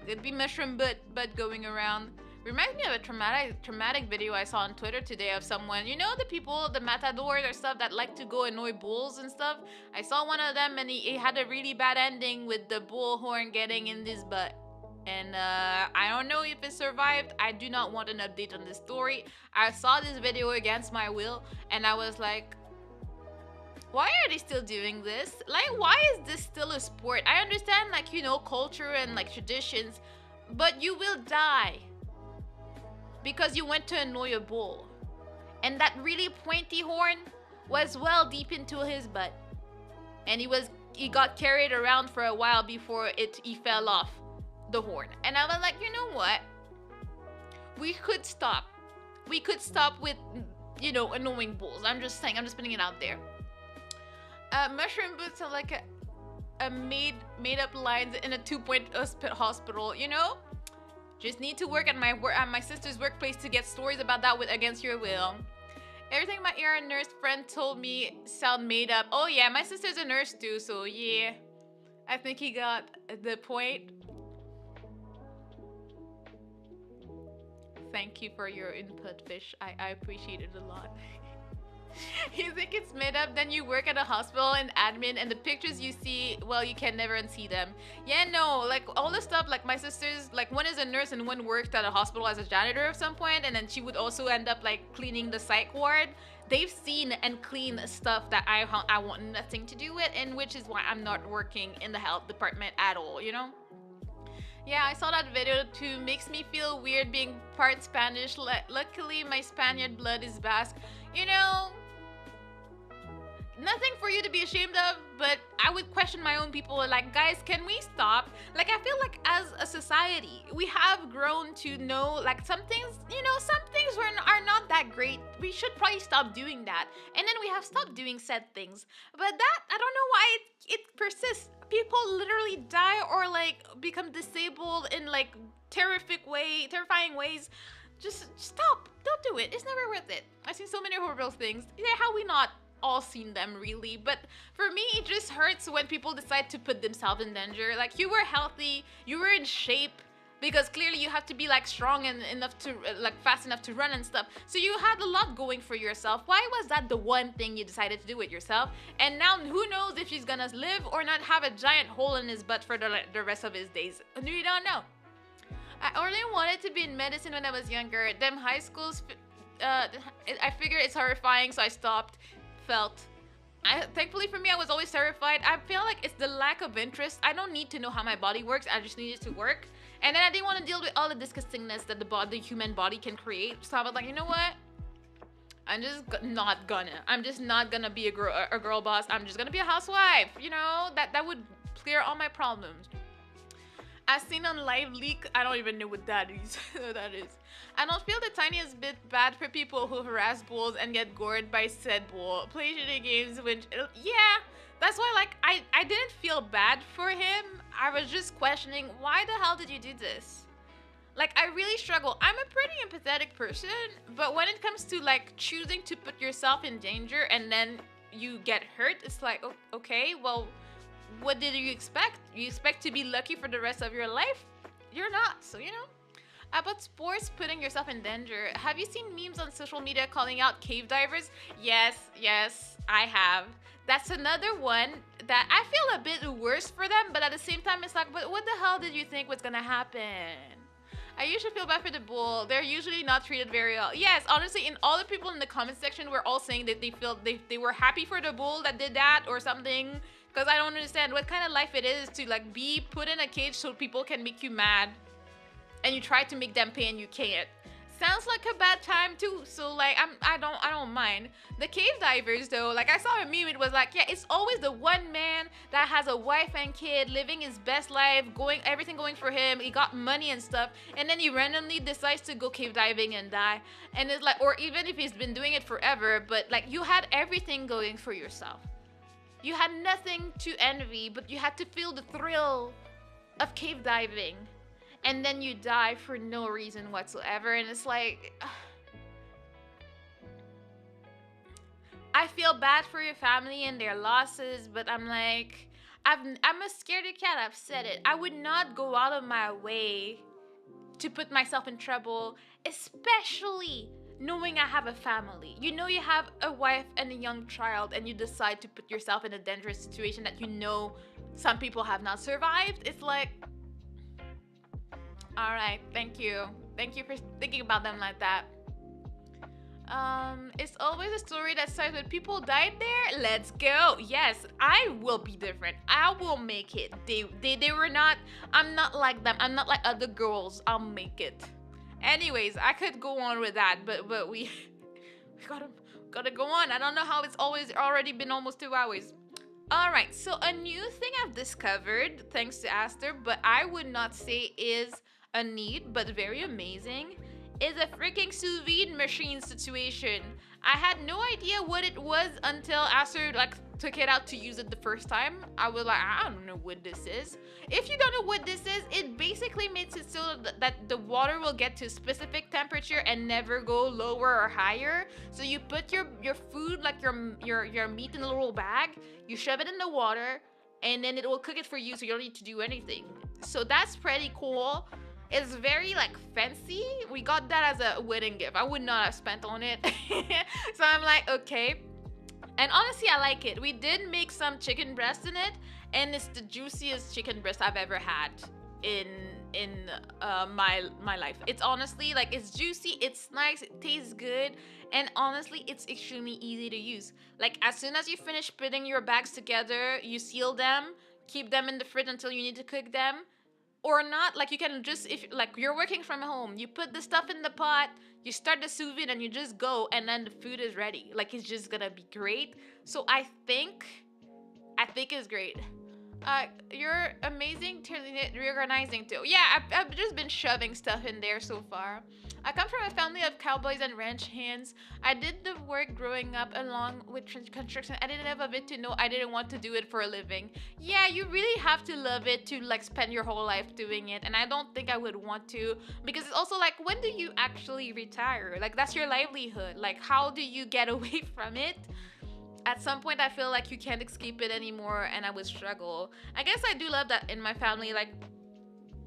It'd be mushroom butt going around. Reminds me of a traumatic video I saw on Twitter today of someone, you know, the people, the matadors or stuff that like to go annoy bulls and stuff. I saw one of them, and he had a really bad ending with the bull horn getting in his butt. And I don't know if it survived. I do not want an update on this story. I saw this video against my will, and I was like, why are they still doing this? Like, why is this still a sport? I understand, like, you know, culture and, like, traditions, but you will die because you went to annoy a bull. And that really pointy horn was well deep into his butt. And he got carried around for a while before he fell off the horn. And I was like, you know what? We could stop. We could stop with, you know, annoying bulls. I'm just saying, I'm just putting it out there. Mushroom boots are like a made up lines in a 2-point hospital, you know? Just need to work at my sister's workplace to get stories about that with against your will. Everything my ER nurse friend told me sound made up. Oh yeah, my sister's a nurse too, so yeah. I think he got the point. Thank you for your input, Fish. I appreciate it a lot. You think it's made up, then you work at a hospital in admin, and the pictures you see, well, you can never unsee them. Yeah, no, like all the stuff, like my sisters, like one is a nurse and one worked at a hospital as a janitor at some point, and then she would also end up like cleaning the psych ward. They've seen and cleaned stuff that I want nothing to do with, and which is why I'm not working in the health department at all, you know? Yeah, I saw that video too. Makes me feel weird being part Spanish. Luckily, my Spaniard blood is Basque. You know, nothing for you to be ashamed of, but I would question my own people. Like, guys, can we stop? Like, I feel like as a society, we have grown to know, like, some things, you know, some things are not that great. We should probably stop doing that. And then we have stopped doing said things. But that, I don't know why it persists. People literally die or, like, become disabled in, like, terrifying ways. Just stop. Don't do it. It's never worth it. I've seen so many horrible things. Yeah, how we not all seen them really, but for me it just hurts when people decide to put themselves in danger. Like, you were healthy, you were in shape, because clearly you have to be like strong and enough to like fast enough to run and stuff, so you had a lot going for yourself. Why was that the one thing you decided to do with yourself? And now who knows if he's gonna live or not have a giant hole in his butt for the rest of his days. We don't know. I only wanted to be in medicine when I was younger. Them high schools, I figured it's horrifying, so I stopped. Thankfully for me, I was always terrified. I feel like it's the lack of interest. I don't need to know how my body works. I just need it to work. And then I didn't want to deal with all the disgustingness that the human body can create. So I was like, you know what? I'm just not gonna be a girl boss. I'm just gonna be a housewife. You know, that would clear all my problems. As seen on Live Leak, I don't even know what that is. I don't feel the tiniest bit bad for people who harass bulls and get gored by said bull. Play shitty games when... Yeah, that's why, like, I didn't feel bad for him. I was just questioning, why the hell did you do this? Like, I really struggle. I'm a pretty empathetic person, but when it comes to, like, choosing to put yourself in danger and then you get hurt, it's like, okay, well... What did you expect? You expect to be lucky for the rest of your life? You're not, so you know. About sports putting yourself in danger. Have you seen memes on social media calling out cave divers? Yes, I have. That's another one that I feel a bit worse for them, but at the same time, it's like, but what the hell did you think was gonna happen? I usually feel bad for the bull. They're usually not treated very well. Yes, honestly, in all the people in the comment section were all saying that they were happy for the bull that did that or something. Because I don't understand what kind of life it is to like be put in a cage so people can make you mad. And you try to make them pay and you can't. Sounds like a bad time too. So like I don't mind. The cave divers though, like I saw a meme, it was like, yeah, it's always the one man that has a wife and kid, living his best life, everything going for him, he got money and stuff, and then he randomly decides to go cave diving and die. And it's like, or even if he's been doing it forever, but like you had everything going for yourself. You had nothing to envy, but you had to feel the thrill of cave diving. And then you die for no reason whatsoever. And it's like... I feel bad for your family and their losses, but I'm like... I'm a scaredy cat, I've said it. I would not go out of my way to put myself in trouble, especially... knowing I have a family. You know you have a wife and a young child and you decide to put yourself in a dangerous situation that you know some people have not survived. It's like, all right, thank you. Thank you for thinking about them like that. It's always a story that starts with people died there. Let's go. Yes, I will be different. I will make it. They were not, I'm not like them. I'm not like other girls. I'll make it. Anyways, I could go on with that, but we gotta go on. I don't know how it's already been almost 2 hours. All right, so a new thing I've discovered, thanks to Aster, but I would not say is a need, but very amazing, is a freaking sous vide machine situation. I had no idea what it was until Aster like took it out to use it the first time. I was like, I don't know what this is. If you don't know what this is, it basically makes it so that the water will get to a specific temperature and never go lower or higher. So you put your food, like your meat in a little bag, you shove it in the water, and then it will cook it for you so you don't need to do anything. So that's pretty cool. It's very like fancy. We got that as a wedding gift. I would not have spent on it. So I'm like, okay. And honestly, I like it. We did make some chicken breast in it, and it's the juiciest chicken breast I've ever had in my life. It's honestly like it's juicy, it's nice, it tastes good, and honestly, it's extremely easy to use. Like as soon as you finish putting your bags together, you seal them, keep them in the fridge until you need to cook them, or not. Like you can just, if like you're working from home, you put the stuff in the pot, you start the sous vide, and you just go, and then the food is ready. Like it's just gonna be great. So I think it's great. You're amazing to reorganizing too. Yeah, I've just been shoving stuff in there so far. I come from a family of cowboys and ranch hands. I did the work growing up along with construction. I didn't have a bit to know I didn't want to do it for a living. Yeah, you really have to love it to like spend your whole life doing it. And I don't think I would want to, because it's also like, when do you actually retire? Like that's your livelihood. Like how do you get away from it? At some point I feel like you can't escape it anymore, and I would struggle. I guess I do love that in my family. Like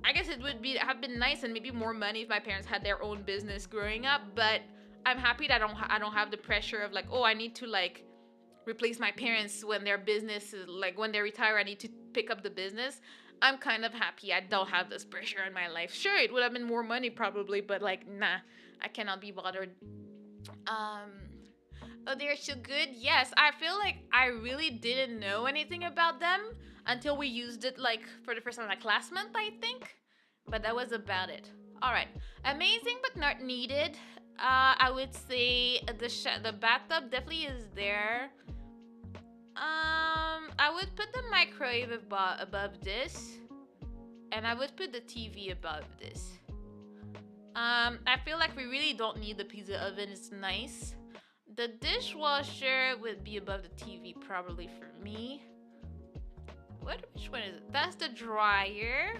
I guess it would be have been nice and maybe more money if my parents had their own business growing up, but I'm happy that I don't have the pressure of like, oh, I need to like replace my parents when their business is like, when they retire I need to pick up the business. I'm kind of happy I don't have this pressure in my life. Sure, it would have been more money probably, but like nah, I cannot be bothered. um Oh, they're so good. Yes, I feel like I really didn't know anything about them until we used it like for the first time like last month, I think. But that was about it. All right, amazing but not needed. I would say the bathtub definitely is there. I would put the microwave above this, and I would put the TV above this. I feel like we really don't need the pizza oven. It's nice. The dishwasher would be above the TV probably for me. Which one is it? That's the dryer.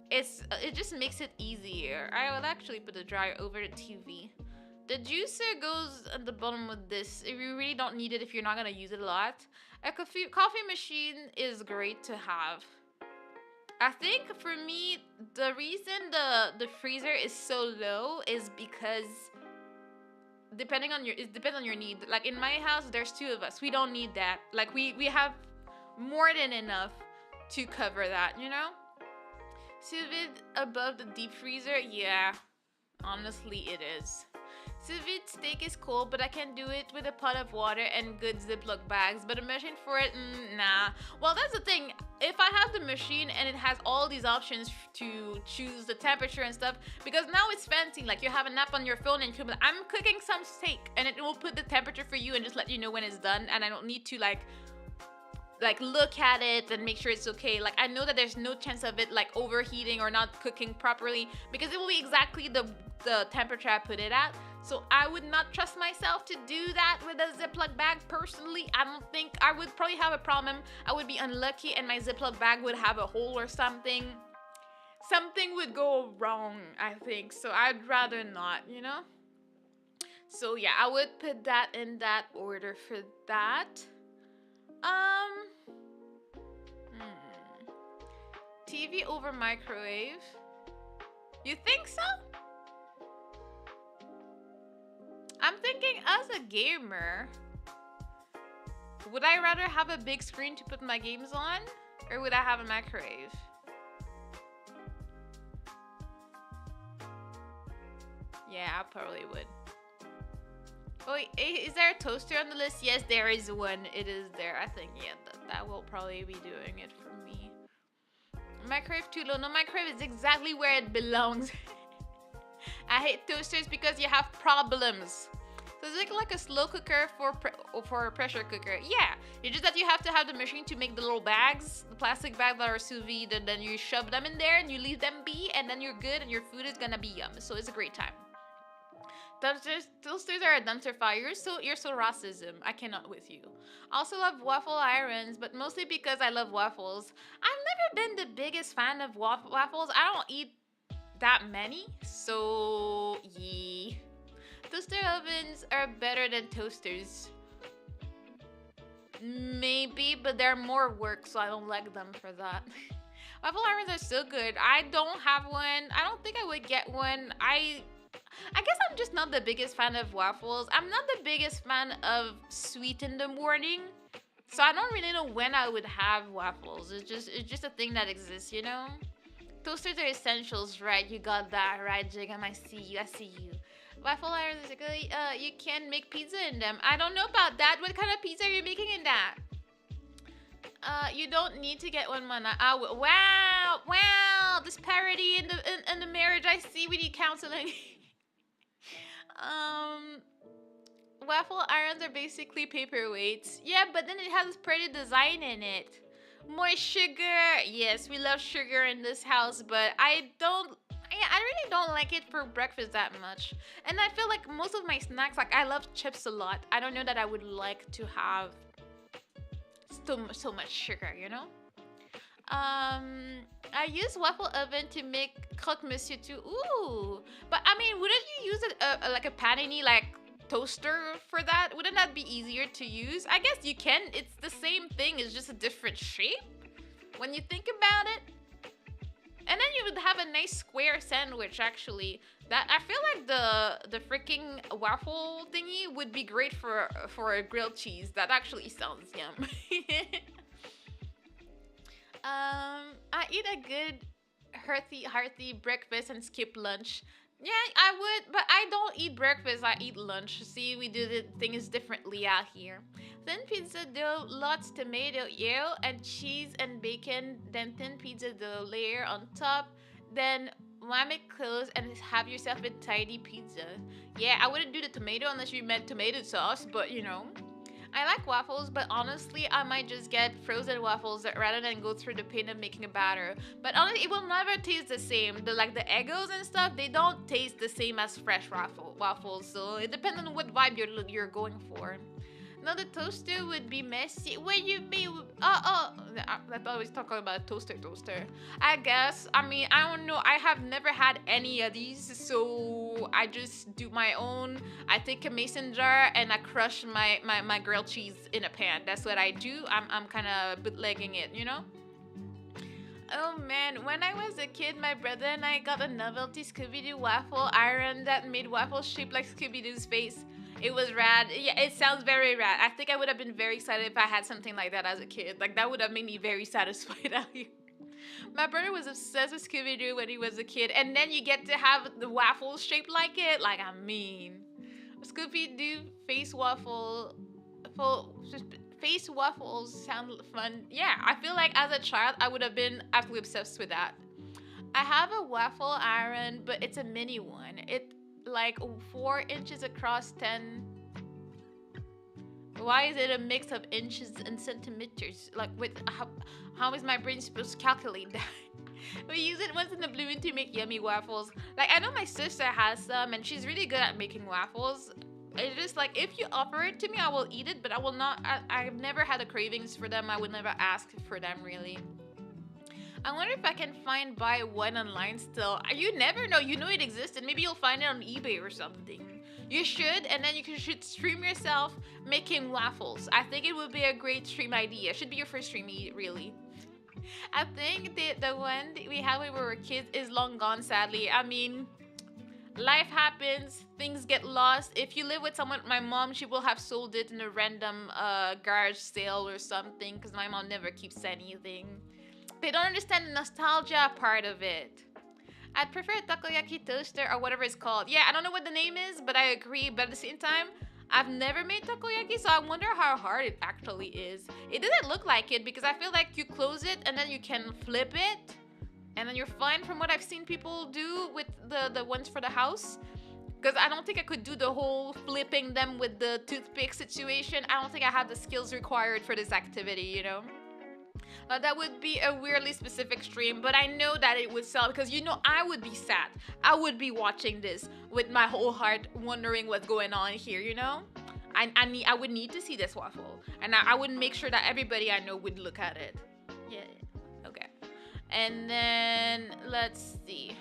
It just makes it easier. I would actually put the dryer over the TV. The juicer goes at the bottom with this. If you really don't need it, if you're not gonna use it a lot. A coffee machine is great to have. I think for me, the reason the freezer is so low is because it depends on your need. Like in my house there's two of us, we don't need that. Like we have more than enough to cover that, you know. Sous vide above the deep freezer, yeah, honestly it is. Sous vide steak is cool, but I can do it with a pot of water and good Ziploc bags. But a machine for it, nah. Well, that's the thing. If I have the machine and it has all these options to choose the temperature and stuff, because now it's fancy. Like you have an app on your phone and you can be like, I'm cooking some steak, and it will put the temperature for you and just let you know when it's done. And I don't need to like look at it and make sure it's okay. Like I know that there's no chance of it like overheating or not cooking properly, because it will be exactly the temperature I put it at. So I would not trust myself to do that with a Ziploc bag personally. I don't think I would probably have a problem. I would be unlucky and my Ziploc bag would have a hole or something. Something would go wrong, I think. So I'd rather not, you know? So yeah, I would put that in that order for that. TV over microwave. You think so? I'm thinking as a gamer, would I rather have a big screen to put my games on, or would I have a microwave? Yeah, I probably would. Oh, is there a toaster on the list? Yes, there is one. It is there. I think, yeah, that will probably be doing it for me. Microwave too low. No, microwave is exactly where it belongs. I hate toasters because you have problems. So it's like a slow cooker for a pressure cooker. Yeah, it's just that you have to have the machine to make the little bags, the plastic bags that are sous vide, and then you shove them in there and you leave them be, and then you're good and your food is gonna be yum. So it's a great time. Toasters are a dumpster fire. You're so racism. I cannot with you. Also love waffle irons, but mostly because I love waffles. I've never been the biggest fan of waffles. I don't eat that many, so yeah. Toaster ovens are better than toasters. Maybe, but they're more work, so I don't like them for that. Waffle irons are so good. I don't have one. I don't think I would get one. I guess I'm just not the biggest fan of waffles. I'm not the biggest fan of sweet in the morning. So I don't really know when I would have waffles. It's just a thing that exists, you know? Toasters are essentials, right? You got that right, Jigam. I see you. I see you. Waffle irons, you can make pizza in them. I don't know about that. What kind of pizza are you making in that? You don't need to get one, mana. Wow, wow, disparity in the marriage. I see. We need counseling. um, Waffle irons are basically paperweights. Yeah, but then it has pretty design in it. More sugar. Yes, we love sugar in this house, but I don't. Yeah, I really don't like it for breakfast that much. And I feel like most of my snacks, like I love chips a lot. I don't know that I would like to have so much sugar, you know? I use waffle oven to make croque monsieur too. Ooh, but I mean, wouldn't you use like a panini like toaster for that? Wouldn't that be easier to use? I guess you can. It's the same thing. It's just a different shape when you think about it. And then you would have a nice square sandwich. Actually, that I feel like the freaking waffle thingy would be great for a grilled cheese. That actually sounds yum. I eat a good hearty breakfast and skip lunch. Yeah, I would, but I don't eat breakfast. I eat lunch. See, we do the things differently out here. Thin pizza dough, lots tomato, yeah, and cheese and bacon. Then thin pizza dough layer on top. Then wham it close and have yourself a tidy pizza. Yeah, I wouldn't do the tomato unless you meant tomato sauce, but you know. I like waffles, but honestly, I might just get frozen waffles rather than go through the pain of making a batter. But honestly, it will never taste the same. The Eggos and stuff, they don't taste the same as fresh waffles. So it depends on what vibe you're going for. No, the toaster would be messy. What you mean? I thought we was talking about a toaster. I guess. I mean, I don't know. I have never had any of these, so I just do my own. I take a mason jar and I crush my grilled cheese in a pan. That's what I do. I'm kind of bootlegging it, you know? Oh man, when I was a kid, my brother and I got a novelty Scooby Doo waffle iron that made waffles shaped like Scooby Doo's face. It was rad. Yeah, it sounds very rad. I think I would have been very excited if I had something like that as a kid. Like, that would have made me very satisfied out here. My brother was obsessed with Scooby Doo when he was a kid, and then you get to have the waffles shaped like it. Like, I mean, Scooby Doo face waffle. Full, face waffles sound fun. Yeah, I feel like as a child, I would have been absolutely obsessed with that. I have a waffle iron, but it's a mini one. It like 4 inches across 10. Why is it a mix of inches and centimeters? Like, with how is my brain supposed to calculate that? We use it once in a blue moon to make yummy waffles. Like, I know my sister has some, and she's really good at making waffles. It's just like, if you offer it to me, I will eat it, but I will not. I've never had the cravings for them. I would never ask for them, really. I wonder if I can buy one online still. You never know. You know it exists, and maybe you'll find it on eBay or something. You should, and then should stream yourself making waffles. I think it would be a great stream idea. Should be your first stream, really. I think the one that we had when we were kids is long gone, sadly. I mean, life happens, things get lost. If you live with someone, my mom, she will have sold it in a random garage sale or something, because my mom never keeps anything. They don't understand the nostalgia part of it. I'd prefer a takoyaki toaster or whatever it's called. Yeah, I don't know what the name is, but I agree. But at the same time, I've never made takoyaki, so I wonder how hard it actually is. It doesn't look like it because I feel like you close it and then you can flip it, and then you're fine from what I've seen people do with the ones for the house. Because I don't think I could do the whole flipping them with the toothpick situation. I don't think I have the skills required for this activity, you know? That would be a weirdly specific stream, but I know that it would sell because I would be sad. I would be watching this with my whole heart, wondering what's going on here. I would need to see this waffle, and I would make sure that everybody I know would look at it. Yeah. Okay. And then let's see.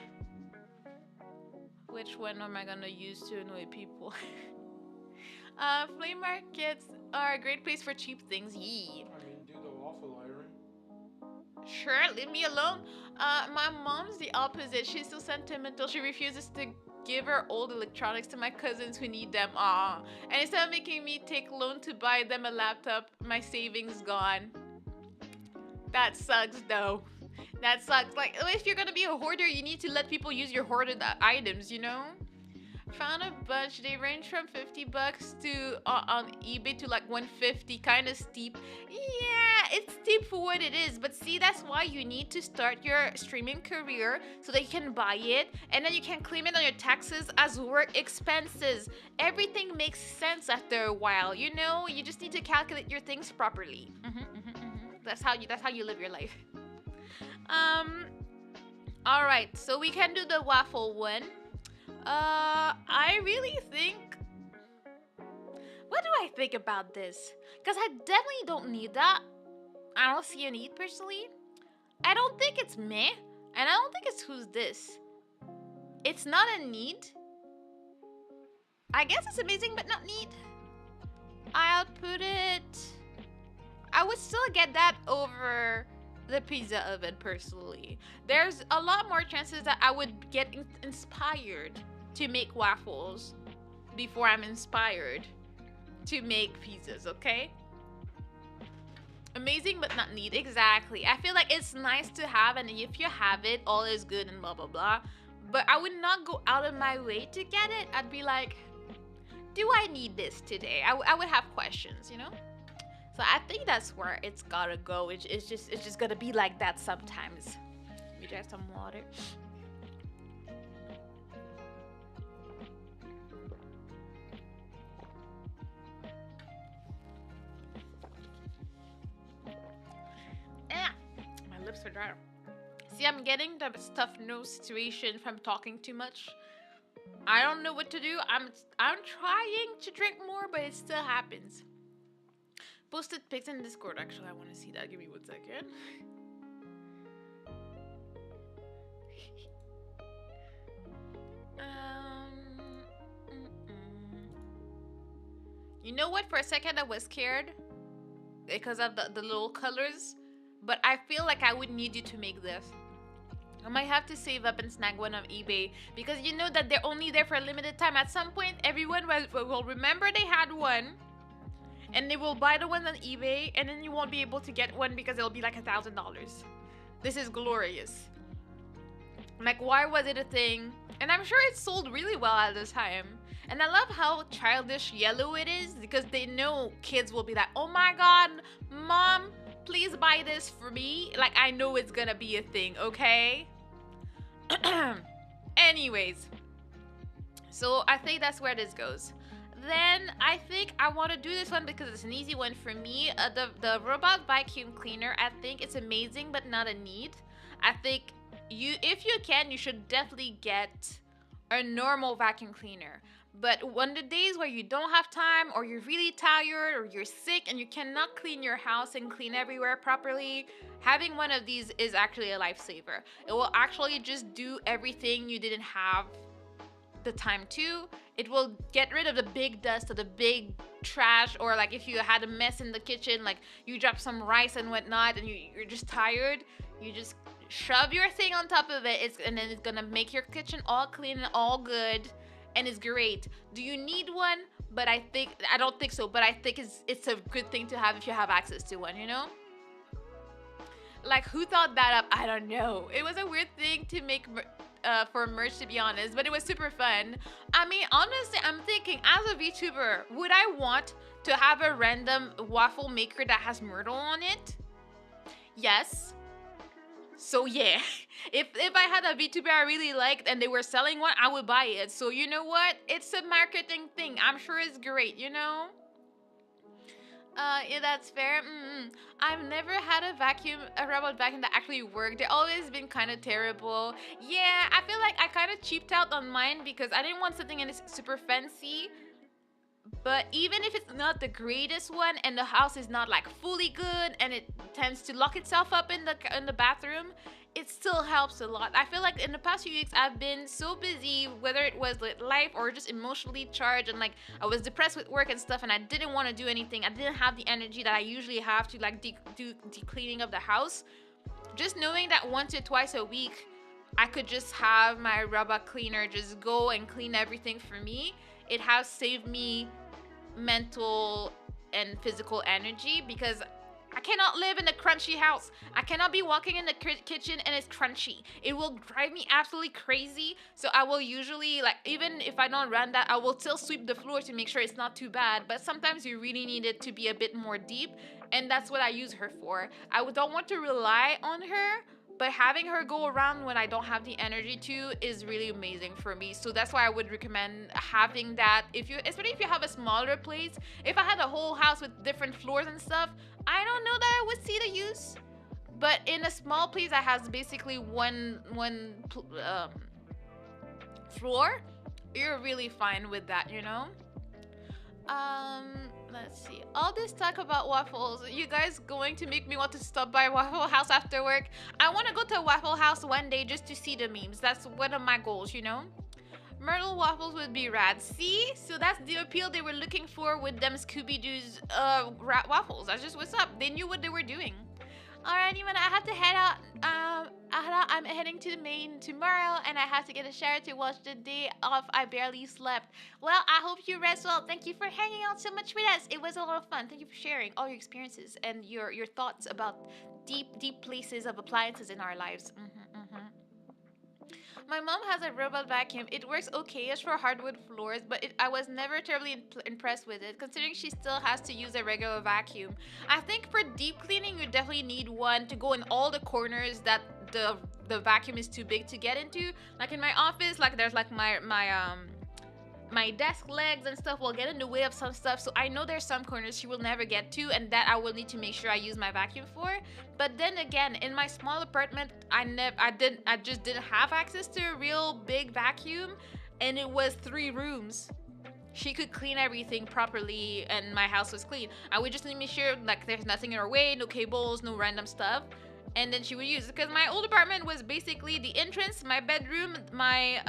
Which one am I gonna use to annoy people? Flea markets are a great place for cheap things. Yee. I mean, do the waffle iron. Sure, leave me alone. My mom's the opposite. She's so sentimental. She refuses to give her old electronics to my cousins who need them. Aw. And instead of making me take loan to buy them a laptop, my savings gone. That sucks though. That sucks. Like, if you're gonna be a hoarder, you need to let people use your hoarded items, you know? Found a bunch. They range from 50 bucks to on eBay to like 150, kind of steep. Yeah, it's steep for what it is, but see, that's why you need to start your streaming career so that you can buy it and then you can claim it on your taxes as work expenses. Everything makes sense after a while, you know? You just need to calculate your things properly. That's how you live your life. Um all right, so we can do the waffle one. I really think. What do I think about this? Because I definitely don't need that. I don't see a need personally. I don't think it's meh, and I don't think it's who's this. It's not a need. I guess it's amazing, but not need. I'll put it. I would still get that over the pizza oven personally. There's a lot more chances that I would get inspired to make waffles before I'm inspired to make pizzas, okay? Amazing but not need. Exactly. I feel like it's nice to have, and if you have it, all is good and blah blah blah. But I would not go out of my way to get it. I'd be like, do I need this today? I would have questions, you know? So I think that's where it's gotta go. It's just gonna be like that sometimes. We drink some water. Ah, my lips are dry. See, I'm getting the stuffed nose situation from talking too much. I don't know what to do. I'm trying to drink more, but it still happens. Posted pics in Discord. Actually, I want to see that. Give me 1 second. You know what? For a second, I was scared because of the little colors, but I feel like I would need you to make this. I might have to save up and snag one on eBay because you know that they're only there for a limited time. At some point, everyone will remember they had one, and they will buy the one on eBay, and then you won't be able to get one because it'll be like $1,000. This is glorious. Like, why was it a thing? And I'm sure it sold really well at this time. And I love how childish yellow it is because they know kids will be like, oh my god, mom, please buy this for me. Like, I know it's gonna be a thing, okay? Anyways, so I think that's where this goes. Then I think I want to do this one because it's an easy one for me. The robot vacuum cleaner, I think it's amazing but not a need. I think if you can, you should definitely get a normal vacuum cleaner. But on the days where you don't have time, or you're really tired, or you're sick and you cannot clean your house and clean everywhere properly, having one of these is actually a lifesaver. It will actually just do everything you didn't have the time to. It will get rid of the big dust or the big trash, or like if you had a mess in the kitchen, like you dropped some rice and whatnot and you're just tired, you just shove your thing on top of it, and then it's gonna make your kitchen all clean and all good, and it's great. Do you need one? But I don't think so, but I think it's a good thing to have if you have access to one, you know? Like, who thought that up? I don't know. It was a weird thing to make for merch, to be honest, but it was super fun. I mean, honestly, I'm thinking, as a VTuber, would I want to have a random waffle maker that has Myrtle on it? Yes. So yeah, if I had a VTuber I really liked and they were selling one, I would buy it. So you know what? It's a marketing thing. I'm sure it's great, you know? Yeah, that's fair. I've never had a robot vacuum that actually worked. They've always been kind of terrible. Yeah, I feel like I kind of cheaped out on mine because I didn't want something in super fancy. But even if it's not the greatest one and the house is not like fully good and it tends to lock itself up in the bathroom, it still helps a lot. I feel like in the past few weeks I've been so busy, whether it was like life or just emotionally charged, and like I was depressed with work and stuff, and I didn't want to do anything. I didn't have the energy that I usually have to like do cleaning of the house. Just knowing that once or twice a week I could just have my robot cleaner just go and clean everything for me, it has saved me mental and physical energy because I cannot live in a crunchy house. I cannot be walking in the kitchen and it's crunchy. It will drive me absolutely crazy. So I will usually, like, even if I don't run that, I will still sweep the floor to make sure it's not too bad. But sometimes you really need it to be a bit more deep, and that's what I use her for. I don't want to rely on her, but having her go around when I don't have the energy to is really amazing for me. So that's why I would recommend having that if you, especially if you have a smaller place. If I had a whole house with different floors and stuff, I don't know that I would see the use. But in a small place that has basically one floor, you're really fine with that, you know. Um, let's see. All this talk about waffles. You guys going to make me want to stop by Waffle House after work? I want to go to Waffle House one day just to see the memes. That's one of my goals, you know? Myrtle waffles would be rad. See? So that's the appeal they were looking for with them Scooby Doo's waffles. That's just what's up. They knew what they were doing. Alrighty, man, I have to head out. I'm heading to the main tomorrow, and I have to get a shower to watch the day off. I barely slept. Well, I hope you rest well. Thank you for hanging out so much with us. It was a lot of fun. Thank you for sharing all your experiences and your thoughts about deep places of appliances in our lives. My mom has a robot vacuum. It works okay-ish for hardwood floors, but I was never terribly impressed with it, considering she still has to use a regular vacuum. I think for deep cleaning, you definitely need one to go in all the corners that the vacuum is too big to get into. Like in my office, like there's like my desk legs and stuff will get in the way of some stuff, so I know there's some corners she will never get to, and that I will need to make sure I use my vacuum for. But then again, in my small apartment, I just didn't have access to a real big vacuum, and it was 3 rooms. She could clean everything properly, and my house was clean. I would just need to make sure like there's nothing in her way, no cables, no random stuff, and then she would use it. Because my old apartment was basically the entrance, my bedroom, my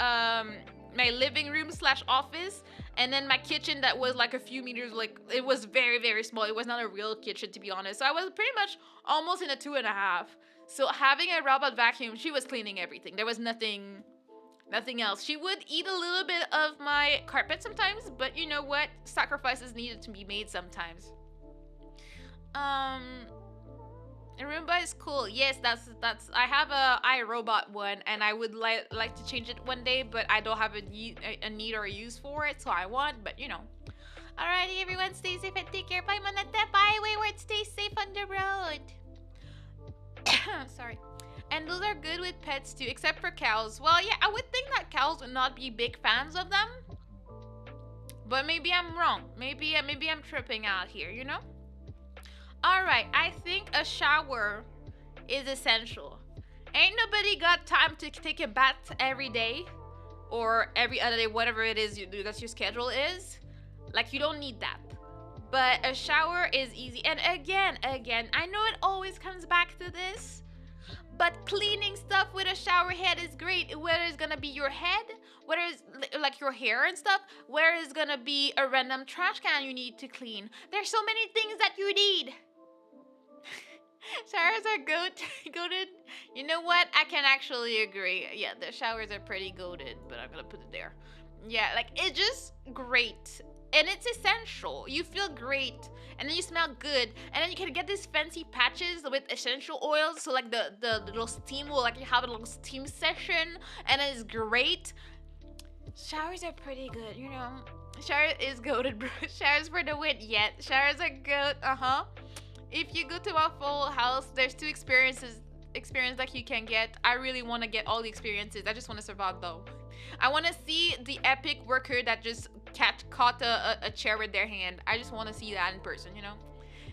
living room slash office, and then my kitchen that was like a few meters, like it was very small. It was not a real kitchen, to be honest. So I was pretty much almost in a 2.5. So having a robot vacuum, she was cleaning everything. There was nothing else. She would eat a little bit of my carpet sometimes, but you know what, sacrifices needed to be made sometimes. Roomba is cool. Yes, that's. I have a iRobot one, and I would like to change it one day, but I don't have a need or a use for it, so I want. But you know. Alrighty, everyone, stay safe and take care. Bye, Manette. Bye, Wayward. Stay safe on the road. Sorry. And those are good with pets too, except for cows. Well, yeah, I would think that cows would not be big fans of them, but maybe I'm wrong. Maybe I'm tripping out here. You know. Alright, I think a shower is essential. Ain't nobody got time to take a bath every day or every other day, whatever it is that your schedule is. Like, you don't need that. But a shower is easy. And again, I know it always comes back to this, but cleaning stuff with a shower head is great. Whether it's gonna be your head, whether it's like your hair and stuff, whether it's gonna be a random trash can you need to clean. There's so many things that you need. Showers are goated. You know what? I can actually agree. Yeah, the showers are pretty goated, but I'm gonna put it there. Yeah, like it's just great. And it's essential. You feel great. And then you smell good. And then you can get these fancy patches with essential oils. So like the little steam will like you have a little steam session, and it's great. Showers are pretty good, you know. Shower is goated, bro. Showers for the win. Yeah, showers are good. If you go to a full house, there's 2 experience that you can get. I really want to get all the experiences. I just want to survive though. I want to see the epic worker that just caught a chair with their hand. I just want to see that in person, you know.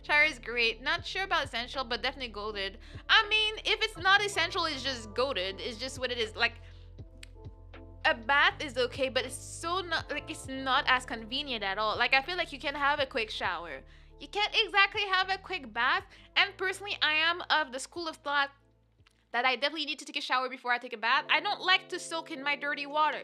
Shower is great. Not sure about essential, but definitely goated. I mean, if it's not essential, it's just goated. It's just what it is. Like, a bath is okay, but it's not as convenient at all. Like, I feel like you can have a quick shower. You can't exactly have a quick bath. And personally, I am of the school of thought that I definitely need to take a shower before I take a bath. I don't like to soak in my dirty water.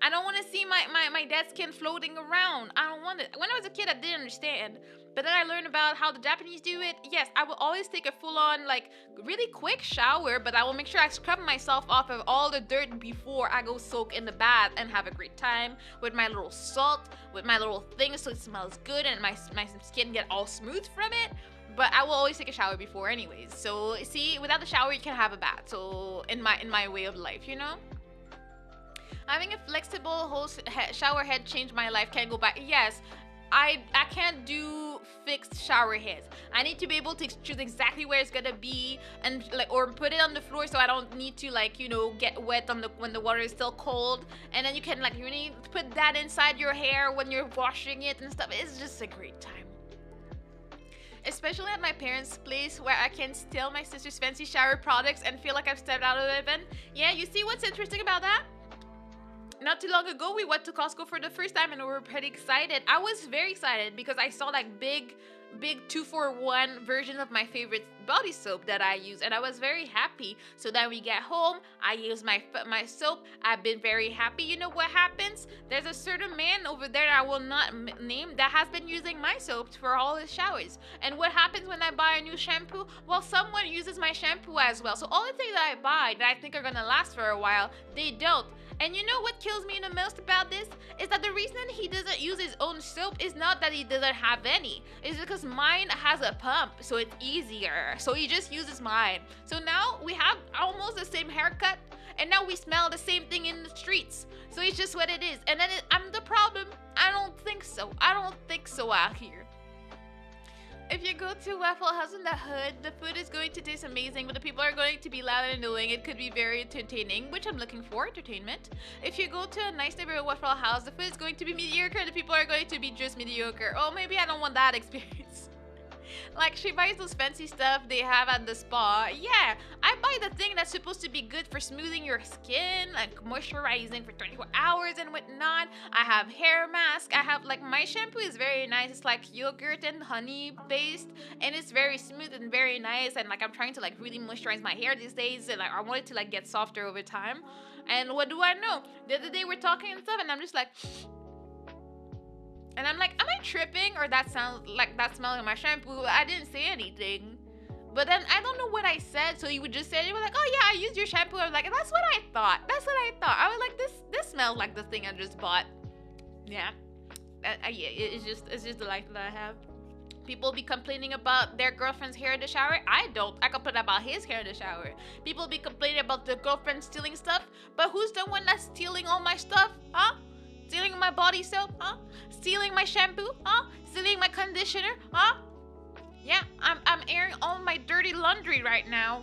I don't want to see my dead skin floating around. I don't want it. When I was a kid, I didn't understand. But then I learned about how the Japanese do it. Yes, I will always take a full on, like, really quick shower, but I will make sure I scrub myself off of all the dirt before I go soak in the bath and have a great time with my little salt, with my little thing so it smells good and my skin get all smooth from it. But I will always take a shower before anyways. So see, without the shower you can have a bath. So in my way of life, you know? Having a flexible shower head changed my life. Can't go back. Yes, I can't do fixed shower heads. I need to be able to choose exactly where it's gonna be and like or put it on the floor so I don't need to like get wet on the when the water is still cold. And then you can like really put that inside your hair when you're washing it and stuff. It's just a great time. Especially at my parents' place where I can steal my sister's fancy shower products and feel like I've stepped out of heaven. Yeah, you see what's interesting about that? Not too long ago, we went to Costco for the first time and we were pretty excited. I was very excited because I saw like big 2-for-1 version of my favorite body soap that I use, and I was very happy. So then we get home, I use my soap. I've been very happy. You know what happens? There's a certain man over there that I will not name that has been using my soap for all his showers. And what happens when I buy a new shampoo? Well, someone uses my shampoo as well. So all the things that I buy that I think are gonna last for a while, they don't. And you know what kills me the most about this? Is that the reason he doesn't use his own soap is not that he doesn't have any. It's because mine has a pump, so it's easier. So he just uses mine. So now we have almost the same haircut, and now we smell the same thing in the streets. So it's just what it is. And then I'm the problem. I don't think so. I don't think so out here. If you go to Waffle House in the Hood, the food is going to taste amazing, but the people are going to be loud and annoying. It could be very entertaining, which I'm looking for, entertainment. If you go to a nice neighborhood Waffle House, the food is going to be mediocre, and the people are going to be just mediocre. Oh, maybe I don't want that experience. Like, she buys those fancy stuff they have at the spa. Yeah, I buy the thing that's supposed to be good for smoothing your skin, like moisturizing for 24 hours and whatnot. I have hair mask. I have, like, my shampoo is very nice. It's like yogurt and honey based, and it's very smooth and very nice. And like, I'm trying to like really moisturize my hair these days, and like, I want it to like get softer over time. And what do I know? The other day we're talking and stuff, and I'm just like, and I'm like, am I tripping? Or that sounds like that smells like my shampoo. I didn't say anything. But then I don't know what I said. So you would just say it. You were like, oh yeah, I used your shampoo. I was like, that's what I thought. That's what I thought. I was like, this smells like the thing I just bought. Yeah. Yeah, it's just the life that I have. People be complaining about their girlfriend's hair in the shower. I don't. I complain about his hair in the shower. People be complaining about their girlfriend stealing stuff. But who's the one that's stealing all my stuff? Huh? Stealing my body soap? Huh? Stealing my shampoo? Huh? Stealing my conditioner? Huh? Yeah, I'm airing all my dirty laundry right now.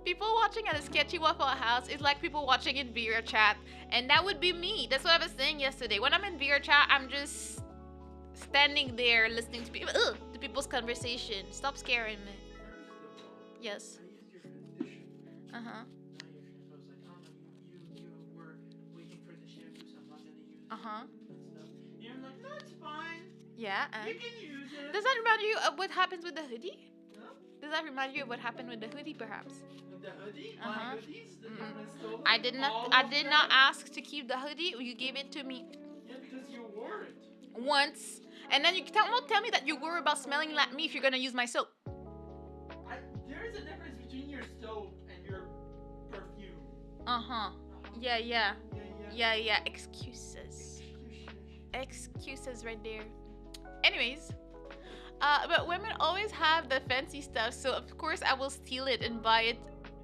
People watching at a sketchy Waffle House is like people watching in VR chat. And that would be me. That's what I was saying yesterday. When I'm in VR chat, I'm just standing there listening to people, to people's conversation. Stop scaring me. Yes. Uh-huh. Uh-huh. Yeah, I'm like, no, it's fine. Yeah, You can use it. does that remind you of what happens with the hoodie? Huh? Does that remind you of what happened with the hoodie, perhaps? The hoodie? Uh-huh. My hoodies? The government stole I did not ask to keep the hoodie. You gave it to me Yeah, because you wore it. once, and then you won't tell me that you worry about smelling like me if you're gonna use my soap. There is a difference between your soap and your perfume. Uh-huh. Yeah. Yeah. Excuses right there. Anyways, but women always have the fancy stuff, so of course I will steal it and buy it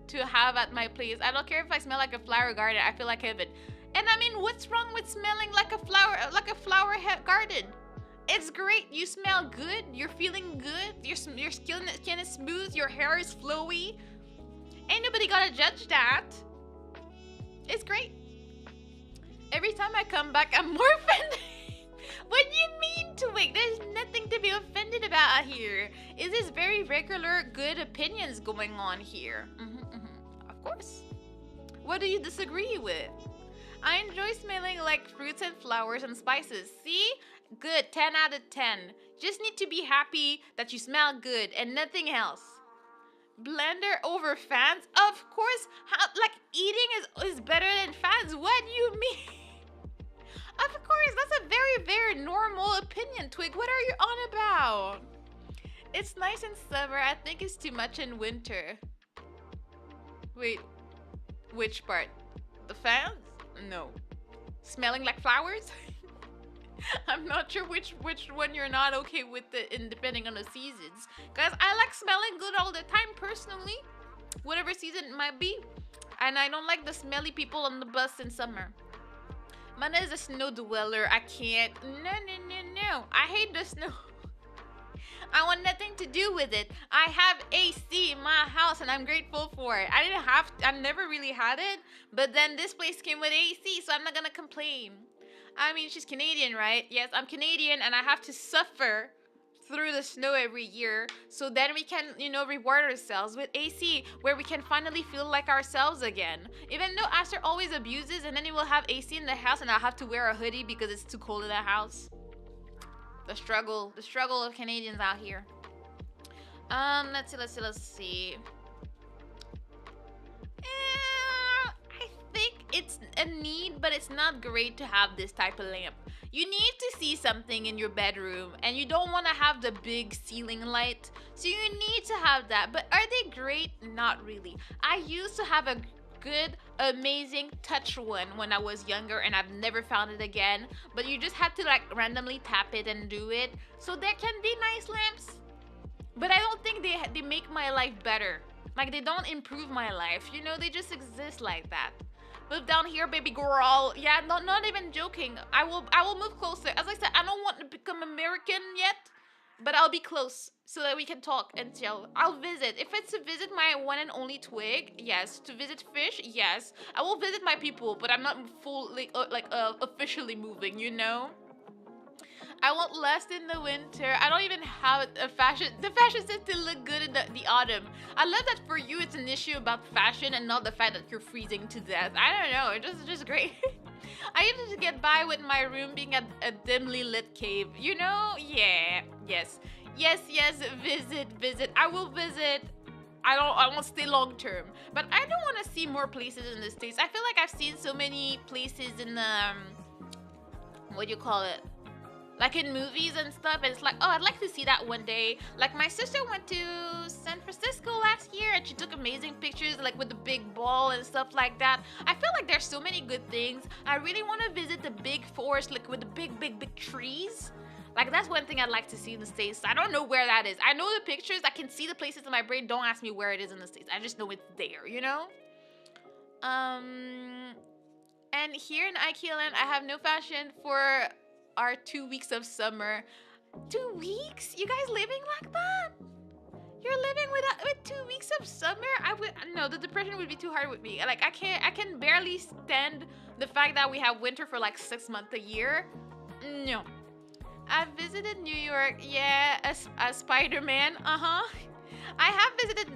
to have at my place. I don't care if I smell like a flower garden. I feel like heaven. And I mean, what's wrong with smelling like a flower garden? It's great. You smell good. You're feeling good. Your skin is smooth. Your hair is flowy. Ain't nobody gonna judge that. It's great. Every time I come back, I'm more offended. What do you mean to it? There's nothing to be offended about here. It is very regular, good opinions going on here. Of course. What do you disagree with? I enjoy smelling like fruits and flowers and spices. See? Good. 10 out of 10. Just need to be happy that you smell good and nothing else. Blender over fans? Of course. Like, eating is better than fans. What do you mean? Of course, that's a very, very normal opinion. banyan twig. What are you on about? It's nice in summer. I think it's too much in winter. Wait, which part? The fans? No. Smelling like flowers? I'm not sure which one you're not okay with depending on the seasons. Cause I like smelling good all the time personally, whatever season it might be, and I don't like the smelly people on the bus in summer. Mana is a snow dweller. I can't. No, no, no, no. I hate the snow. I want nothing to do with it. I have AC in my house and I'm grateful for it. I never really had it, but then this place came with AC, so I'm not gonna complain. I mean, she's Canadian, right? Yes, I'm Canadian and I have to suffer through the snow every year, so then we can, reward ourselves with AC, where we can finally feel like ourselves again. Even though Aster always abuses, and then he will have AC in the house and I'll have to wear a hoodie because it's too cold in the house. The struggle of Canadians out here. Let's see. I think it's a need, but it's not great to have this type of lamp. You need to see something in your bedroom, and you don't want to have the big ceiling light, so you need to have that. But are they great? Not really. I used to have a good, amazing touch one when I was younger, and I've never found it again. But you just have to like randomly tap it and do it. So there can be nice lamps, but I don't think they make my life better. Like, they don't improve my life. They just exist like that. Move down here, baby girl. Yeah, not even joking. I will move closer. As I said, I don't want to become American yet, but I'll be close so that we can talk and chill. I'll visit. If it's to visit my one and only twig, yes. To visit fish, yes. I will visit my people, but I'm not fully officially moving. I won't last in the winter. I don't even have a fashion. The fashion says to look good in the autumn. I love that for you it's an issue about fashion and not the fact that you're freezing to death. I don't know. It's just great. I used to get by with my room being a dimly lit cave. Yeah. Yes. Visit. I will visit. I won't stay long term. But I don't want to see more places in the States. I feel like I've seen so many places in the what do you call it? Like in movies and stuff, and it's like, oh, I'd like to see that one day. Like, my sister went to San Francisco last year and she took amazing pictures, like with the big ball and stuff like that. I feel like there's so many good things. I really want to visit the big forest, like with the big trees. Like, that's one thing I'd like to see in the States. I don't know where that is. I know the pictures. I can see the places in my brain. Don't ask me where it is in the States. I just know it's there, And here in IKEA land, I have no fashion for our 2 weeks of summer. 2 weeks? You guys living like that? You're living with 2 weeks of summer? No, the depression would be too hard with me. Like, I can barely stand the fact that we have winter for like 6 months a year. No. I visited New York, yeah, as Spider-Man. I have visited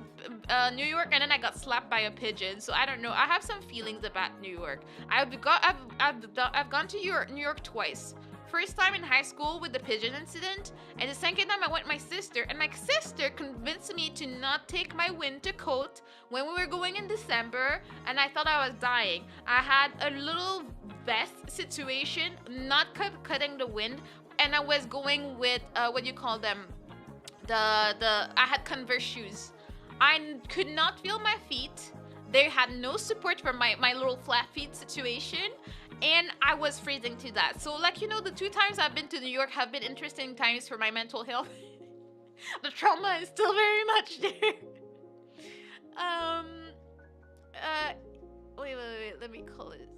New York, and then I got slapped by a pigeon. So I don't know. I have some feelings about New York. I've gone to New York twice. First time in high school with the pigeon incident, and the second time I went with my sister, and my sister convinced me to not take my winter coat when we were going in December, and I thought I was dying. I had a little vest situation, not cutting the wind, and I was going with what do you call them? I had Converse shoes. I could not feel my feet. They had no support for my little flat feet situation, and I was freezing to that. So, like, the 2 times I've been to New York have been interesting times for my mental health. The trauma is still very much there. Wait, let me call it.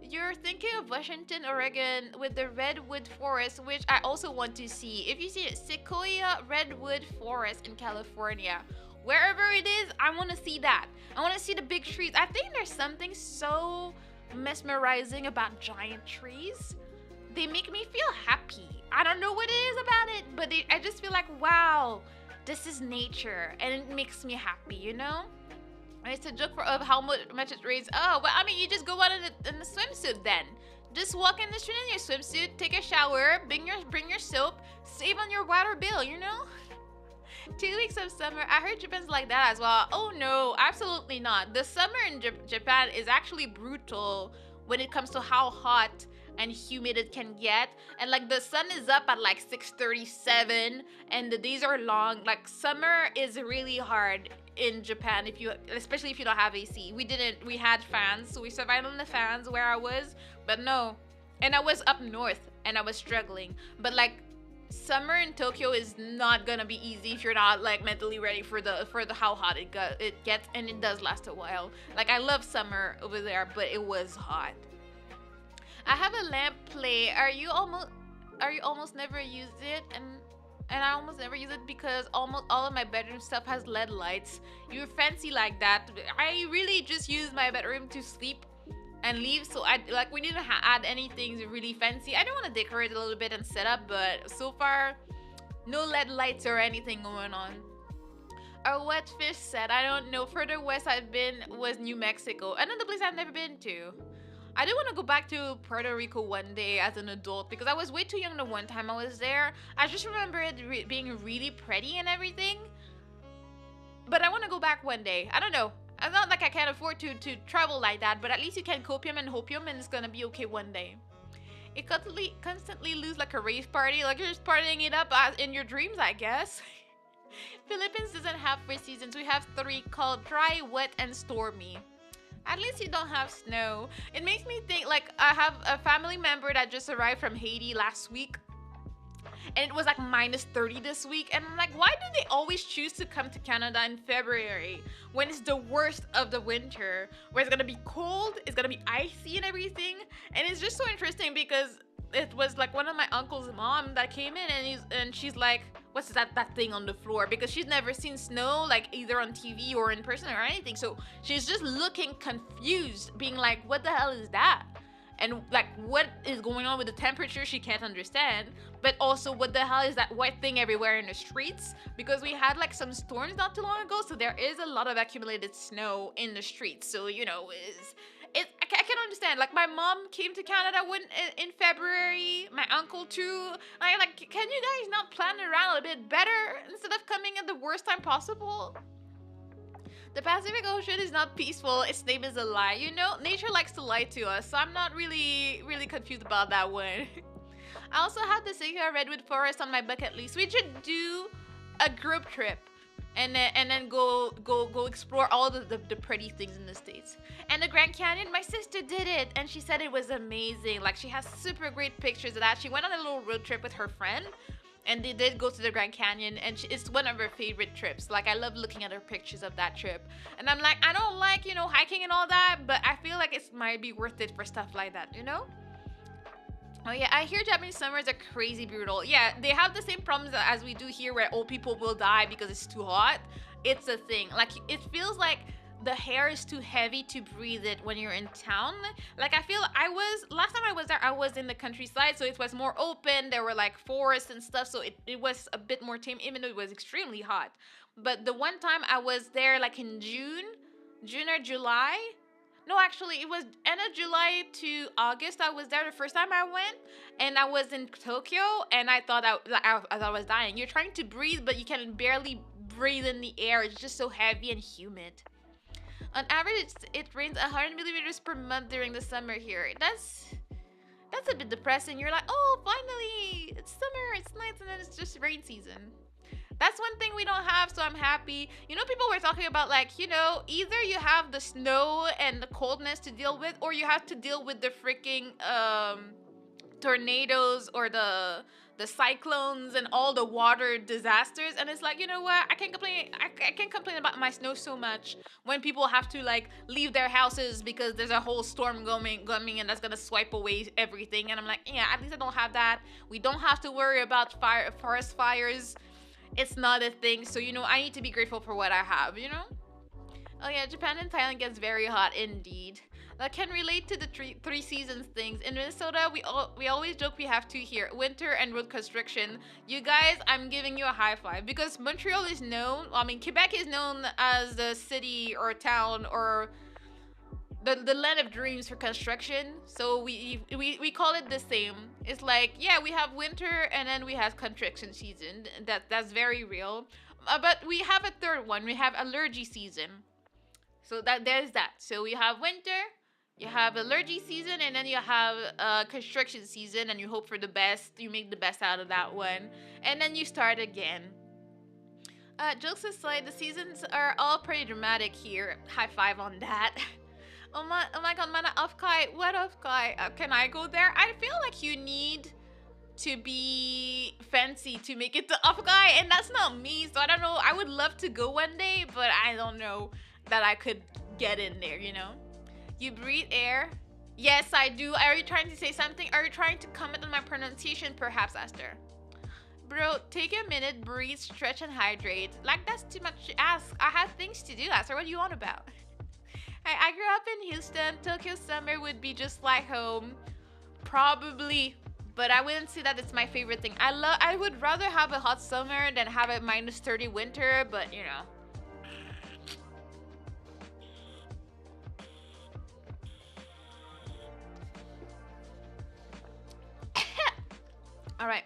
You're thinking of Washington, Oregon with the redwood forest, which I also want to see. If you see it, Sequoia Redwood Forest in California. Wherever it is, I want to see that. I want to see the big trees. I think there's something so mesmerizing about giant trees. They make me feel happy. I don't know what it is about it, but I just feel like, wow, this is nature, and it makes me happy, It's a joke of how much it rains. Oh, well, I mean, you just go out in a swimsuit then. Just walk in the street in your swimsuit, take a shower, bring your soap, save on your water bill, 2 weeks of summer. I heard Japan's like that as well. Oh no, absolutely not. The summer in Japan is actually brutal when it comes to how hot and humid it can get. And like the sun is up at like 6:37 and the days are long. Like summer is really hard in Japan if you especially if you don't have AC. We had fans, so we survived on the fans where I was, but no. And I was up north and I was struggling. But like summer in Tokyo is not gonna be easy if you're not like mentally ready for the how hot it gets, and it does last a while. Like I love summer over there, but it was hot. I have a lamp play. Are you almost never use it? And I almost never use it because almost all of my bedroom stuff has LED lights. You're fancy like that. I really just use my bedroom to sleep and leave. So I like we didn't add anything really fancy. I don't want to decorate a little bit and set up, but so far no LED lights or anything going on. Or what fish said, I don't know. Further west I've been was New Mexico. Another place I've never been to. I do want to go back to Puerto Rico one day as an adult because I was way too young the one time I was there. I just remember it being really pretty and everything. But I want to go back one day. I don't know. It's not like I can't afford to travel like that, but at least you can copium and hopium and it's gonna be okay one day. It constantly lose like a rave party, like you're just partying it up in your dreams, I guess. Philippines doesn't have 3 seasons. We have 3 called dry, wet, and stormy. At least you don't have snow. It makes me think like I have a family member that just arrived from Haiti last week. And it was like -30 this week. And I'm like, why do they always choose to come to Canada in February when it's the worst of the winter? Where it's gonna be cold, it's gonna be icy and everything. And it's just so interesting because it was like one of my uncle's mom that came in and she's like, what's that thing on the floor? Because she's never seen snow like either on TV or in person or anything. So she's just looking confused, being like, what the hell is that? And like what is going on with the temperature she can't understand, but also what the hell is that white thing everywhere in the streets, because we had like some storms not too long ago, so there is a lot of accumulated snow in the streets. So you know I can understand. Like my mom came to Canada in February, my uncle too. I like, can you guys not plan around a bit better instead of coming at the worst time possible? The Pacific Ocean is not peaceful. Its name is a lie. You know, nature likes to lie to us, so I'm not really confused about that one. I also have the Sitka Redwood Forest on my bucket list. We should do a group trip and then go explore all the pretty things in the States. And the Grand Canyon, my sister did it and she said it was amazing. Like she has super great pictures of that. She went on a little road trip with her friend and they did go to the Grand Canyon, and it's one of her favorite trips. Like I love looking at her pictures of that trip, and I'm like, I don't like hiking and all that, but I feel like it might be worth it for stuff like that, you know. Oh yeah, I hear Japanese summers are crazy brutal. Yeah, they have the same problems as we do here, where old people will die because it's too hot. It's a thing. Like it feels like the hair is too heavy to breathe it when you're in town. Like I feel last time I was there, I was in the countryside, so it was more open. There were like forests and stuff, so it was a bit more tame, even though it was extremely hot. But the one time I was there, like in June or July. No, actually, it was end of July to August. I was there the first time I went, and I was in Tokyo, and I thought I was dying. You're trying to breathe, but you can barely breathe in the air. It's just so heavy and humid. On average, it rains 100 millimeters per month during the summer here. That's a bit depressing. You're like, oh, finally, it's summer, it's nice, and then it's just rain season. That's one thing we don't have, so I'm happy. You know, people were talking about like, either you have the snow and the coldness to deal with, or you have to deal with the freaking tornadoes or the cyclones and all the water disasters. And it's like, you know what? I can't complain. I can't complain about my snow so much when people have to like leave their houses because there's a whole storm coming and that's gonna swipe away everything. And I'm like, yeah, at least I don't have that. We don't have to worry about forest fires. It's not a thing. So, I need to be grateful for what I have. Oh yeah, Japan and Thailand gets very hot indeed. That can relate to the three seasons things. In Minnesota, we always joke we have two here: winter and road construction. You guys, I'm giving you a high five because Montreal is known. I mean, Quebec is known as the city or town or the land of dreams for construction. So we call it the same. It's like, yeah, we have winter and then we have construction season. That's very real. But we have a third one. We have allergy season. So there's that. So we have winter, You have allergy season, and then you have construction season, and you hope for the best. You make the best out of that one, and then you start again. Jokes aside, the seasons are all pretty dramatic here. High five on that. Oh my god, mana Afkai, what Afkai? Can I go there? I feel like you need to be fancy to make it to Afkai, and that's not me. So I don't know. I would love to go one day, but I don't know that I could get in there. You know, you breathe air. Yes, I do. Are you trying to say something? Are you trying to comment on my pronunciation, perhaps, Esther? Bro, take a minute, breathe, stretch, and hydrate. Like, that's too much to ask. I have things to do, Esther. What do you want about? I grew up in Houston. Tokyo summer would be just like home. Probably. But I wouldn't say that it's my favorite thing. I would rather have a hot summer than have a minus 30 winter, but you know. All right.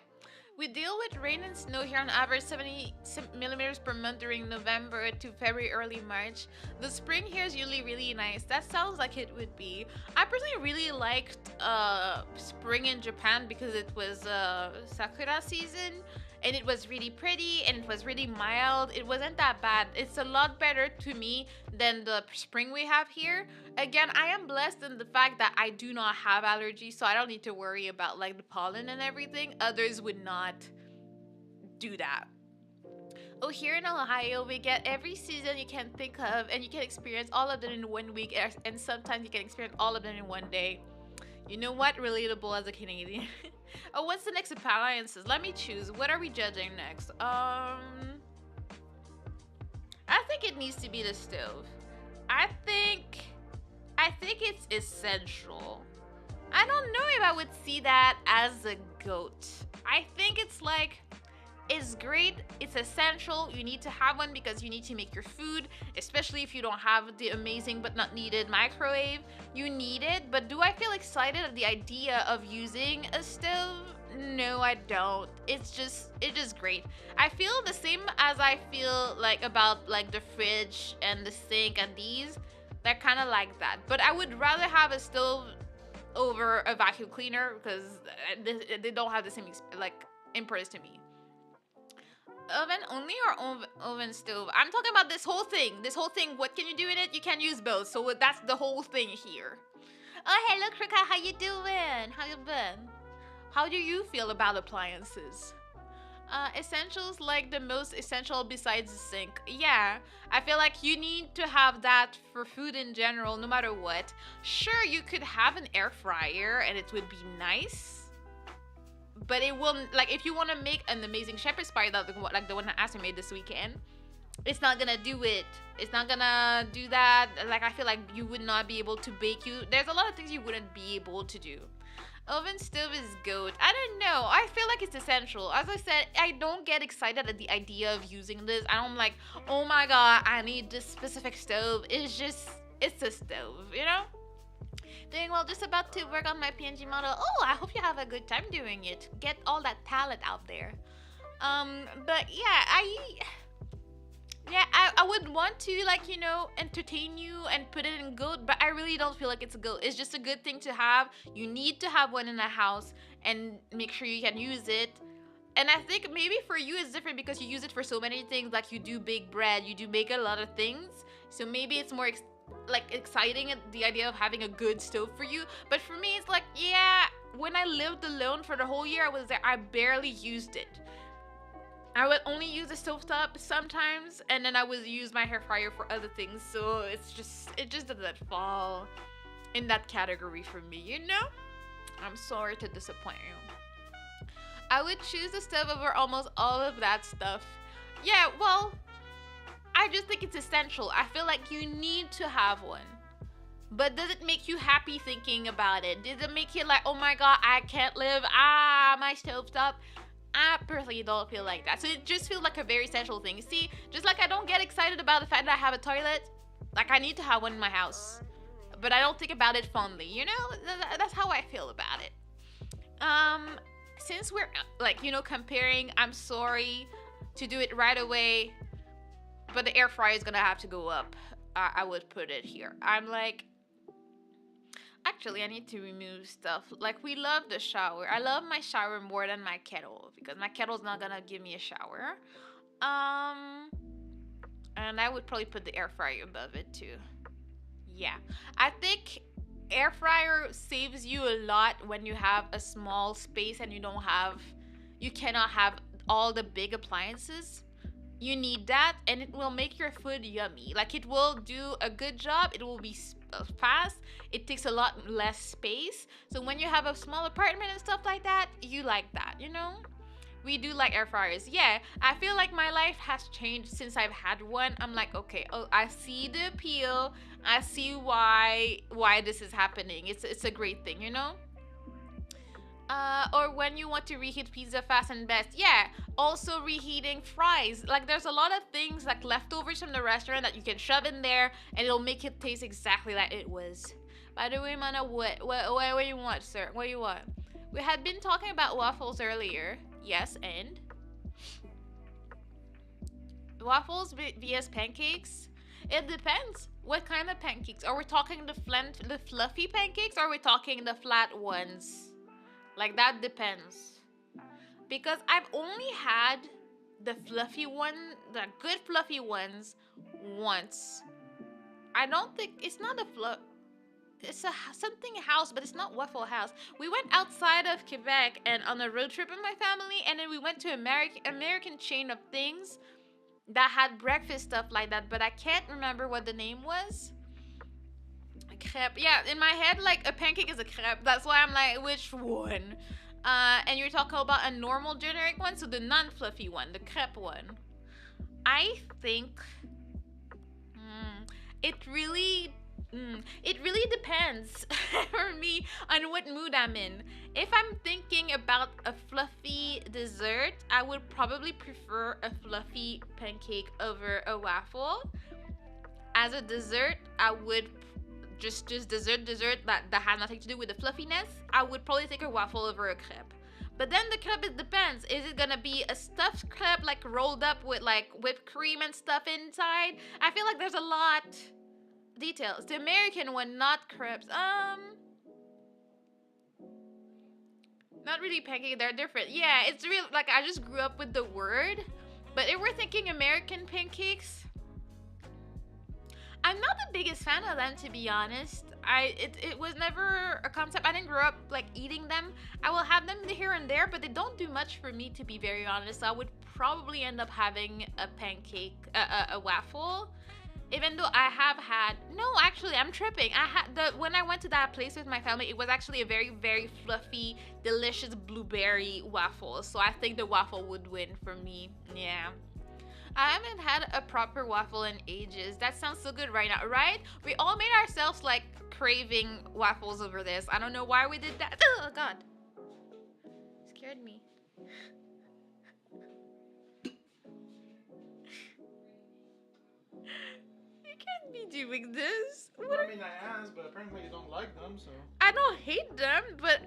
We deal with rain and snow here on average 70 millimeters per month during November to February, early March. The spring here is usually really nice. That sounds like it would be. I personally really liked spring in Japan because it was sakura season and it was really pretty and it was really mild. It wasn't that bad. It's a lot better to me than the spring we have here. Again, I am blessed in the fact that I do not have allergies, so I don't need to worry about like the pollen and everything. Others would not do that. Oh, here in Ohio, we get every season you can think of, and you can experience all of them in 1 week, and sometimes you can experience all of them in 1 day. You know what? Relatable as a Canadian. Oh, what's the next appliances? Let me choose. What are we judging next? I think it needs to be the stove. I think it's essential. I don't know if I would see that as a goat. I think it's like it's great, it's essential. You need to have one because you need to make your food, especially if you don't have the amazing but not needed microwave. You need it, but do I feel excited at the idea of using a stove? No, I don't. It's just great. I feel the same as I feel like about like the fridge and the sink and these. They're kind of like that. But I would rather have a stove over a vacuum cleaner because they don't have the same like importance to me. Oven only or oven stove? I'm talking about this whole thing. This whole thing. What can you do in it? You can use both. So that's the whole thing here. Oh, hello, Krika. How you doing? How you been? How do you feel about appliances? Essentials like the most essential besides the sink. Yeah, I feel like you need to have that for food in general, no matter what. Sure, you could have an air fryer and it would be nice, but it won't. Like if you want to make an amazing shepherd's pie, like the one that Ashley made this weekend, it's not gonna do it. It's not gonna do that. Like I feel like you would not be able to bake. There's a lot of things you wouldn't be able to do. Oven stove is goat. I don't know. I feel like it's essential. As I said, I don't get excited at the idea of using this. I don't like, oh my god, I need this specific stove. It's just, it's a stove, you know? Doing well, just about to work on my PNG model. Oh, I hope you have a good time doing it. Get all that talent out there. But yeah, I would want to like, you know, entertain you and put it in goat, but I really don't feel like it's a goat. It's just a good thing to have. You need to have one in the house and make sure you can use it. And I think maybe for you it's different because you use it for so many things. Like you do bake bread, you do make a lot of things. So maybe it's more exciting the idea of having a good stove for you. But for me, it's like, yeah, when I lived alone for the whole year I was there, I barely used it. I would only use the stovetop sometimes, and then I would use my hair fryer for other things. So it just doesn't fall in that category for me, you know? I'm sorry to disappoint you. I would choose the stove over almost all of that stuff. Yeah, well, I just think it's essential. I feel like you need to have one. But does it make you happy thinking about it? Does it make you like, oh my god, I can't live, my stovetop? I personally don't feel like that. So it just feels like a very essential thing. See, just like I don't get excited about the fact that I have a toilet, like I need to have one in my house. But I don't think about it fondly, you know? That's how I feel about it. Since we're like, you know, comparing, I'm sorry to do it right away, but the air fryer is gonna have to go up. I would put it here. I'm like, Actually, I need to remove stuff. Like, we love the shower. I love my shower more than my kettle because my kettle's not gonna give me a shower. Um, and I would probably put the air fryer above it too. Yeah. I think air fryer saves you a lot when you have a small space and you cannot have all the big appliances. You need that, and it will make your food yummy. Like, it will do a good job. It will be fast. It takes a lot less space. So when you have a small apartment and stuff like that, you like that, you know? We do like air fryers. Yeah, I feel like my life has changed since I've had one. I'm like, okay, oh, I see the appeal. I see why this is happening. It's a great thing, you know? Or when you want to reheat pizza fast and best. Yeah, also reheating fries. Like, there's a lot of things like leftovers from the restaurant that you can shove in there and it'll make it taste exactly like it was. By the way, Mana, what do you want, sir? What do you want? We had been talking about waffles earlier. Yes, and waffles vs pancakes. It depends. What kind of pancakes? Are we talking the fluffy pancakes or are we talking the flat ones? Like, that depends. Because I've only had the fluffy one, the good fluffy ones, once. I don't think it's not a fluff. It's a something house, but it's not Waffle House. We went outside of Quebec and on a road trip with my family, and then we went to American chain of things that had breakfast stuff like that, but I can't remember what the name was. A crepe. Yeah, in my head, like, a pancake is a crepe. That's why I'm like, which one? And you're talking about a normal generic one, so the non-fluffy one, the crepe one. I think it really it really depends for me on what mood I'm in. If I'm thinking about a fluffy dessert, I would probably prefer a fluffy pancake over a waffle. As a dessert, I would just dessert that has nothing to do with the fluffiness. I would probably take a waffle over a crepe. But then the crepe, it depends. Is it gonna be a stuffed crepe, like rolled up with like whipped cream and stuff inside? I feel like there's a lot details. The American one, not crepes. Not really pancake. They're different. Yeah, it's real. Like, I just grew up with the word. But if we're thinking American pancakes, I'm not the biggest fan of them, to be honest. It was never a concept. I didn't grow up like eating them. I will have them here and there, but they don't do much for me, to be very honest. I would probably end up having a pancake, a waffle. Even though I have had no, actually, I'm tripping. I had the when I went to that place with my family, it was actually a very, very fluffy, delicious blueberry waffle. So I think the waffle would win for me. Yeah. I haven't had a proper waffle in ages. That sounds so good right now, right? We all made ourselves like craving waffles over this. I don't know why we did that. Oh God, scared me. You can't be doing this. Well, I mean, I asked, but apparently you don't like them, so. I don't hate them, but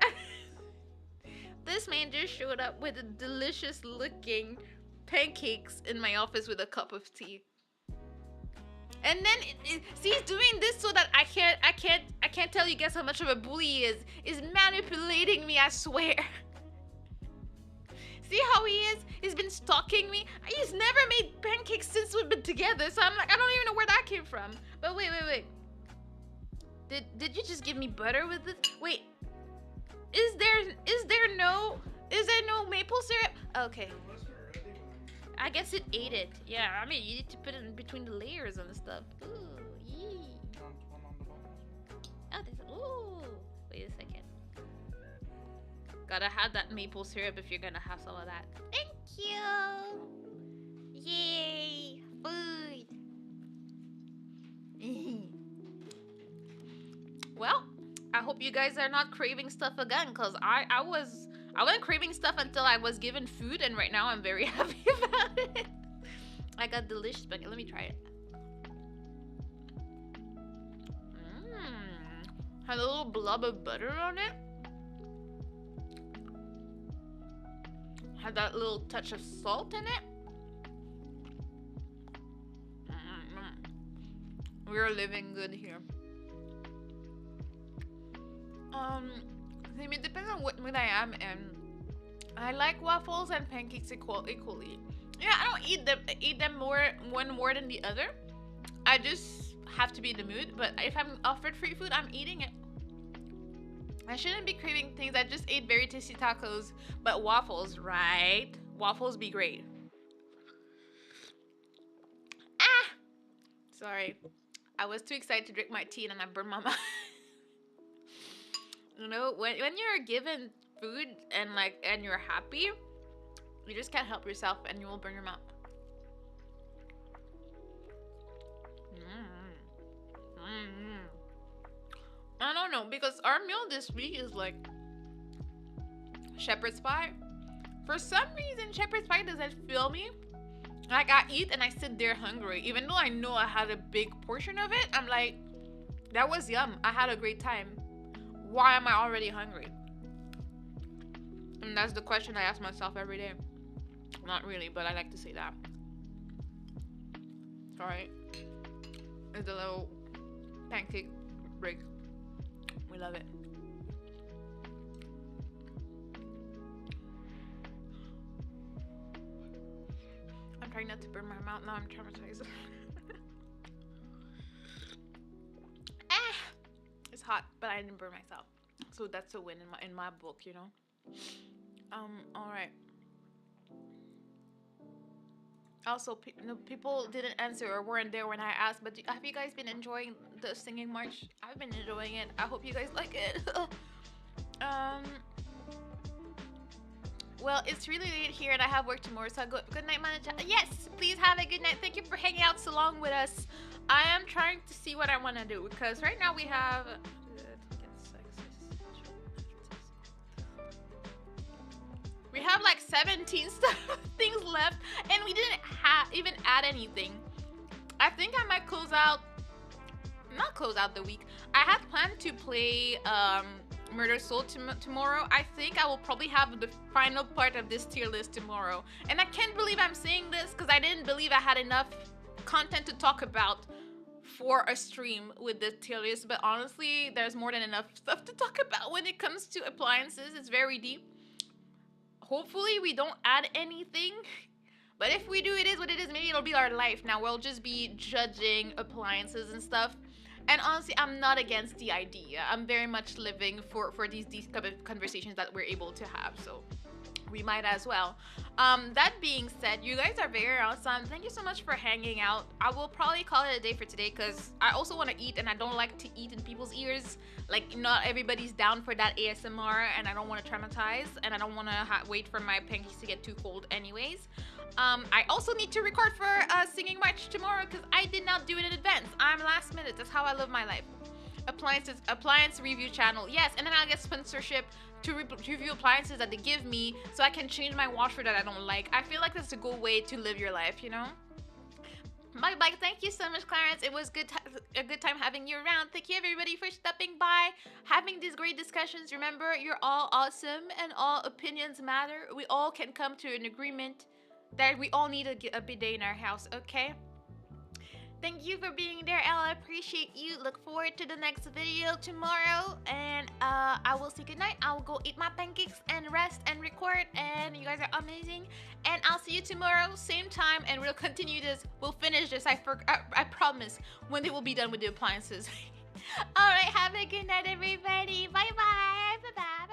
this man just showed up with a delicious looking pancakes in my office with a cup of tea. And then see, he's doing this so that I can't tell you guys how much of a bully he is. He's manipulating me, I swear. See how he is? He's been stalking me. He's never made pancakes since we've been together, so I'm like, I don't even know where that came from. But wait. Did you just give me butter with this? Wait. Is there no maple syrup? Okay. I guess it ate it. Yeah, I mean, you need to put it in between the layers and stuff. Ooh, yee. Oh, there's ooh. Wait a second. Gotta have that maple syrup if you're gonna have some of that. Thank you. Yay, food. Well, I hope you guys are not craving stuff again, cause I wasn't craving stuff until I was given food, and right now I'm very happy about it. I got delicious spaghetti. Let me try it. Had a little blob of butter on it. Had that little touch of salt in it. We're living good here. Um, I mean, it depends on what mood I am in. I like waffles and pancakes equally. Yeah, I don't eat them more one more than the other. I just have to be in the mood. But if I'm offered free food, I'm eating it. I shouldn't be craving things. I just ate very tasty tacos, but waffles, right? Waffles be great. Ah, sorry. I was too excited to drink my tea and I burned my mouth. You know, when you're given food and you're happy, you just can't help yourself and you will burn your mouth. Mm. Mm. I don't know because our meal this week is like shepherd's pie. For some reason, shepherd's pie doesn't fill me. Like I eat and I sit there hungry, even though I know I had a big portion of it. I'm like, that was yum. I had a great time. Why am I already hungry? And that's the question I ask myself every day. Not really, but I like to say that. Alright. It's a little pancake break. We love it. I'm trying not to burn my mouth. Now I'm traumatized. Ah! It's hot, but I didn't burn myself. So that's a win in my book, you know? Alright. Also, people didn't answer or weren't there when I asked, but have you guys been enjoying the singing march? I've been enjoying it. I hope you guys like it. Well, it's really late here and I have work tomorrow, so good night, manager. Yes, please have a good night. Thank you for hanging out so long with us. I am trying to see what I want to do because right now we have... We have like 17 things left and we didn't even add anything. I think I might not close out the week. I had planned to play Murder Soul tomorrow. I think I will probably have the final part of this tier list tomorrow. And I can't believe I'm saying this because I didn't believe I had enough content to talk about for a stream with the tier list. But honestly, there's more than enough stuff to talk about when it comes to appliances. It's very deep. Hopefully we don't add anything. But if we do, it is what it is. Maybe it'll be our life. Now we'll just be judging appliances and stuff. And honestly, I'm not against the idea. I'm very much living for these conversations that we're able to have. So we might as well. That being said, you guys are very awesome. Thank you so much for hanging out. I will probably call it a day for today because I also want to eat and I don't like to eat in people's ears. Like, not everybody's down for that ASMR and I don't want to traumatize and I don't want to wait for my pancakes to get too cold anyways. I also need to record for Singing March tomorrow because I did not do it in advance. I'm last minute. That's how I live my life. Appliance review channel. Yes, and then I'll get sponsorship to review appliances that they give me so I can change my washer that I don't like. I feel like that's a good way to live your life, you know? Bye bye. Thank you so much, Clarence. It was a good time having you around. Thank you everybody for stopping by, having these great discussions. Remember, you're all awesome and all opinions matter. We all can come to an agreement that we all need a bidet in our house, okay? Thank you for being there, Ella. I appreciate you. Look forward to the next video tomorrow. And I will say goodnight. I will go eat my pancakes and rest and record. And you guys are amazing. And I'll see you tomorrow, same time. And we'll continue this. We'll finish this. I promise. When they will be done with the appliances. All right. Have a good night, everybody. Bye-bye. Bye-bye.